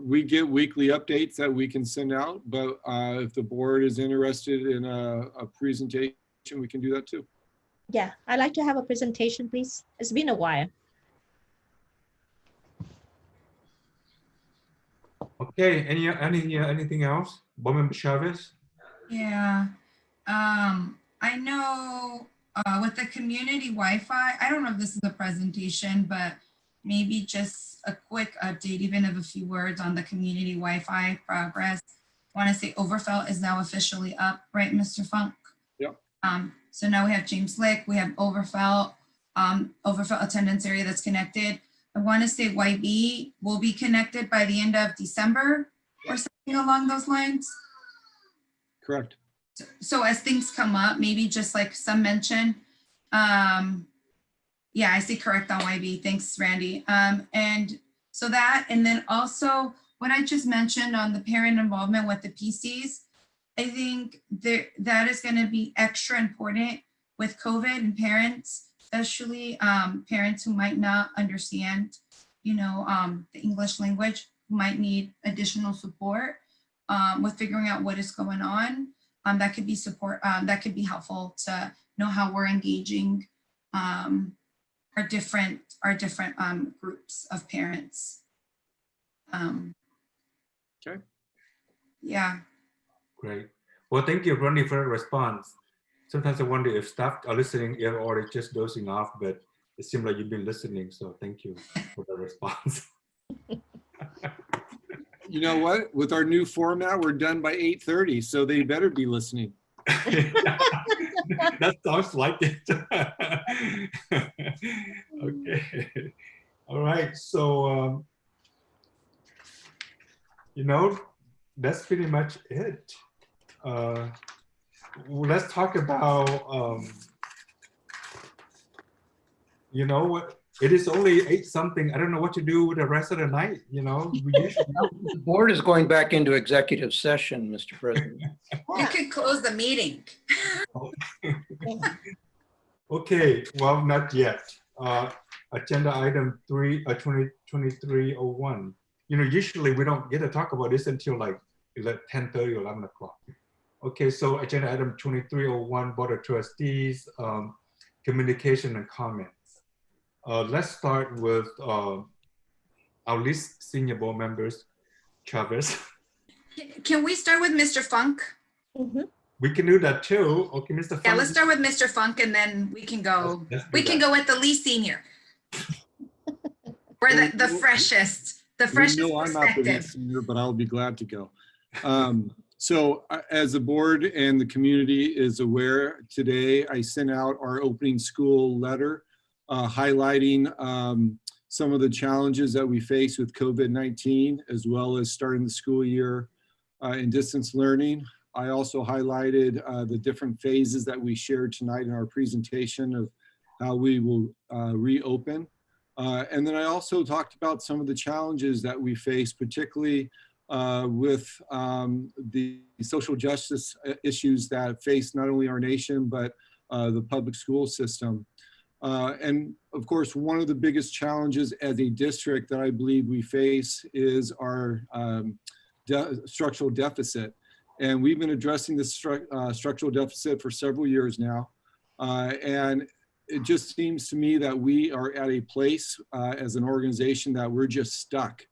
we get weekly updates that we can send out, but if the board is interested in a presentation, we can do that too. Yeah, I'd like to have a presentation, please. It's been a while. Okay, anything else? Board Member Chavez? Yeah, I know with the community Wi-Fi, I don't know if this is a presentation, but maybe just a quick update, even of a few words on the community Wi-Fi progress. I want to say Overfelt is now officially up, right, Mr. Funk? Yep. So now we have James Lick, we have Overfelt attendance area that's connected. I want to say YB will be connected by the end of December or something along those lines. Correct. So as things come up, maybe just like some mention. Yeah, I see correct on YB. Thanks, Randy. And so that, and then also what I just mentioned on the parent involvement with the PCs, I think that is going to be extra important with COVID and parents, especially parents who might not understand, the English language, who might need additional support with figuring out what is going on. That could be that could be helpful to know how we're engaging our different groups of parents. Okay. Yeah. Great. Well, thank you, Ronnie, for the response. Sometimes I wonder if staff are listening or it's just dozing off, but it seems like you've been listening. So thank you for the response. You know what? With our new format, we're done by 8:30, so they better be listening. That sounds like it. Okay. All right. So, that's pretty much it. Let's talk about You know what? It is only 8 something. I don't know what to do with the rest of the night. You know, we usually. The board is going back into executive session, Mr. President. You could close the meeting. Okay, well, not yet. Agenda item 2301. You know, usually we don't get to talk about this until like 10:30 or 11 o'clock. Okay, so agenda item 2301, Board of Trustees, communication and comments. Let's start with our least senior board members, Chavez. Can we start with Mr. Funk? We can do that too. Okay, Mr. Funk. Yeah, let's start with Mr. Funk and then we can go. We can go with the least senior. We're the freshest, the freshest I'm not the perspective. least senior, but I'll be glad to go. So as the board and the community is aware, today I sent out our opening school letter highlighting some of the challenges that we face with COVID-19, as well as starting the school year in distance learning. I also highlighted the different phases that we shared tonight in our presentation of how we will reopen. And then I also talked about some of the challenges that we face, particularly with the social justice issues that face not only our nation, but the public school system. And of course, one of the biggest challenges as a district that I believe we face is our structural deficit. And we've been addressing this structural deficit for several years now. And it just seems to me that we are at a place as an organization that we're just stuck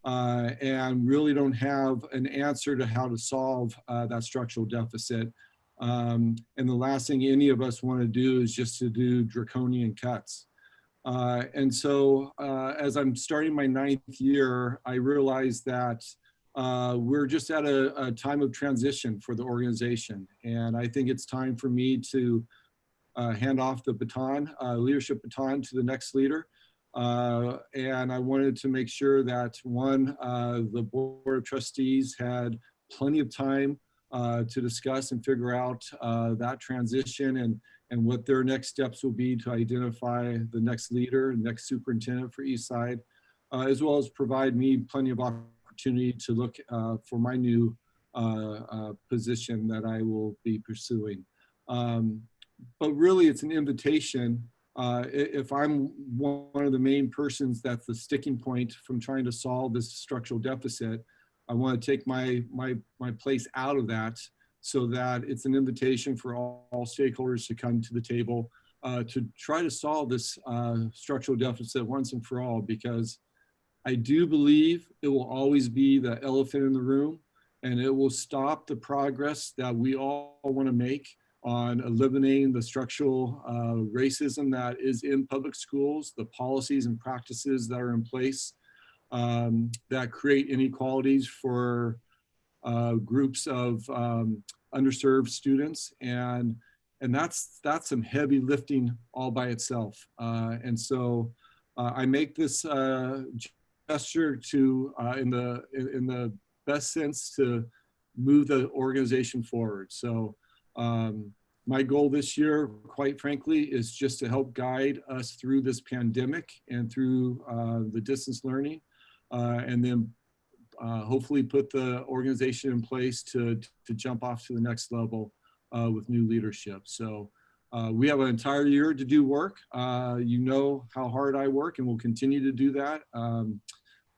and really don't have an answer to how to solve that structural deficit. And the last thing any of us want to do is just to do draconian cuts. And so as I'm starting my 9th year, I realized that we're just at a time of transition for the organization. And I think it's time for me to hand off the baton, leadership baton, to the next leader. And I wanted to make sure that the Board of Trustees had plenty of time to discuss and figure out that transition and what their next steps will be to identify the next leader, next superintendent for Eastside, as well as provide me plenty of opportunity to look for my new position that I will be pursuing. But really, it's an invitation. If I'm one of the main persons that's the sticking point from trying to solve this structural deficit, I want to take my place out of that so that it's an invitation for all stakeholders to come to the table to try to solve this structural deficit once and for all, because I do believe it will always be the elephant in the room, and it will stop the progress that we all want to make on eliminating the structural racism that is in public schools, the policies and practices that are in place that create inequalities for groups of underserved students. And that's some heavy lifting all by itself. And so I make this gesture to, in the best sense, to move the organization forward. So my goal this year, quite frankly, is just to help guide us through this pandemic and through the distance learning, and then hopefully put the organization in place to jump off to the next level with new leadership. So we have an entire year to do work. You know how hard I work, and will continue to do that.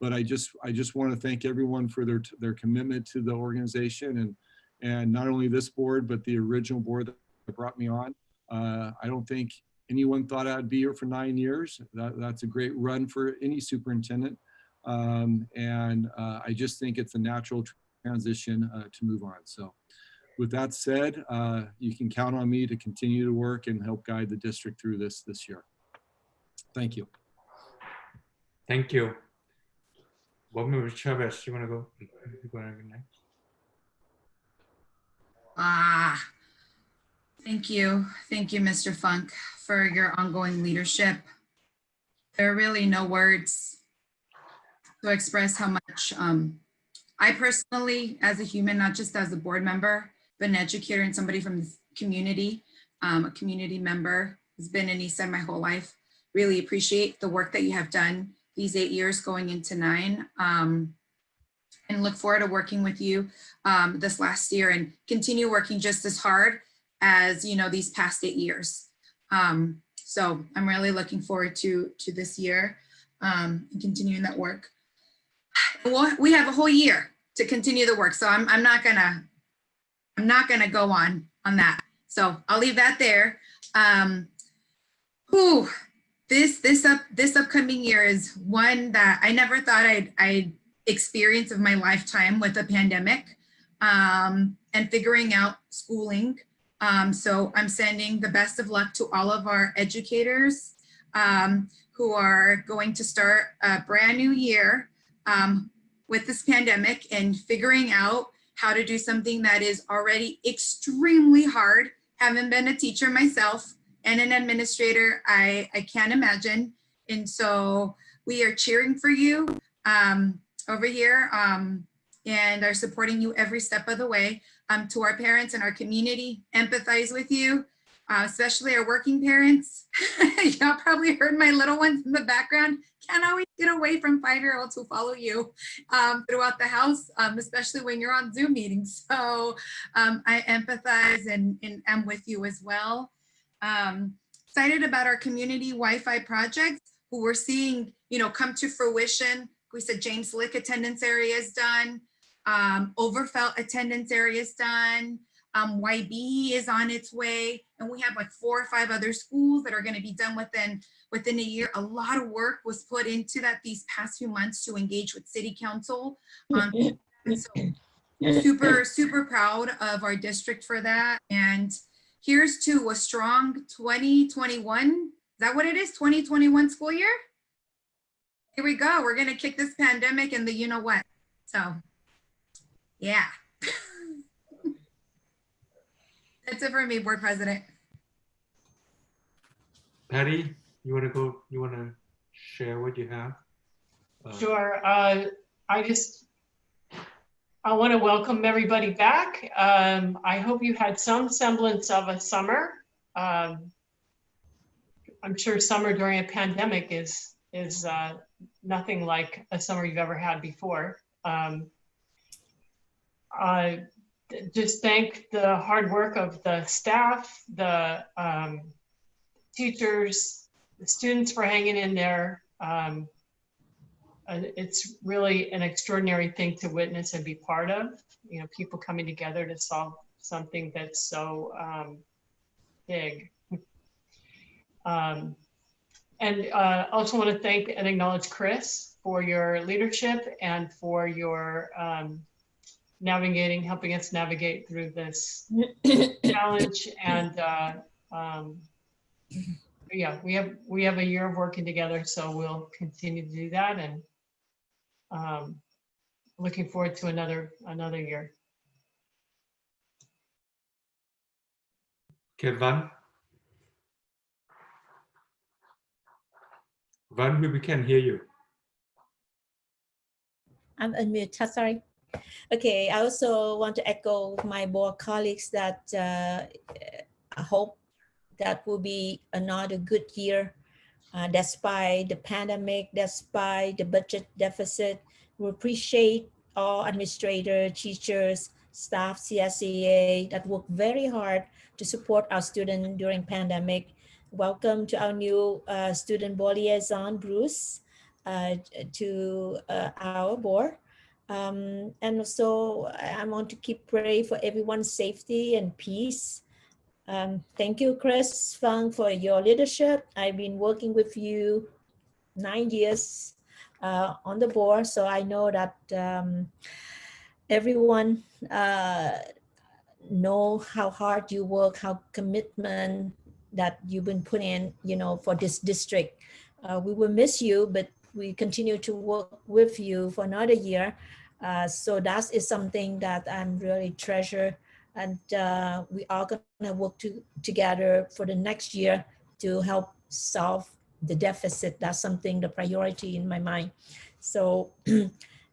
But I just want to thank everyone for their commitment to the organization, and not only this board, but the original board that brought me on. I don't think anyone thought I'd be here for 9 years. That's a great run for any superintendent. And I just think it's a natural transition to move on. So with that said, you can count on me to continue to work and help guide the district through this year. Thank you. Thank you. Board Member Chavez, you want to go next? Thank you. Thank you, Mr. Funk, for your ongoing leadership. There are really no words to express how much I personally, as a human, not just as a board member, but an educator and somebody from the community, a community member, has been in Eastside my whole life. really appreciate the work that you have done these 8 years going into 9. And look forward to working with you this last year and continue working just as hard as, you know, these past 8 years. So I'm really looking forward to this year and continuing that work. Well, we have a whole year to continue the work, so I'm not gonna go on that. So I'll leave that there. This upcoming year is one that I never thought I'd experience of my lifetime with a pandemic and figuring out schooling. So I'm sending the best of luck to all of our educators who are going to start a brand new year with this pandemic and figuring out how to do something that is already extremely hard. Having been a teacher myself and an administrator, I can't imagine. And so we are cheering for you over here and are supporting you every step of the way. To our parents and our community, empathize with you, especially our working parents. Y'all probably heard my little ones in the background. Can't always get away from 5-year-olds who follow you throughout the house, especially when you're on Zoom meetings. So I empathize and am with you as well. Excited about our community Wi-Fi projects, who we're seeing, you know, come to fruition. We said James Lick attendance area is done. Overfelt attendance area is done. YB is on its way, and we have like 4 or 5 other schools that are going to be done within a year. A lot of work was put into that these past few months to engage with City Council. So super proud of our district for that. And here's to a strong 2021. Is that what it is? 2021 school year? Here we go. We're going to kick this pandemic and the you know what. So yeah. That's it for me, Board President. Patty, you want to go? You want to share what you have? Sure. I want to welcome everybody back. I hope you had some semblance of a summer. I'm sure summer during a pandemic is nothing like a summer you've ever had before. I just thank the hard work of the staff, the teachers, the students for hanging in there. It's really an extraordinary thing to witness and be part of, you know, people coming together to solve something that's so big. And also want to thank and acknowledge Chris for your leadership and for your helping us navigate through this challenge. And yeah, we have a year of working together, so we'll continue to do that. And looking forward to another year. Okay, Van, we can hear you. I'm unmuted, sorry. Okay, I also want to echo my board colleagues that I hope that will be another good year despite the pandemic, despite the budget deficit. We appreciate all administrators, teachers, staff, CSEA that work very hard to support our students during pandemic. Welcome to our new student board liaison, Bruce, to our board. And also I want to keep praying for everyone's safety and peace. Thank you, Chris Fung, for your leadership. I've been working with you 9 years on the board, so I know that everyone know how hard you work, how commitment that you've been putting in, you know, for this district. We will miss you, but we continue to work with you for another year. So that is something that I'm really treasure, and we are gonna work together for the next year to help solve the deficit. That's something, the priority in my mind. So,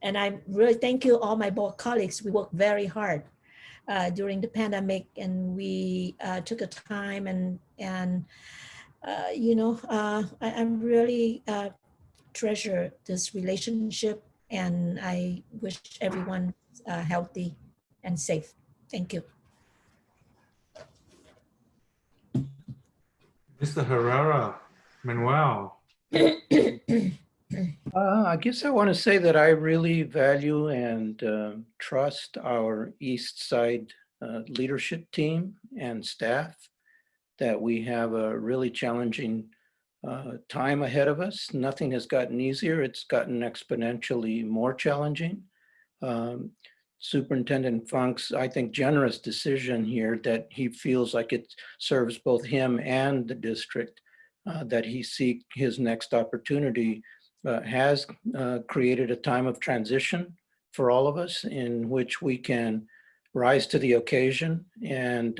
and I really thank you all my board colleagues. We worked very hard during the pandemic, and we took a time and I'm really treasure this relationship, and I wish everyone healthy and safe. Thank you. Mr. Herrera, Manuel. I guess I want to say that I really value and trust our East Side leadership team and staff, that we have a really challenging time ahead of us. Nothing has gotten easier. It's gotten exponentially more challenging. Superintendent Funk's, I think, generous decision here that he feels like it serves both him and the district, that he seek his next opportunity, has created a time of transition for all of us in which we can rise to the occasion and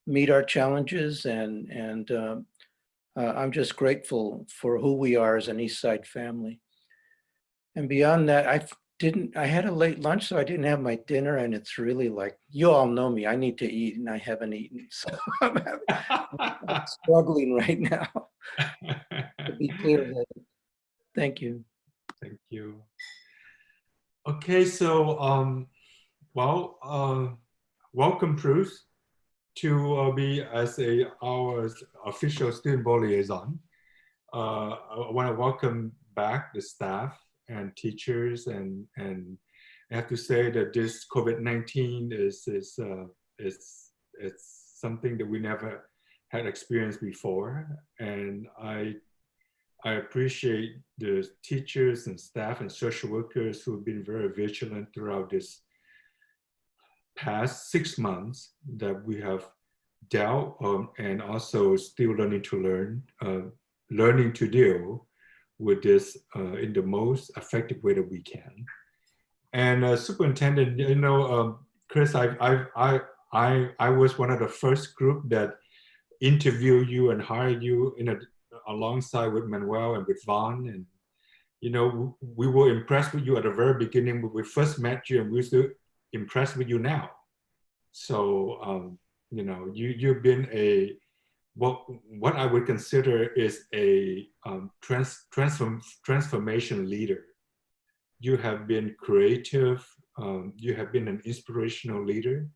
meet our challenges. And I'm just grateful for who we are as an East Side family. And beyond that, I had a late lunch, so I didn't have my dinner, and it's really like, you all know me, I need to eat, and I haven't eaten. So I'm struggling right now, to be clear. Thank you. Thank you. Okay, so, welcome, Bruce, to be as our official student board liaison. I want to welcome back the staff and teachers, and I have to say that this COVID-19 is something that we never had experienced before, and I appreciate the teachers and staff and social workers who have been very vigilant throughout this past 6 months that we have dealt and also still learning to deal with this in the most effective way that we can. And Superintendent, Chris, I was one of the first group that interviewed you and hired you alongside with Manuel and with Vaughn. And, we were impressed with you at the very beginning when we first met you, and we're still impressed with you now. So, you've been what I would consider is a transformation leader. You have been creative. You have been an inspirational leader,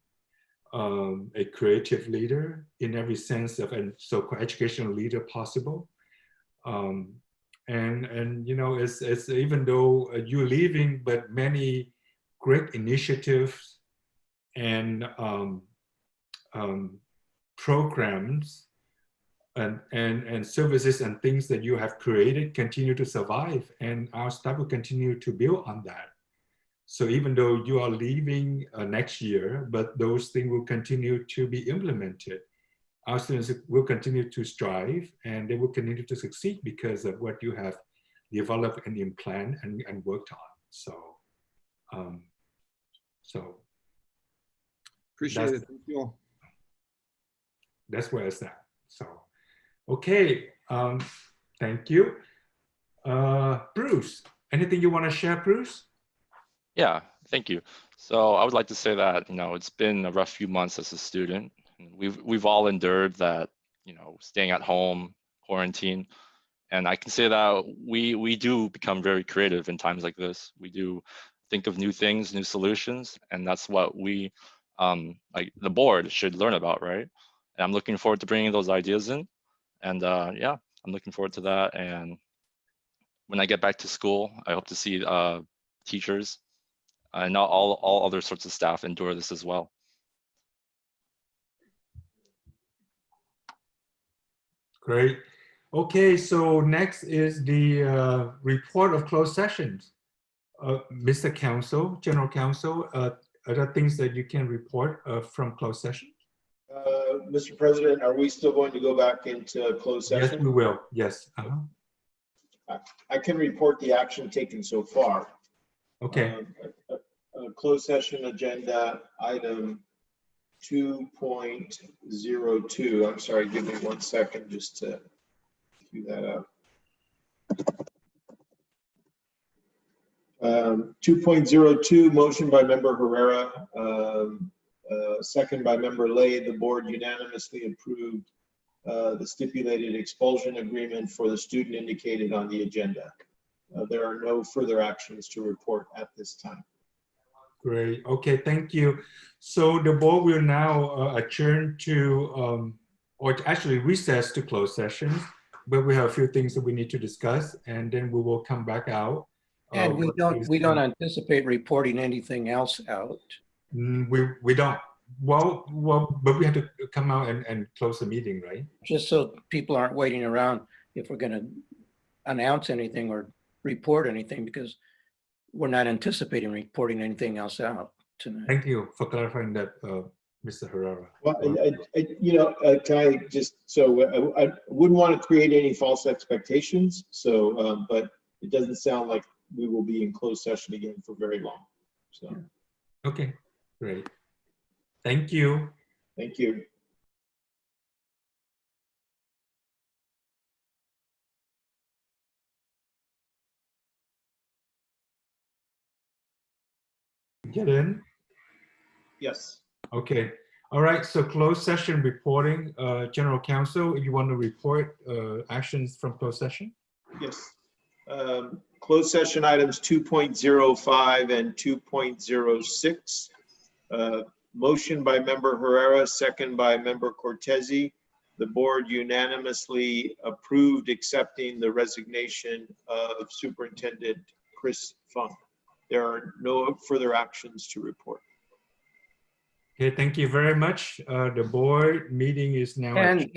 a creative leader in every sense of a so-called educational leader possible. It's even though you're leaving, but many great initiatives and programs and services and things that you have created continue to survive, and our staff will continue to build on that. So even though you are leaving next year, but those things will continue to be implemented. Our students will continue to strive, and they will continue to succeed because of what you have developed and planned and worked on. So, appreciate it. Thank you all. That's where it's at. So, okay, thank you. Bruce, anything you want to share, Bruce? Yeah, thank you. So I would like to say that, it's been a rough few months as a student. We've all endured that, staying at home, quarantine. And I can say that we do become very creative in times like this. We do think of new things, new solutions, and that's what we, like the board, should learn about, right? And I'm looking forward to bringing those ideas in. And yeah, I'm looking forward to that. And when I get back to school, I hope to see teachers and not all other sorts of staff endure this as well. Great. Okay, so next is the report of closed sessions. Mr. Counsel, General Counsel, are there things that you can report from closed session? Mr. President, are we still going to go back into closed session? Yes, we will. Yes. I can report the action taken so far. Okay. Closed session agenda item 2.02. I'm sorry, give me 1 second just to do that up. 2.02, motion by member Herrera, second by member Lay. The board unanimously approved the stipulated expulsion agreement for the student indicated on the agenda. There are no further actions to report at this time. Great. Okay, thank you. So the board will now adjourn to, or actually recess to closed sessions, but we have a few things that we need to discuss, and then we will come back out. And we don't anticipate reporting anything else out. We don't. Well, but we have to come out and close the meeting, right? Just so people aren't waiting around if we're going to announce anything or report anything, because we're not anticipating reporting anything else out tonight. Thank you for clarifying that, Mr. Herrera. Well, can I just, so I wouldn't want to create any false expectations. So, but it doesn't sound like we will be in closed session again for very long. So. Okay, great. Thank you. Thank you. Get in? Yes. Okay. All right. So closed session reporting, General Counsel, you want to report actions from closed session? Yes. Closed session items 2.05 and 2.06. Motion by Member Herrera, second by Member Cortese. The board unanimously approved accepting the resignation of Superintendent Chris Funk. There are no further actions to report. Okay, thank you very much. The board meeting is now. And